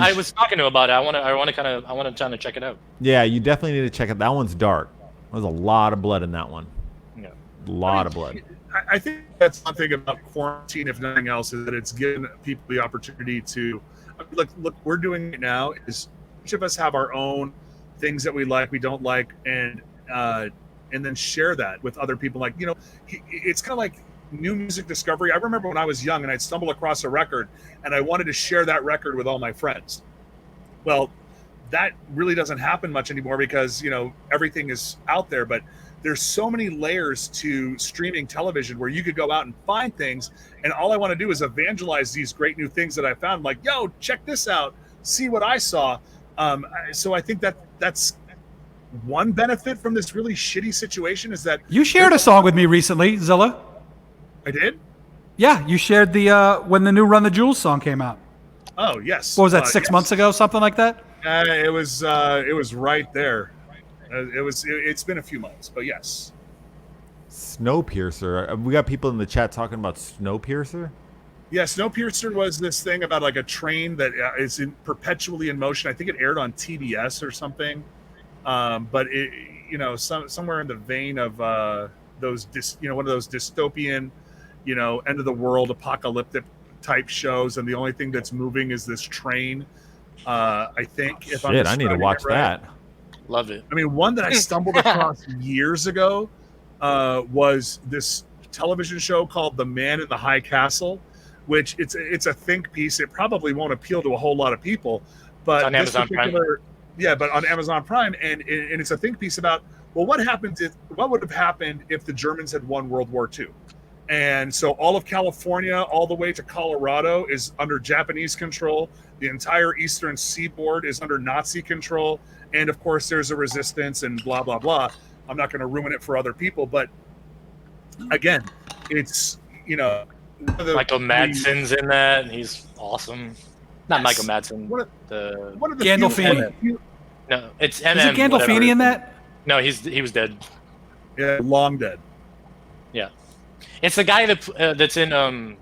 I sh- was talking to him about it. I want to try to check it out. Yeah, you definitely need to check it. That one's dark. There's a lot of blood in that one. Yeah. A lot of blood. I think that's one thing about quarantine, if nothing else, is that it's given people the opportunity to look. We're doing it now. Is each of us have our own things that we like, we don't like, and then share that with other people. Like it's kind of like new music discovery. I remember when I was young and I'd stumble across a record and I wanted to share that record with all my friends. Well, that really doesn't happen much anymore because everything is out there, but there's so many layers to streaming television where you could go out and find things, and all I want to do is evangelize these great new things that I found. Like, yo, check this out, see what I saw. So I think that's one benefit from this really shitty situation is that You shared a song with me recently, Zilla. I did. Yeah, you shared the when the new Run the Jewels song came out. Oh yes. What was that? 6 yes. months ago, something like that. It was right there. It's been a few months, but yes. Snowpiercer. We got people in the chat talking about Snowpiercer. Yeah, Snowpiercer was this thing about like a train that is perpetually in motion. I think it aired on TBS or something, but it, somewhere in the vein of those, one of those dystopian, end of the world apocalyptic type shows, and the only thing that's moving is this train. I think. If I'm Shit, I need to describing watch it right. that. Love it. I mean, one that I stumbled across years ago was this television show called The Man in the High Castle, which it's a think piece. It probably won't appeal to a whole lot of people, but It's on this Amazon Prime. particular, yeah, but on Amazon Prime, and it's a think piece about Well, what would have happened if the Germans had won World War II? And so all of California, all the way to Colorado, is under Japanese control. The entire eastern seaboard is under Nazi control. And of course, there's a resistance and blah, blah, blah. I'm not going to ruin it for other people. But again, it's, Michael Madsen's in that, and he's awesome. Not Michael Madsen. One of the Gandolfini. No, it's Is it Gandolfini in that? No, he was dead. Yeah, long dead. Yeah, it's the guy that's in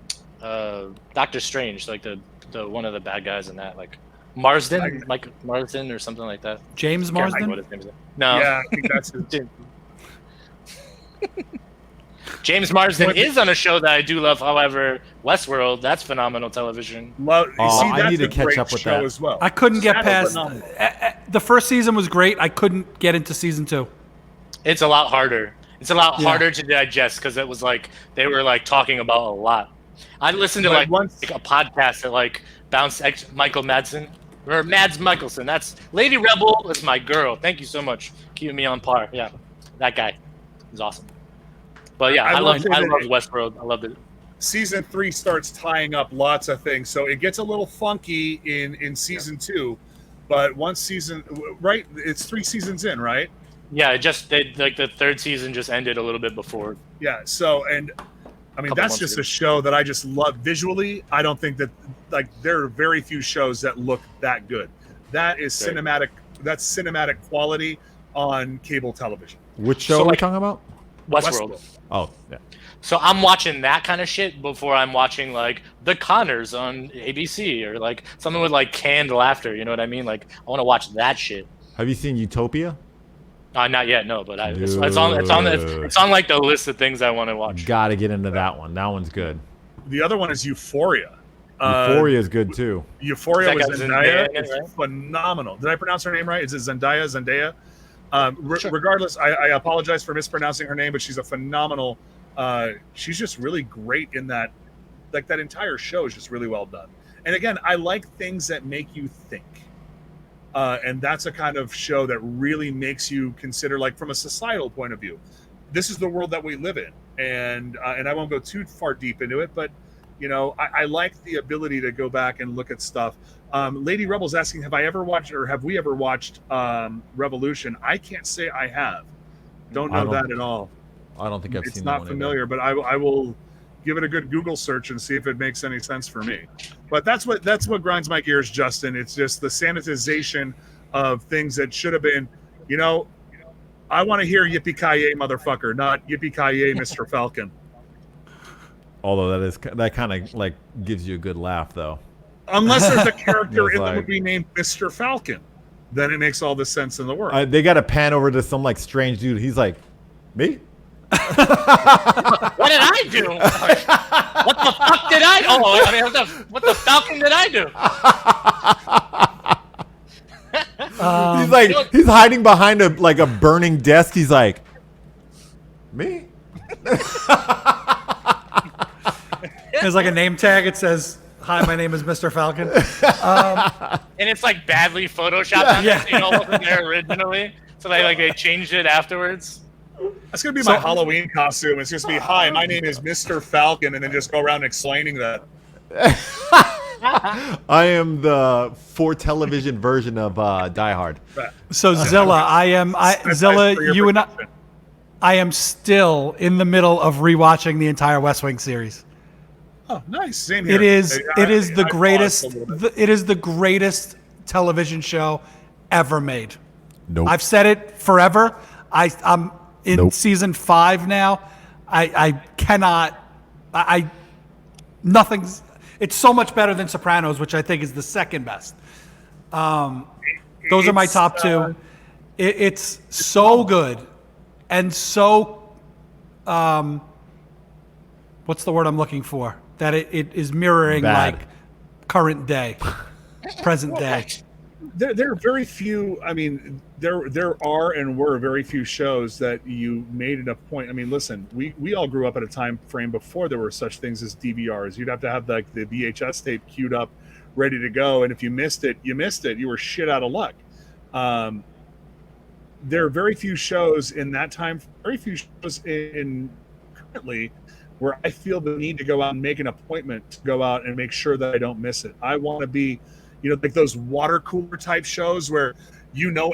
Doctor Strange, like the one of the bad guys in that, like Marsden, Mike Marsden or something like that. James Can't remember Marsden? what his name is. No, Yeah, I think that's his. James Marsden is on a show that I do love. However, Westworld, that's phenomenal television. I need to catch up with show that as well. I couldn't get That's past. phenomenal. The first season was great. I couldn't get into season 2. It's a lot harder. It's a lot Yeah. harder to digest because it was like they were like talking about a lot. I listened to But like once- a podcast that like bounced Michael Madsen or Mads Mikkelsen. That's Lady Rebel is my girl. Thank you so much, keeping me on par. Yeah, that guy is awesome. But yeah, I love Westworld. I loved it. Season 3 starts tying up lots of things, so it gets a little funky in season 2. But once season, right? It's 3 seasons in, right? Yeah, like the third season just ended a little bit before. Yeah. So, and I mean, Couple that's months just ago. a show that I just love visually. I don't think that, like, there are very few shows that look that good. That is Right. cinematic. That's cinematic quality on cable television. Which show So, are we like- talking about? Westworld. Oh, yeah. So I'm watching that kind of shit before I'm watching like The Conners on ABC or like something with like canned laughter. You know what I mean? Like I want to watch that shit. Have you seen Utopia? Not yet, no. But it's on like the list of things I want to watch. Gotta get into that one. That one's good. The other one is Euphoria. Euphoria is good too. Euphoria That with got Zendaya Zendaya in it, is right? phenomenal. Did I pronounce her name right? Is it Zendaya? Sure. Regardless, I apologize for mispronouncing her name, but she's a phenomenal. She's just really great in that. Like that entire show is just really well done. And again, I like things that make you think. And that's a kind of show that really makes you consider, like from a societal point of view, this is the world that we live in. And I won't go too far deep into it, but I like the ability to go back and look at stuff. Lady Rebel's asking, have we ever watched Revolution? I can't say I have. Don't I know don't- that at all. I don't think I've It's seen not that one familiar, but I will give it a good Google search and see if it makes any sense for me. But that's what grinds my gears, Justin. It's just the sanitization of things that should have been, I want to hear yippee ki motherfucker, not yippee ki Mr. Falcon. Although that kind of like gives you a good laugh though. Unless there's a character It's in the like- movie named Mr. Falcon, then it makes all the sense in the world. They got to pan over to some like strange dude. He's like, me? What did I do? What the fuck did I? Oh, I mean, what the Falcon did I do? He's like, he's hiding behind a burning desk. He's like, me? There's like a name tag. It says, "Hi, my name is Mr. Falcon." And it's like badly photoshopped. Yeah. It wasn't there originally, so they changed it afterwards. That's gonna be my Halloween costume. It's just be, hi, my name is Mr. Falcon, and then just go around explaining that. I am the for television version of Die Hard. So Zilla, Zilla, For your you and protection. I am still in the middle of rewatching the entire West Wing series. Oh, nice. Same here. It is the I paused greatest. a little bit. It is the greatest television show ever made. Nope. I've said it forever. I'm in Nope. season 5 now. I cannot. Nothing's. It's so much better than Sopranos, which I think is the second best. Those are my It's, top two. It's so good, and so. What's the word I'm looking for? That it is mirroring Bad. like current day, present day. There are very few. I mean, there are and were very few shows that you made it a point. I mean, listen, we all grew up at a time frame before there were such things as DVRs. You'd have to have like the VHS tape queued up, ready to go, and if you missed it, you missed it. You were shit out of luck. there are very few shows in that time, very few shows in currently where I feel the need to go out and make an appointment to go out and make sure that I don't miss it. I want to be, like those water cooler type shows where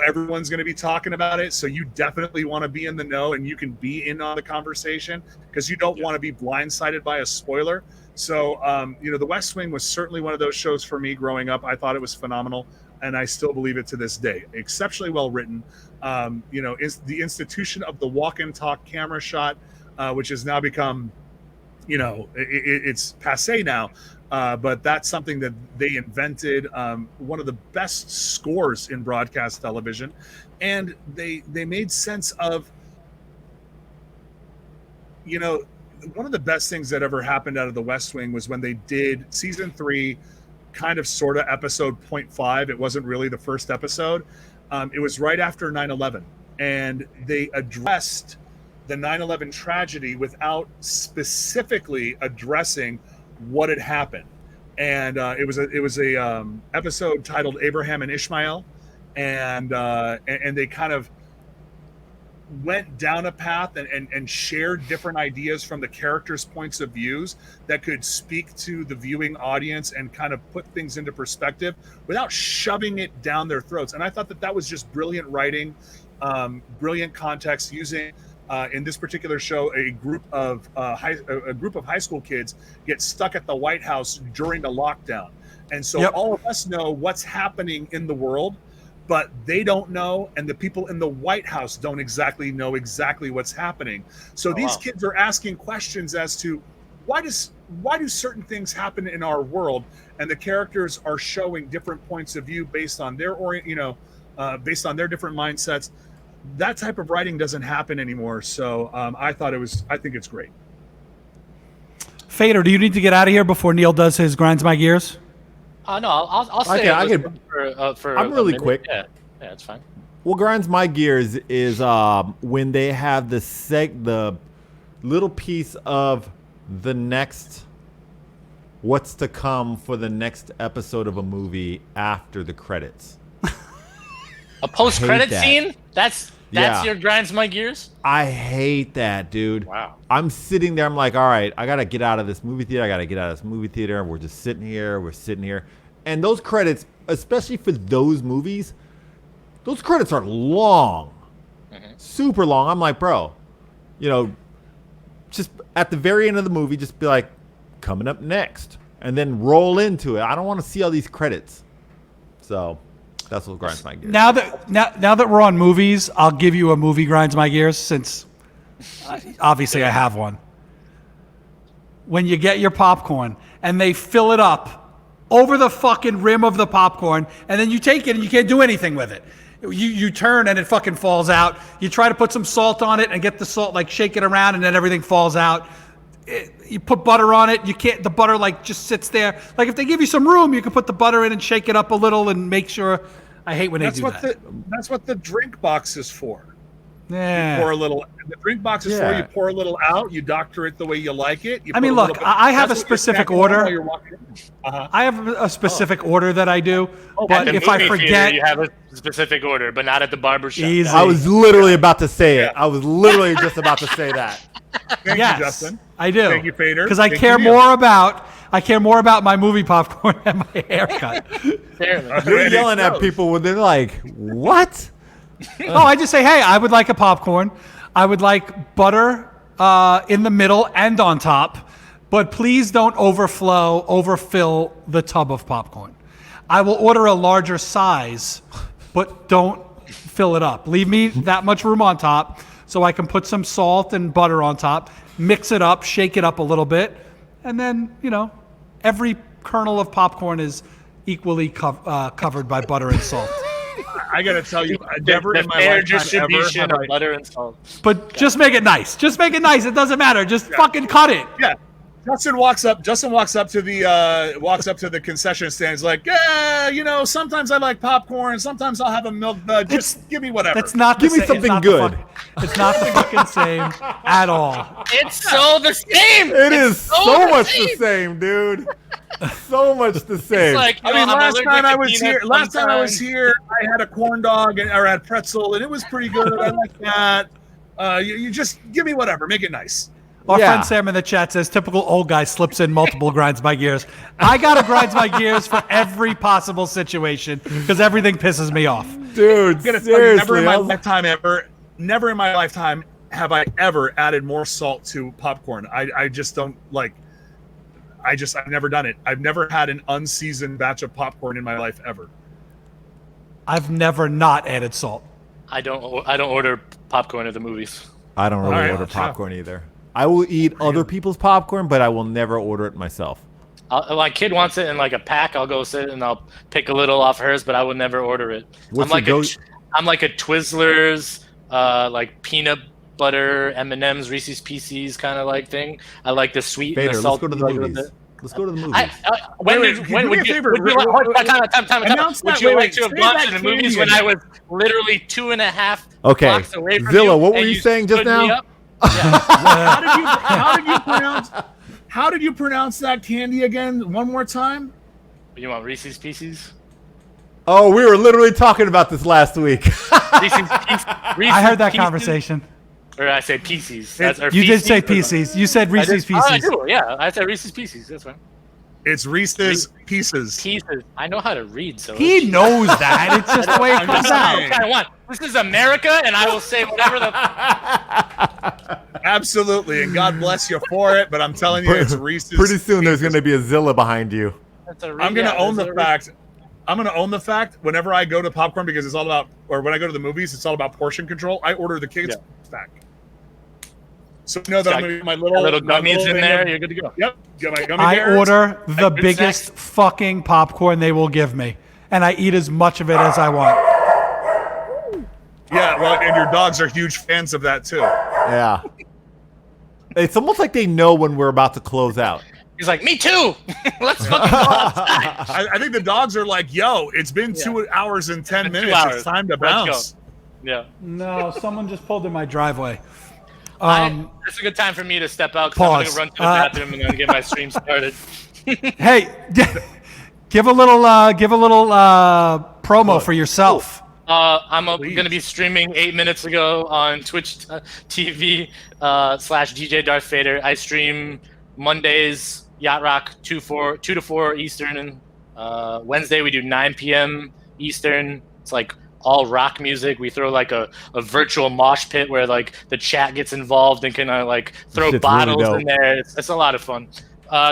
everyone's going to be talking about it, so you definitely want to be in the know and you can be in on the conversation because you don't want to be blindsided by a spoiler. So, The West Wing was certainly one of those shows for me growing up. I thought it was phenomenal, and I still believe it to this day. Exceptionally well written. Is the institution of the walk and talk camera shot, which has now become, it's passé now. But that's something that they invented, one of the best scores in broadcast television. And they made sense of, one of the best things that ever happened out of the West Wing was when they did season 3, kind of sort of episode 0.5. It wasn't really the first episode. It was right after 9/11. And they addressed the 9/11 tragedy without specifically addressing what had happened. And it was a episode titled Abraham and Ishmael, and they kind of went down a path and shared different ideas from the characters' points of views that could speak to the viewing audience and kind of put things into perspective without shoving it down their throats. And I thought that was just brilliant writing, brilliant context, using in this particular show, a group of high school kids get stuck at the White House during the lockdown, and so all of us know what's happening in the world, but they don't know, and the people in the White House don't exactly know what's happening. So these kids are asking questions as to why do certain things happen in our world, and the characters are showing different points of view based on their based on their different mindsets. That type of writing doesn't happen anymore. So I think it's great. Fader, do you need to get out of here before Neil does his grinds my gears? No, I'll stay. I'm really quick. Yeah, it's fine. What grinds my gears is when they have the little piece of the next what's to come for the next episode of a movie after the credits. A post-credit that. scene? That's your grinds my gears? I hate that, dude. Wow. I'm sitting there. I'm like, all right, I got to get out of this movie theater. We're just sitting here. And those credits, especially for those movies, those credits are long. Mm-hmm. Super long. I'm like, bro, just at the very end of the movie, just be like, coming up next. And then roll into it. I don't want to see all these credits. So that's what grinds my gears. Now that we're on movies, I'll give you a movie grinds my gears, since obviously I have one. When you get your popcorn and they fill it up over the fucking rim of the popcorn, and then you take it and you can't do anything with it. You turn and it fucking falls out. You try to put some salt on it and get the salt, like shake it around, and then everything falls out. You put butter on it, you can't. The butter just sits there. Like if they give you some room, you can put the butter in and shake it up a little and make sure. I hate when they do that. That's what the drink box is for. Yeah. You pour a little. The drink box is for you pour a little out. You doctor it the way you like it. Look, I have a specific order. I have a specific order that I do. But if I forget, you have a specific order, but not at the barbershop. Easy. I was literally about to say it. I was literally just about to say that. Thank you, Justin. I do. Thank you, Fader. Because I care more about my movie popcorn and my haircut. You're yelling at people when they're like, "What?" Oh, I just say, hey, I would like a popcorn. I would like butter in the middle and on top, but please don't overfill the tub of popcorn. I will order a larger size, but don't fill it up. Leave me that much room on top so I can put some salt and butter on top, mix it up, shake it up a little bit, and then, every kernel of popcorn is equally covered by butter and salt. I got to tell you, I never in my lifetime distribution ever of butter and salt. But just make it nice. Just make it nice. It doesn't matter. Just fucking cut it. Yeah. Justin walks up to the concession stand. He's like, yeah, sometimes I like popcorn. Sometimes I'll have a milk bud. Just give me whatever. That's not Give me something good. It's not the fucking same at all. It's so the same. It is so much the same, dude. So much the same. It's like, I mean, I'm last allergic time I to was peanuts here, sometimes. I had a corn dog or had pretzel, and it was pretty good. I like that. You just give me whatever, make it nice. Our Yeah. friend Sam in the chat says, typical old guy slips in multiple grinds my gears. I got to grind my gears for every possible situation because everything pisses me off. Dude, I'm gonna tell you, never seriously. in my lifetime have I ever added more salt to popcorn. I just don't like. I've never done it. I've never had an unseasoned batch of popcorn in my life ever. I've never not added salt. I don't order popcorn at the movies. I don't really All right, order yeah. popcorn either. I will eat other people's popcorn, but I will never order it myself. My kid wants it in like a pack. I'll go sit and I'll pick a little off hers, but I would never order it. What's I'm your like I'm like a Twizzlers, like peanut butter M&Ms, Reese's Pieces kind of like thing. I like the sweet and Vader, the let's salt. go to the movies. Let's go to the movies. When Wait, did can you would do me a you favor? would you like time Announce would that- you wait, like to have say gone that to the candy movies when I again. was literally 2.5 Okay, blocks away from Zilla, you? what were and you saying just stood me now? up? Yeah. How did you pronounce that candy again? One more time. You want Reese's Pieces? Oh, we were literally talking about this last week. Reese's I heard that Pieces? conversation. Or I say Pieces. You did say Pieces. You said Reese's Oh, I Pieces. do. Yeah, I said Reese's Pieces. That's fine. It's Reese's Pieces. Pieces. I know how to read, so He knows that. It's just the way it I'm comes just out. saying. I want. This is America, and I will say whatever the. Absolutely, and God bless you for it. But I'm telling you, it's Reese's. Pretty soon there's going to be a Zilla behind you. That's a I'm gonna yeah, own that's the a- fact. I'm gonna own the fact. Whenever I go to popcorn, because it's all about, or when I go to the movies, it's all about portion control. I order the kids stack. So you know that I'm gonna get my little gummies in thing there. of- You're good to go. Yep, get my gummy I bears. order the good biggest snacks. fucking popcorn they will give me, and I eat as much of it as I want. Yeah, well, and your dogs are huge fans of that too. Yeah. It's almost like they know when we're about to close out. He's like, me too. Let's fucking go outside. I think the dogs are like, "Yo, it's been 2 hours and 10 It's been 2 minutes. hours. It's time to Let's go." bounce." Yeah. No, someone just pulled in my driveway. It's a good time for me to step out because I'm Pause. gonna run to the bathroom and then get my stream started. Hey, give a little promo for yourself. I'm Please. going to be streaming 8 minutes ago on Twitch TV / DJ Darth Vader. I stream Mondays, Yacht Rock 2 to 4 Eastern. And Wednesday, we do 9 p.m. Eastern. It's like all rock music. We throw like a virtual mosh pit where like the chat gets involved and can like throw Shit's really bottles dope. in there. It's a lot of fun.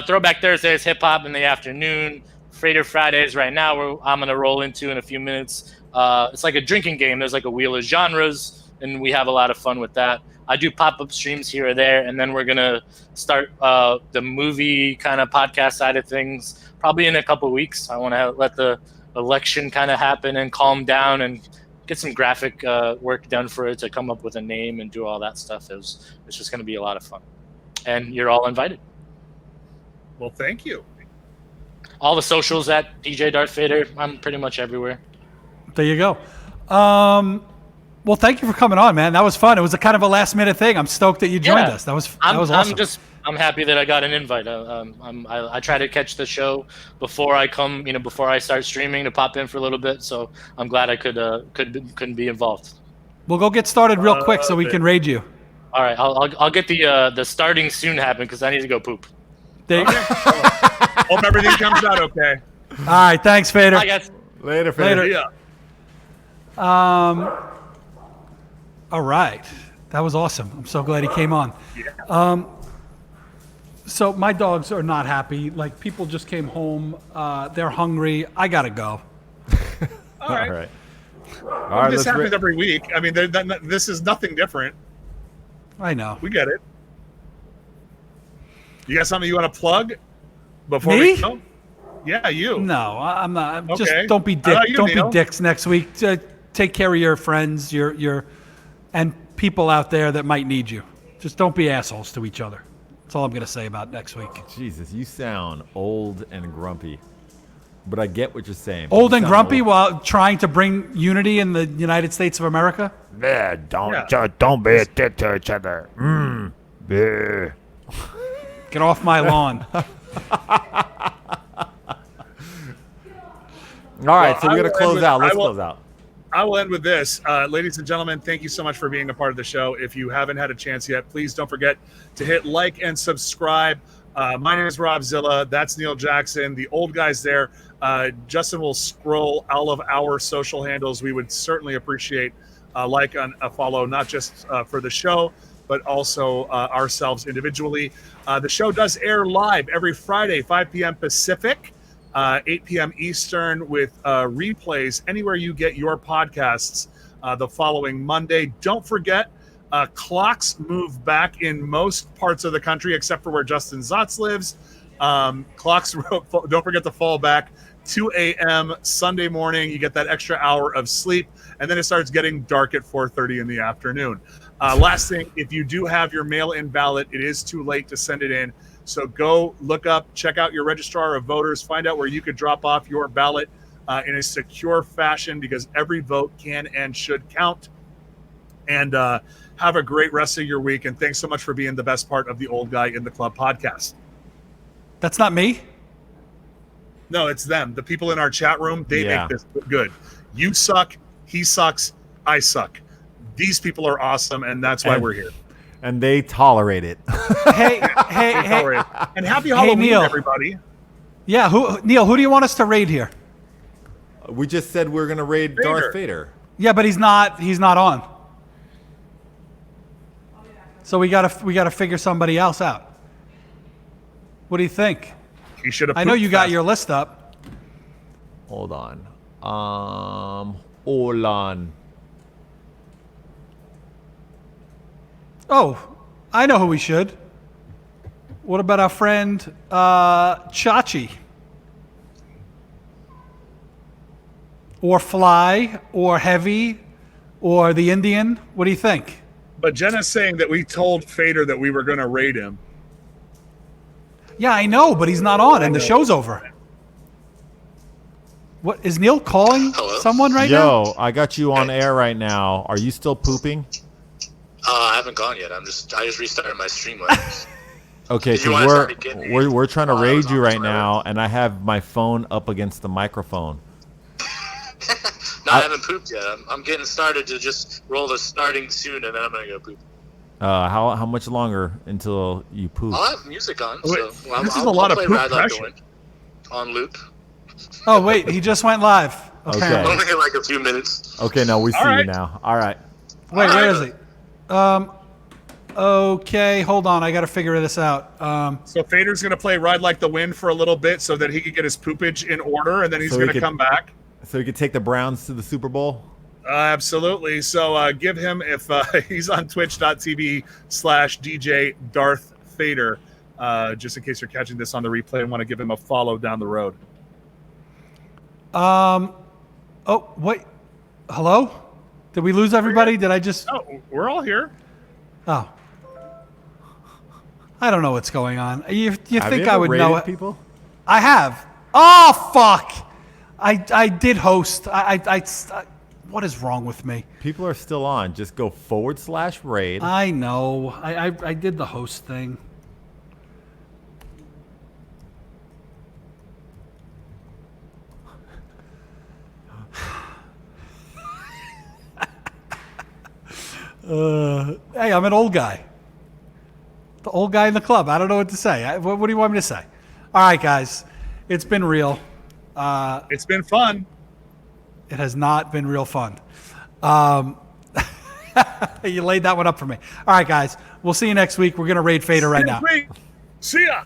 Throwback Thursdays, hip hop in the afternoon. Freighter Fridays right now, where I'm going to roll into in a few minutes. It's like a drinking game. There's like a wheel of genres, and we have a lot of fun with that. I do pop-up streams here or there, and then we're going to start the movie kind of podcast side of things probably in a couple weeks. I want to let the election kind of happen and calm down and get some graphic work done for it to come up with a name and do all that stuff. It's just going to be a lot of fun. And you're all invited. Well, thank you. All the socials at DJ Darth Vader. I'm pretty much everywhere. There you go. Well, thank you for coming on, man. That was fun. It was a kind of a last minute thing. I'm stoked that you joined Yeah. us. That was awesome. I'm happy that I got an invite. I try to catch the show before I come, before I start streaming to pop in for a little bit. So I'm glad I couldn't be involved. We'll go get started real quick so we can raid you. All right, I'll get the starting soon happen because I need to go poop. There you go. Hope everything comes out okay. All right, thanks, Vader. Bye, guys. Later, Vader. Later. Yeah. All right. That was awesome. I'm so glad he came on. So my dogs are not happy. Like, people just came home. They're hungry. I got to go. All right. All right. All right, This let's happens every week. I mean, this is nothing different. I know. We get it. You got something you want to plug before Me? we go? Yeah, you. No, I'm not. Just Okay. don't be How about you, don't be Neil? dicks next week. Take care of your friends, your and people out there that might need you. Just don't be assholes to each other. That's all I'm going to say about next week. Jesus, you sound old and grumpy. But I get what you're saying. Old You and sound grumpy old. while trying to bring unity in the United States of America? Yeah, don't be a dick to each other. Yeah. Get off my lawn. All right, Well, so I we're gonna will end close with- out. I Let's will- close out. I will end with this. Ladies and gentlemen, thank you so much for being a part of the show. If you haven't had a chance yet, please don't forget to hit like and subscribe. My name is Rob Zilla. That's Neil Jackson. The old guy's there. Justin will scroll all of our social handles. We would certainly appreciate a like and a follow, not just for the show, but also ourselves individually. The show does air live every Friday, 5 p.m. Pacific. 8 p.m. Eastern with replays anywhere you get your podcasts the following Monday. Don't forget, clocks move back in most parts of the country except for where Justin Zotz lives. Clocks don't forget to fall back 2 a.m. Sunday morning. You get that extra hour of sleep, and then it starts getting dark at 4:30 in the afternoon. Last thing, if you do have your mail-in ballot, it is too late to send it in. So go look up, check out your registrar of voters, find out where you could drop off your ballot in a secure fashion, because every vote can and should count. And have a great rest of your week. And thanks so much for being the best part of the Old Guy in the Club podcast. That's not me. No, it's them. The people in our chat room, they Yeah. make this good. You suck. He sucks. I suck. These people are awesome, and that's why And- we're here. And they tolerate it. Hey, hey, hey. And happy Halloween, Neil. everybody. Yeah, Neil, who do you want us to raid here? We just said we're gonna raid Darth Vader. Yeah, but he's not on. So we gotta figure somebody else out. What do you think? He should have. I know you got your list up. Hold on. Hold on. Oh, I know who we should. What about our friend Chachi? Or Fly, or Heavy, or the Indian? What do you think? But Jenna's saying that we told Fader that we were going to raid him. Yeah, I know, but he's not on, and the show's over. What is Neil calling someone right now? Yo, I got you on air right now. Are you still pooping? I haven't gone yet. I just restarted my stream. Like, Okay, Did you because wanna try to get me? we're trying to I raid was you on right the now, and I have my phone up against the microphone. no, I haven't pooped yet. I'm getting started to just roll the starting soon, and then I'm gonna go poop. How much longer until you poop? I'll have music on. Wait, So well, this is I'll a lot of play poop Ride Like the pressure. Wind on loop. Oh wait, he just went live. Okay. Apparently. Only in like a few minutes. Okay, now we see All right. you now. All right. Wait, All where right. is he? Okay, hold on. I got to figure this out. So Fader's going to play Ride Like the Wind for a little bit so that he can get his poopage in order, and then he's So he going to could- come back. So you could take the Browns to the Super Bowl. Absolutely. So give him, if he's on twitch.tv/DJ Darth Fader, just in case you're catching this on the replay and want to give him a follow down the road. Oh wait, hello? Did we lose everybody? Did I just? Oh, we're all here. Oh, I don't know what's going on. You Have think you I ever would raided know it? people? I have. Oh fuck! I did host. I what is wrong with me? People are still on. Just go /raid. I know. I did the host thing. Hey, I'm an old guy. The old guy in the club. I don't know what to say. What do you want me to say? All right, guys. It's been real. It's been fun. It has not been real fun. You laid that one up for me. All right, guys. We'll see you next week. We're going to raid Fader right now. See ya.